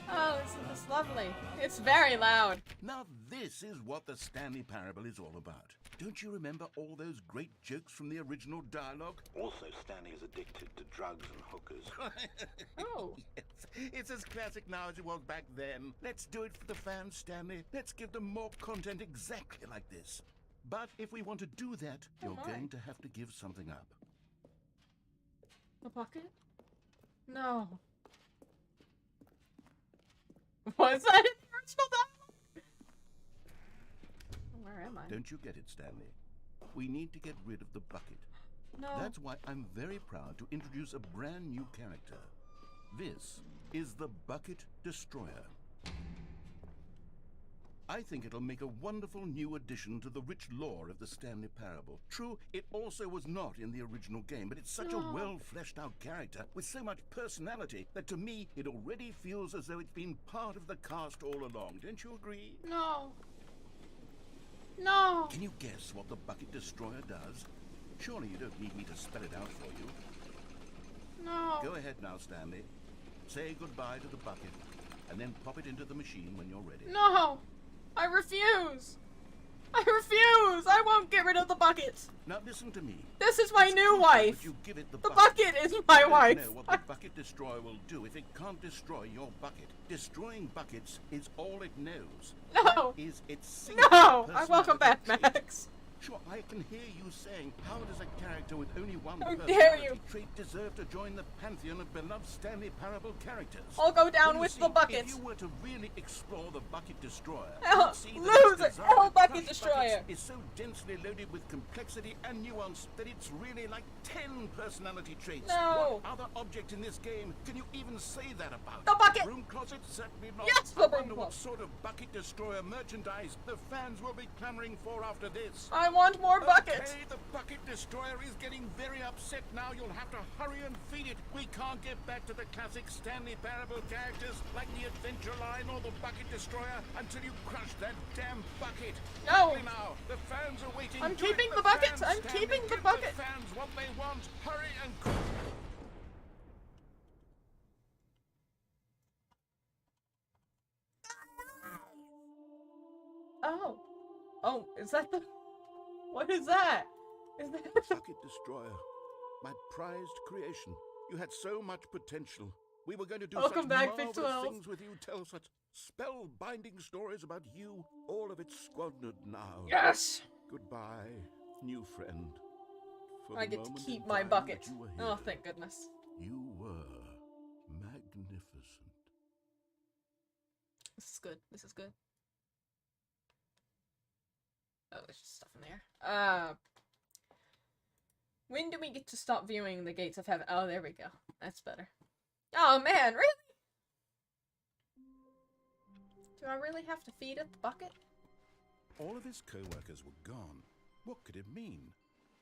Oh, isn't this lovely? It's very loud. Now this is what the Stanley Parable is all about. Don't you remember all those great jokes from the original dialogue? Also, Stanley is addicted to drugs and hookers. Oh. Yes, it's as classic now as it was back then. Let's do it for the fans, Stanley. Let's give them more content exactly like this. But if we want to do that, you're my. going to have to give something up. The bucket? No. Was that in the original dialogue? Where am I? Don't you get it, Stanley? We need to get rid of the bucket. No. That's why I'm very proud to introduce a brand new character. This is the Bucket Destroyer. I think it'll make a wonderful new addition to the rich lore of the Stanley Parable. True, it also was not in the original game, but it's such a well-fleshed-out character with so much personality that to me, it already feels as though it's been part of the cast all along. Don't you agree? No. No! Can you guess what the bucket destroyer does? Surely you don't need me to spell it out for you. No! Go ahead now, Stanley. Say goodbye to the bucket, and then pop it into the machine when you're ready. No! I refuse! I refuse! I won't get rid of the bucket! Now listen to me. This is my It's new crucial wife! that you give it the bucket is my I wife! don't know what the bucket destroyer will do if it can't destroy your bucket. Destroying buckets is all it knows. No! That is its single No! I welcome back, personality trait. Max. Sure, I can hear you saying, how does a character with only one How personality dare you. trait deserve to join the pantheon of beloved Stanley Parable characters? I'll go down Well, you with see, the bucket. If you were to really explore the bucket destroyer, Hell, you'd see that loser, its design hell to bucket crush destroyer. buckets is so densely loaded with complexity and nuance that it's really like 10 personality traits. No. What other object in this game can you even say that about? The bucket. Broom closet? Certainly not. Yes, the I broom wonder what closet. sort of bucket destroyer merchandise the fans will be clamoring for after this. I want more buckets! Okay, the bucket destroyer is getting very upset now. You'll have to hurry and feed it. We can't get back to the classic Stanley Parable characters like the Adventure Line or the bucket destroyer until you crush that damn bucket. No. Quickly now, the fans are waiting. I'm Do it, keeping the bucket. fans, I'm Stanley. keeping the Give bucket. The fans what they want. Hurry and Oh. Oh, is that the... What is that? Is that the... Bucket destroyer, my prized creation. You had so much potential. We were going to do Welcome such back, Big marvelous 12. things with you, tell such spellbinding stories about you. All of it squandered now. Yes! Goodbye, new friend. For I the get to moment keep in my time bucket. that you were Oh, here, thank goodness. You were magnificent. This is good. This is good. Oh, there's just stuff in there. When do we get to stop viewing the gates of heaven? Oh, there we go. That's better. Oh, man, really? Do I really have to feed it the bucket? All of his co-workers were gone. What could it mean?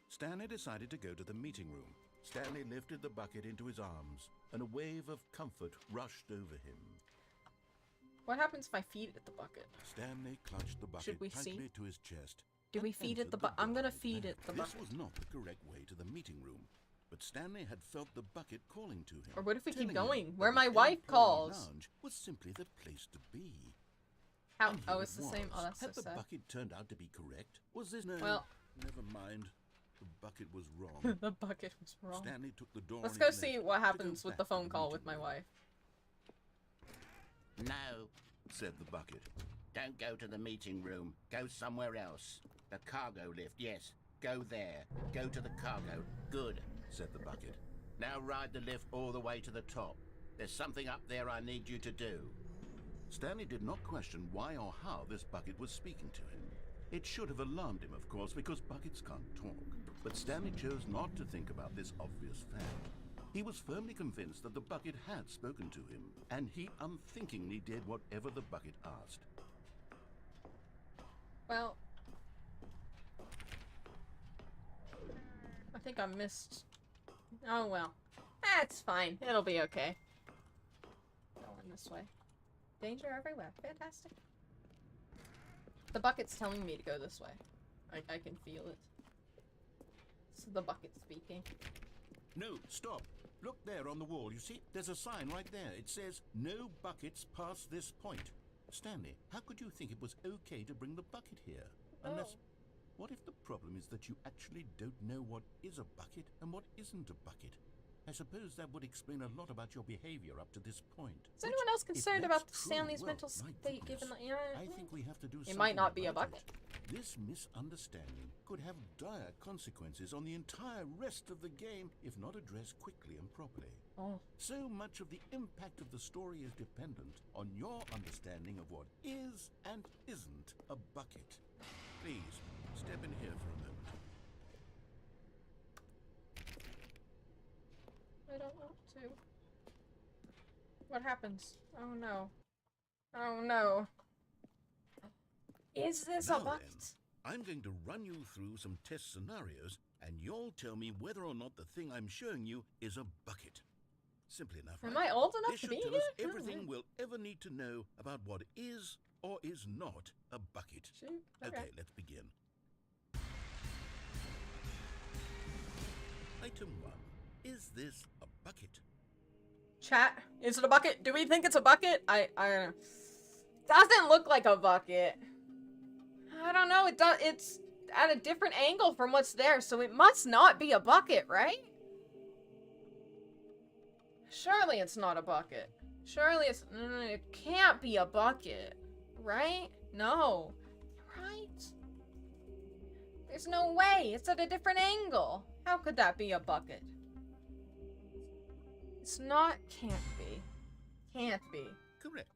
Stanley decided to go to the meeting room. Stanley lifted the bucket into his arms, and a wave of comfort rushed over him. What happens if I feed it the bucket? Stanley clutched the bucket Should we tightly see? to his chest. Do we and feed it entered the bucket? I'm gonna door feed back. it the This bucket. was not the correct way to the meeting room, but Stanley had felt the bucket calling to him. Or what if we keep telling him going? that Where the my wife employee calls. lounge was simply the place to be. How? And Oh, here it's it the same. Oh, was. that's so Had the sad. bucket turned out to be correct? Was this no? Well- never mind. The bucket was wrong. The bucket was wrong. Stanley took the door. Let's on go his see left what to go happens with back the to phone call meeting with my room. wife. No, Said the bucket. don't go to the meeting room. Go somewhere else. The cargo lift, yes. Go there. Go to the cargo. Good. Said the bucket. Now ride the lift all the way to the top. There's something up there I need you to do. Stanley did not question why or how this bucket was speaking to him. It should have alarmed him, of course, because buckets can't talk. But Stanley chose not to think about this obvious fact. He was firmly convinced that the bucket had spoken to him, and he unthinkingly did whatever the bucket asked. Well, I think I missed. Oh well, that's fine. It'll be okay. Going this way. Danger everywhere. Fantastic. The bucket's telling me to go this way. I can feel it. So the bucket's speaking. No, stop. Look there on the wall. You see, there's a sign right there. It says, no buckets past this point. Stanley, how could you think it was okay to bring the bucket here? Unless, what if the problem is that you actually don't know what is a bucket and what isn't a bucket? I suppose that would explain a lot about your behavior up to this point. Is anyone else If concerned that's about true, Stanley's well, mental my state goodness, given the... I think we have to do something It might not be a about bucket. it. This misunderstanding could have dire consequences on the entire rest of the game if not addressed quickly and properly. Oh. So much of the impact of the story is dependent on your understanding of what is and isn't a bucket. Please, step in here for a moment. I don't want to. What happens? Oh no. Oh no. Is this Now a bucket? then, I'm going to run you through some test scenarios, and you'll tell me whether or not the thing I'm showing you is a bucket. Simple enough, Am right? I old enough This to should be tell here? us Oh, everything yeah. we'll ever need to know about what is or is not a bucket? Shoot. Okay, let's begin. Item 1. Is this a bucket? Chat, is it a bucket? Do we think it's a bucket? I don't know. Doesn't look like a bucket. I don't know. It's at a different angle from what's there, so it must not be a bucket, right? Surely it's not a bucket. Surely it's... it can't be a bucket. Right? No. Right? There's no way. It's at a different angle. How could that be a bucket? It's not... Can't be. Can't be. Correct.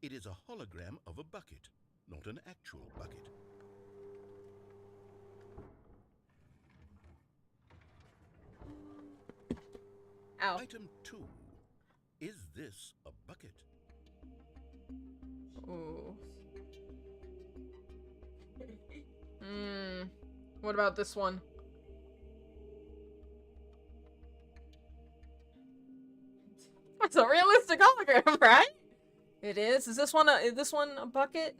It is a hologram of a bucket, not an actual bucket. Ow. Item 2. Is this a bucket? Ooh. What about this one? That's a realistic hologram, right? It is. Is this one a bucket?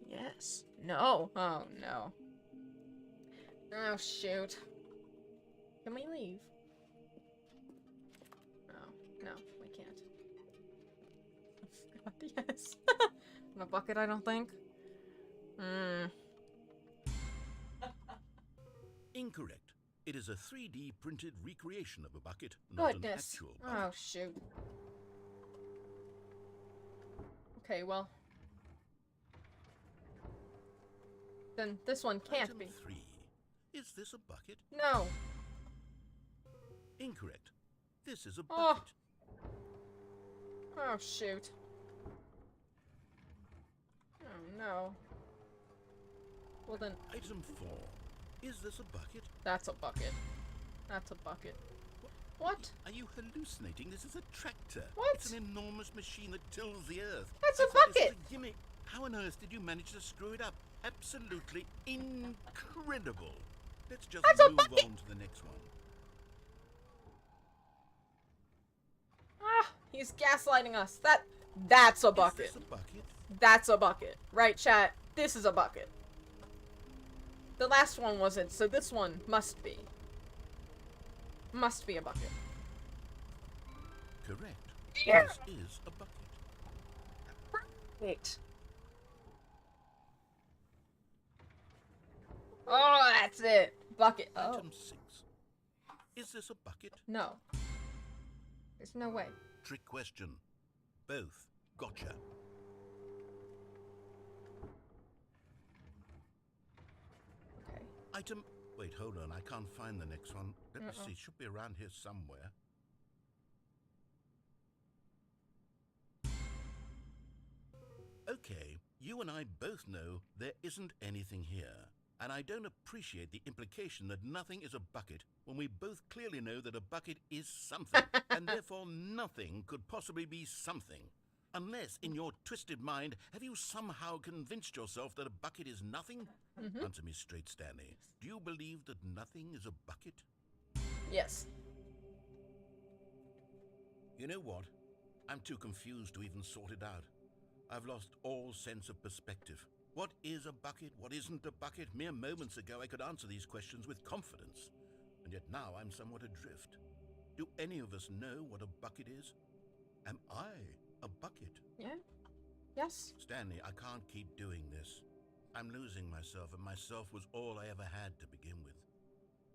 Yes. No. Oh no. Oh shoot. Can we leave? No, we can't. God, yes. Not a bucket, I don't think. Incorrect. It is a 3D printed recreation of a bucket, not an actual bucket. Oh shoot. Okay, well. Then this one can't Item be. 3. Is this a bucket? No. Incorrect. This is a Oh. bucket. Oh shoot. Oh no. Well then, Item 4. Is this a bucket? that's a bucket. That's a bucket. What? Are you hallucinating? This is a tractor. What? It's an enormous machine that tills the earth. That's a I thought this bucket! was a gimmick. How on earth did you manage to screw it up? Absolutely incredible. Let's just That's a move bucket! on to the next one. Ah, he's gaslighting us. That's a bucket. Is this a bucket? That's a bucket. Right, chat? This is a bucket. The last one wasn't, so this one must be. Must be a bucket. Correct. Yeah. This is a bucket. Wait. Oh, that's it. Bucket. Oh. Item 6. Is this a bucket? No. There's no way. Trick question. Both. Gotcha. Okay. Item... Wait, hold on. I can't find the next one. Let me see. Should be around here somewhere. Okay, you and I both know there isn't anything here. And I don't appreciate the implication that nothing is a bucket when we both clearly know that a bucket is something, and therefore nothing could possibly be something. Unless, in your twisted mind, have you somehow convinced yourself that a bucket is nothing? Answer me straight, Stanley. Do you believe that nothing is a bucket? Yes. You know what? I'm too confused to even sort it out. I've lost all sense of perspective. What is a bucket? What isn't a bucket? Mere moments ago I could answer these questions with confidence. And yet now I'm somewhat adrift. Do any of us know what a bucket is? Am I a bucket? Yeah. Yes. Stanley, I can't keep doing this. I'm losing myself, and myself was all I ever had to begin with.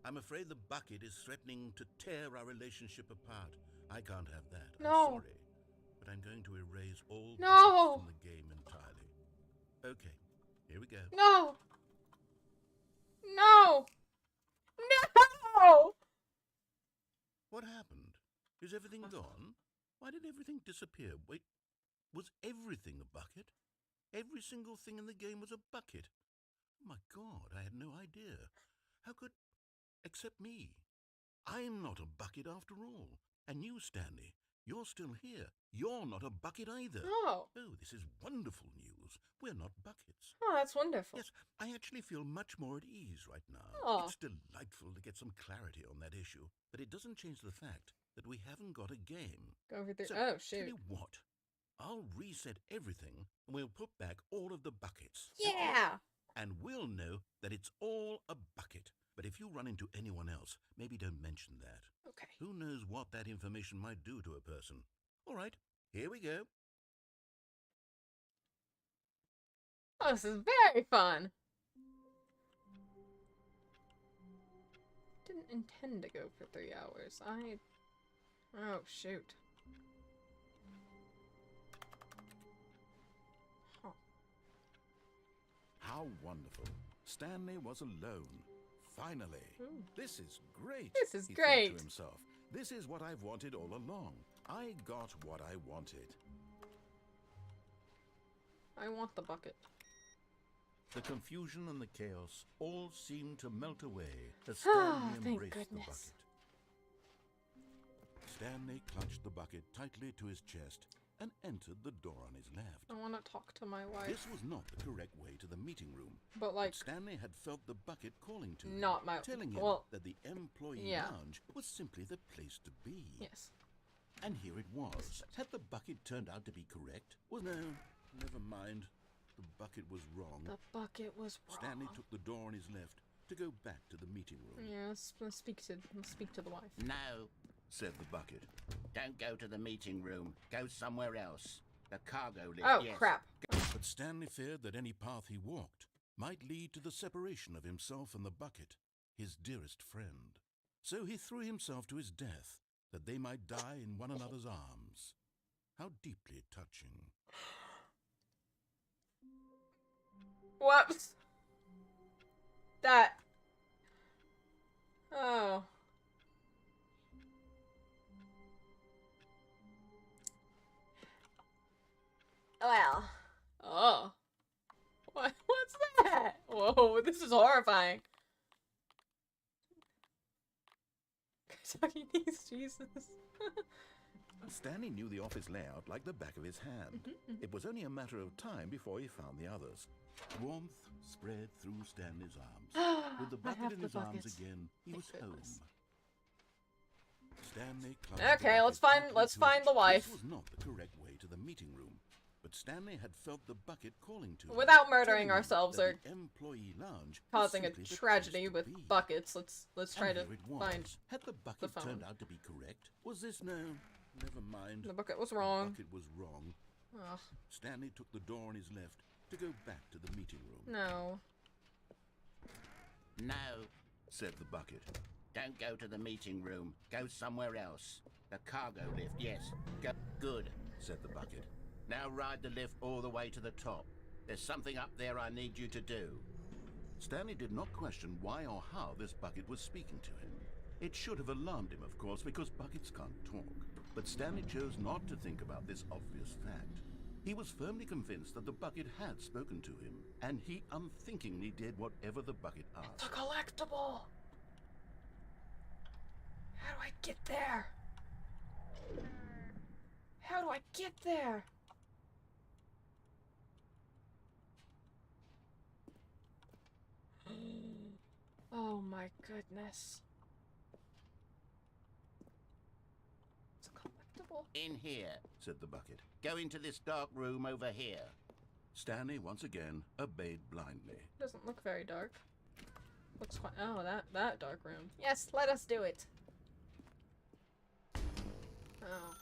I'm afraid the bucket is threatening to tear our relationship apart. I can't have that. No. I'm sorry. But I'm going to erase all No. buckets from the game entirely. Okay, here we go. No. No. No. What happened? Is everything gone? Why did everything disappear? Wait, was everything a bucket? Every single thing in the game was a bucket. Oh my God, I had no idea. How could... Except me. I'm not a bucket after all. And you, Stanley, you're still here. You're not a bucket either. No. Oh, this is wonderful news. vessels. We're not buckets. Oh, that's wonderful. Yes, I actually feel much more at ease right now. Oh. It's delightful to get some clarity on that issue, but it doesn't change the fact that we haven't got a game. Go over there. So, Oh, tell shoot. you what, I'll reset everything and we'll put back all of the buckets. Yeah! And we'll know that it's all a bucket. But if you run into anyone else, maybe don't mention that. Okay. Who knows what that information might do to a person. All right, here we go. Oh, this is very fun. Didn't intend to go for 3 hours. Oh, shoot. Huh. How wonderful. Stanley was alone. Finally. Ooh. This is great. This is he great. thought to himself. This is what I've wanted all along. I got what I wanted. I want the bucket. The confusion and the chaos all seemed to melt away as Stanley Thank embraced the goodness. bucket. Stanley clutched the bucket tightly to his chest and entered the door on his left. I want to talk to my wife. This was not the correct way to the meeting room. But, like, Stanley had felt the bucket calling to him, not my... telling him well, that the employee yeah. lounge was simply the place to be. yes. And here it was. Had the bucket turned out to be correct? Well, no, never mind. The bucket was wrong. The bucket was wrong. Stanley took the door on his left to go back to the meeting room. Yes, let's speak to the wife. No, Said the bucket. don't go to the meeting room. Go somewhere else. The cargo lift, Oh, yes. crap. But Stanley feared that any path he walked might lead to the separation of himself and the bucket, his dearest friend. So he threw himself to his death, that they might die in one another's arms. How deeply touching. Whoops. That. Oh. Well. Oh. What's that? Whoa, this is horrifying. Kentucky needs Jesus. Stanley knew the office layout like the back of his hand. It was only a matter of time before he found the others. Warmth spread through Stanley's arms. With the I bucket have in the his arms bucket. again, he Thank was goodness. home. Stanley clutched the Okay, let's bucket find tightly let's to find his- the wife. This was not the correct way to the meeting room, but Stanley had felt the bucket calling to him, Without telling murdering him ourselves that or the employee lounge was causing a simply the place tragedy to with be. buckets. Let's try And to here it was. find Had the bucket phone. turned out to be correct? Was this no? Never mind. the bucket was The wrong. bucket was wrong. Ugh, Stanley took the door on his left to go back to the meeting room. no. No, Said the bucket. don't go to the meeting room. Go somewhere else. The cargo lift, yes. Go. Good. Said the bucket. Now ride the lift all the way to the top. There's something up there I need you to do. Stanley did not question why or how this bucket was speaking to him. It should have alarmed him, of course, because buckets can't talk. But Stanley chose not to think about this obvious fact. He was firmly convinced that the bucket had spoken to him, and he unthinkingly did whatever the bucket The asked. collectible. How do I get there? How do I get there? Oh my goodness. It's a collectible. In here. Said the bucket. Go into this dark room over here. Stanley once again obeyed blindly. Doesn't look very dark. Looks quite. Oh, that dark room. Yes, let us do it. Oh.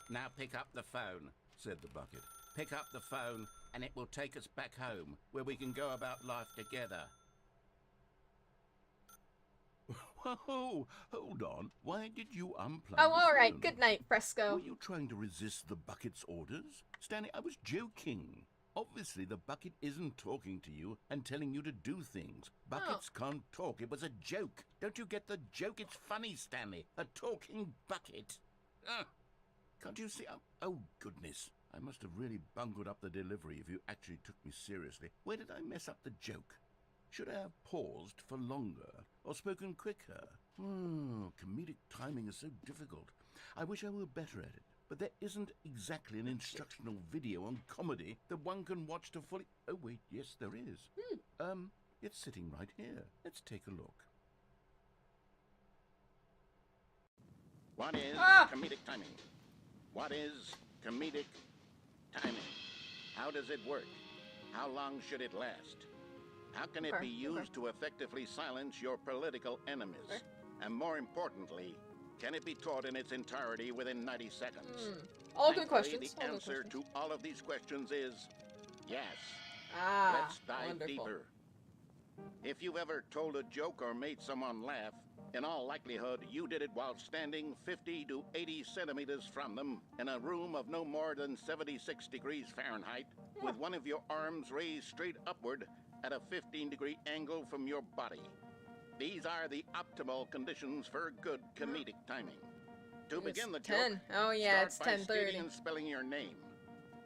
Now pick up the phone. Said the bucket. Pick up the phone, and it will take us back home, where we can go about life together. Whoa, hold on. Why did you unplug Oh, the all right. phone? Good night, Fresco. Were you trying to resist the bucket's orders? Stanley, I was joking. Obviously, the bucket isn't talking to you and telling you to do things. Buckets can't talk. It was a joke. Don't you get the joke? It's funny, Stanley. A talking bucket. Can't you see? Oh, goodness. I must have really bungled up the delivery if you actually took me seriously. Where did I mess up the joke? Should I have paused for longer or spoken quicker? Comedic timing is so difficult. I wish I were better at it. but there isn't exactly an instructional video on comedy that one can watch to fully... Oh, wait, yes, there is. It's sitting right here. Let's take a look. What is comedic timing? What is comedic timing? How does it work? How long should it last? How can it be used to effectively silence your political enemies? And more importantly, can it be taught in its entirety within 90 seconds? All good questions. The answer to all of these questions is yes. Let's dive wonderful. deeper. If you've ever told a joke or made someone laugh, in all likelihood, you did it while standing 50 to 80 centimeters from them in a room of no more than 76 degrees Fahrenheit, with one of your arms raised straight upward at a 15-degree angle from your body. These are the optimal conditions for good comedic timing. To begin the joke, oh yeah, it's start by 10:30. stating and spelling your name.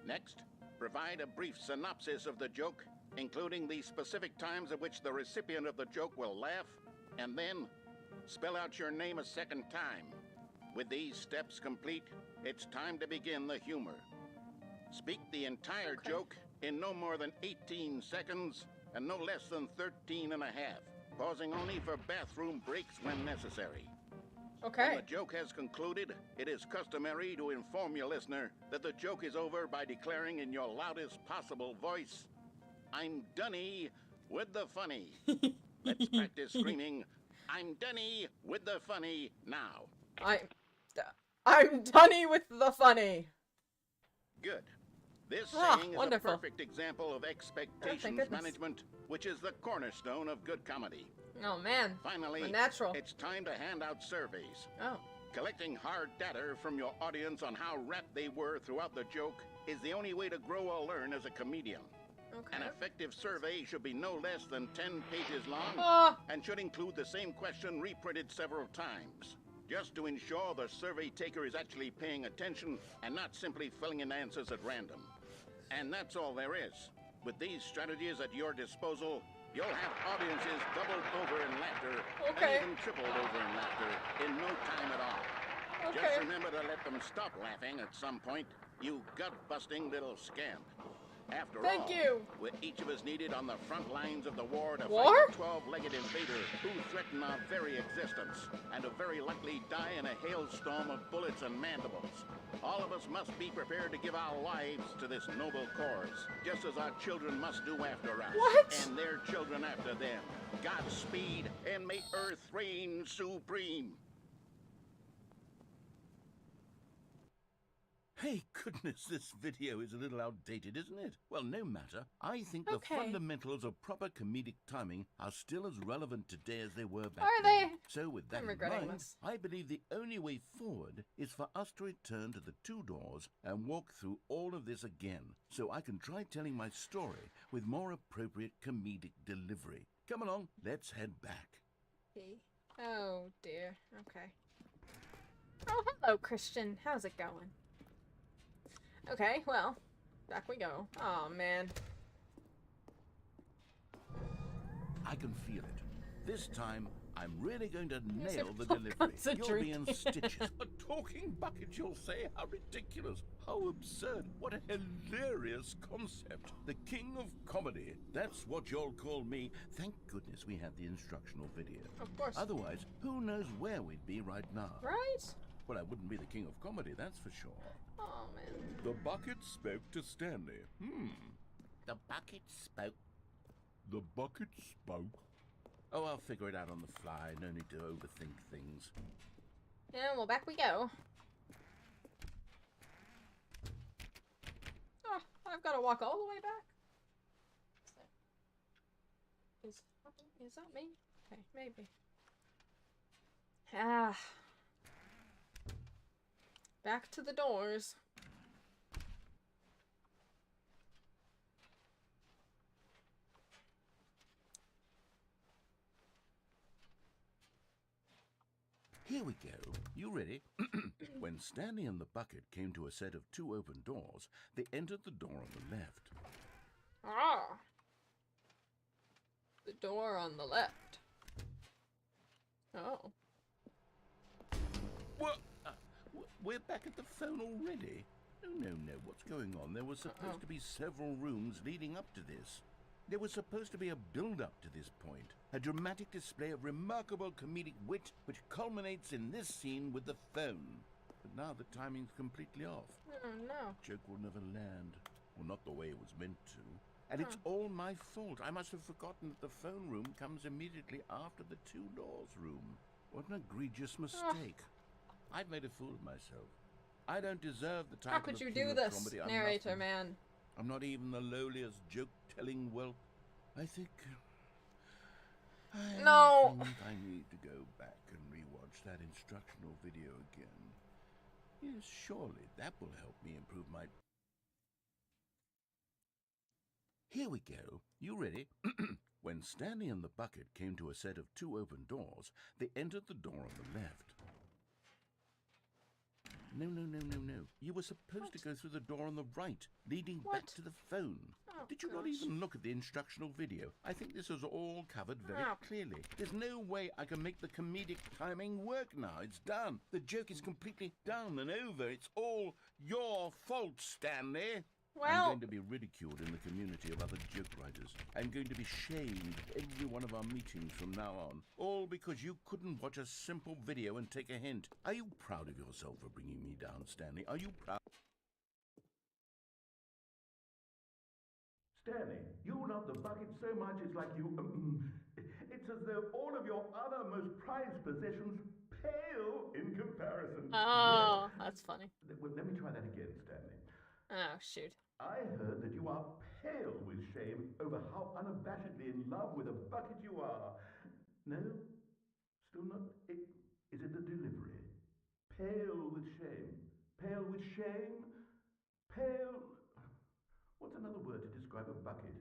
Next, provide a brief synopsis of the joke, including the specific times at which the recipient of the joke will laugh, and then spell out your name a second time. With these steps complete, it's time to begin the humor. Speak the entire joke in no more than 18 seconds and no less than 13 and a half, pausing only for bathroom breaks when necessary. When the joke has concluded, it is customary to inform your listener that the joke is over by declaring in your loudest possible voice, "I'm dunny with the funny." Let's practice screaming, "I'm dunny with the funny" now. I'm dunny with the funny. Good. This saying is wonderful. a perfect example of expectations management, which is the cornerstone of good comedy. Oh man. Finally, natural. It's time to hand out surveys. Oh. Collecting hard data from your audience on how rapt they were throughout the joke is the only way to grow or learn as a comedian. An effective survey should be no less than 10 pages long and should include the same question reprinted several times, just to ensure the survey taker is actually paying attention and not simply filling in answers at random. And that's all there is. With these strategies at your disposal, you'll have audiences doubled over in laughter and even tripled over in laughter in no time at all. Just remember to let them stop laughing at some point, you gut-busting little scamp. After all, with each of us needed on the front lines of the war to fight a 12-legged invader who threaten our very existence, and to very likely die in a hailstorm of bullets and mandibles. All of us must be prepared to give our lives to this noble cause, just as our children must do after us, and their children after them. Godspeed, and may Earth reign supreme. Hey, goodness, this video is a little outdated, isn't it? Well, no matter. I think the fundamentals of proper comedic timing are still as relevant today as they were back then. So with that in mind, I believe the only way forward is for us to return to the 2 doors and walk through all of this again, so I can try telling my story with more appropriate comedic delivery. Come along, let's head back. Oh, dear. Okay. Oh, hello, Christian. How's it going? Okay, well, back we go. Oh man. I can feel it. This time, I'm really going to nail the delivery. You'll be in stitches. A talking bucket, you'll say? How ridiculous. How absurd. What a hilarious concept. The king of comedy. That's what you'll call me. Thank goodness we had the instructional video. Of course. Otherwise, who knows where we'd be right now. Right? Well, I wouldn't be the king of comedy, that's for sure. Oh, man. The bucket spoke to Stanley. The bucket spoke. The bucket spoke. Oh, I'll figure it out on the fly. No need to overthink things. Yeah, well, back we go. Oh, I've got to walk all the way back? Is that me? Okay, maybe. Back to the doors. Here we go. You ready? When Stanley and the bucket came to a set of 2 open doors, they entered the door on the left. Ah! The door on the left. Oh. We're back at the phone already? No. What's going on? There was supposed to be several rooms leading up to this. There was supposed to be a build-up to this point. A dramatic display of remarkable comedic wit which culminates in this scene with the phone. But now the timing's completely off. Oh, no. The joke will never land. Well, not the way it was meant to. And it's all my fault. I must have forgotten that the phone room comes immediately after the two doors room. What an egregious mistake. I've made a fool of myself. I don't deserve the title How could of you King do of this, Comedy. narrator man? I'm not even the lowliest joke-telling whelp. I think I need to go back and rewatch that instructional video again. Yes, surely that will help me improve my... Here we go. You ready? When Stanley and the bucket came to a set of two open doors, they entered the door on the left. No. You were supposed to go through the door on the right, leading back to the phone. Oh, Did you not even look at the instructional video? I think this is all covered very clearly. There's no way I can make the comedic timing work now. It's done. The joke is completely done and over. It's all your fault, Stanley. Well, I'm going to be ridiculed in the community of other joke writers. I'm going to be shamed at every one of our meetings from now on. All because you couldn't watch a simple video and take a hint. Are you proud of yourself for bringing me down, Stanley? Are you proud? Stanley, you love the bucket so much it's like you... it's as though all of your other most prized possessions pale in comparison. oh, that's funny. Well, let me try that again, Stanley. Oh, shoot. I heard that you are pale with shame over how unabashedly in love with a bucket you are. No? Still not? Is it the delivery? Pale with shame. Pale with shame? Pale... What's another word to describe a bucket?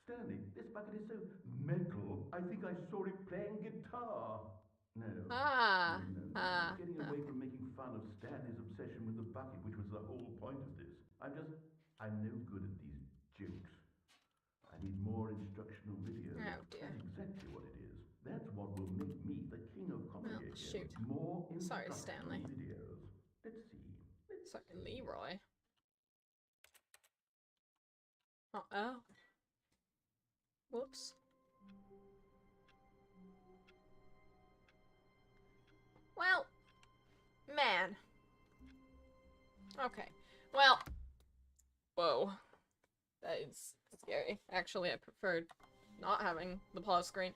Stanley, this bucket is so metal, I think I saw it playing guitar. No. I'm getting away from making fun of Stanley's obsession with the bucket, which was the whole point of this. I'm no good at these jokes. I need more instructional videos. Oh, dear. That's exactly what it is. That's what will make me the king of comedy again. Shoot. More Sorry, instructional Stanley. videos. Let's see. Sorry, Leroy. Uh-oh. Whoops. Well, man. Okay. Well. Whoa. That is scary. Actually, I preferred not having the pause screen.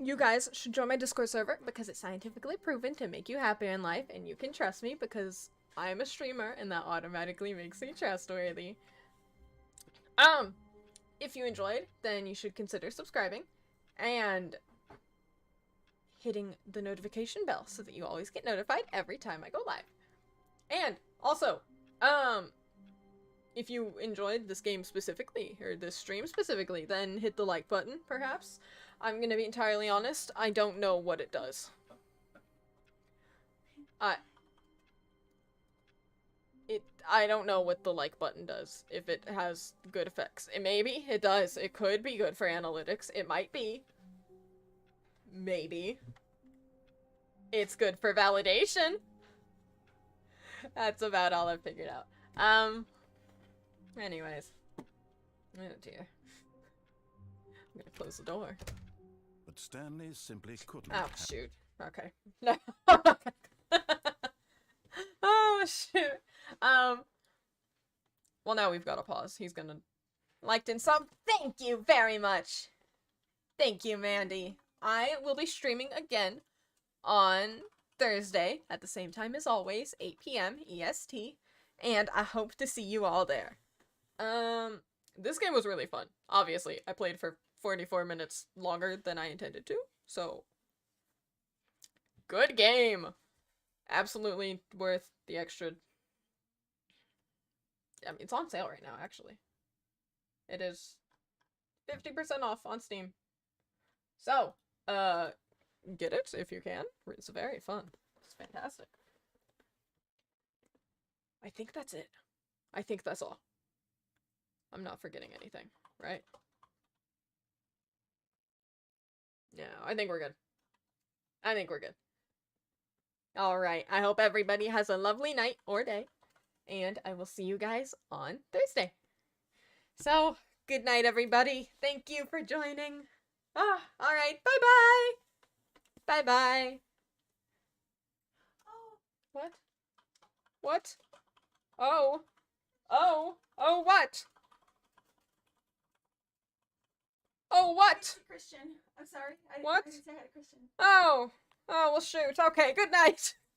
You guys should join my Discord server because it's scientifically proven to make you happier in life, and you can trust me because I'm a streamer and that automatically makes me trustworthy. If you enjoyed, then you should consider subscribing and hitting the notification bell so that you always get notified every time I go live. And also, if you enjoyed this game specifically, or this stream specifically, then hit the like button, perhaps. I'm gonna be entirely honest, I don't know what it does. I don't know what the like button does, if it has good effects. Maybe it does. It could be good for analytics. It might be. Maybe. It's good for validation. That's about all I've figured out. Anyways. Oh dear. I'm gonna close the door. But Stanley simply couldn't. Oh, shoot. Okay. No. Oh, shoot. Well, now we've got to pause. He's gonna... Liked and sub. Thank you very much. Thank you, Mandy. I will be streaming again on Thursday at the same time as always, 8 p.m. EST, and I hope to see you all there. This game was really fun. Obviously, I played for 44 minutes longer than I intended to, so... Good game! Absolutely worth the extra... I mean, it's on sale right now, actually. It is 50% off on Steam. So, get it if you can. It's very fun. It's fantastic. I think that's it. I think that's all. I'm not forgetting anything, right? Yeah, I think we're good. I think we're good. Alright, I hope everybody has a lovely night or day, and I will see you guys on Thursday. So, good night, everybody. Thank you for joining. Alright, bye-bye! Bye-bye. Oh. What? What? Oh. Oh. Oh, what? Oh, what? Christian. I'm sorry. I What? didn't say hi to Christian. Oh. Oh, well, shoot. Okay, good night.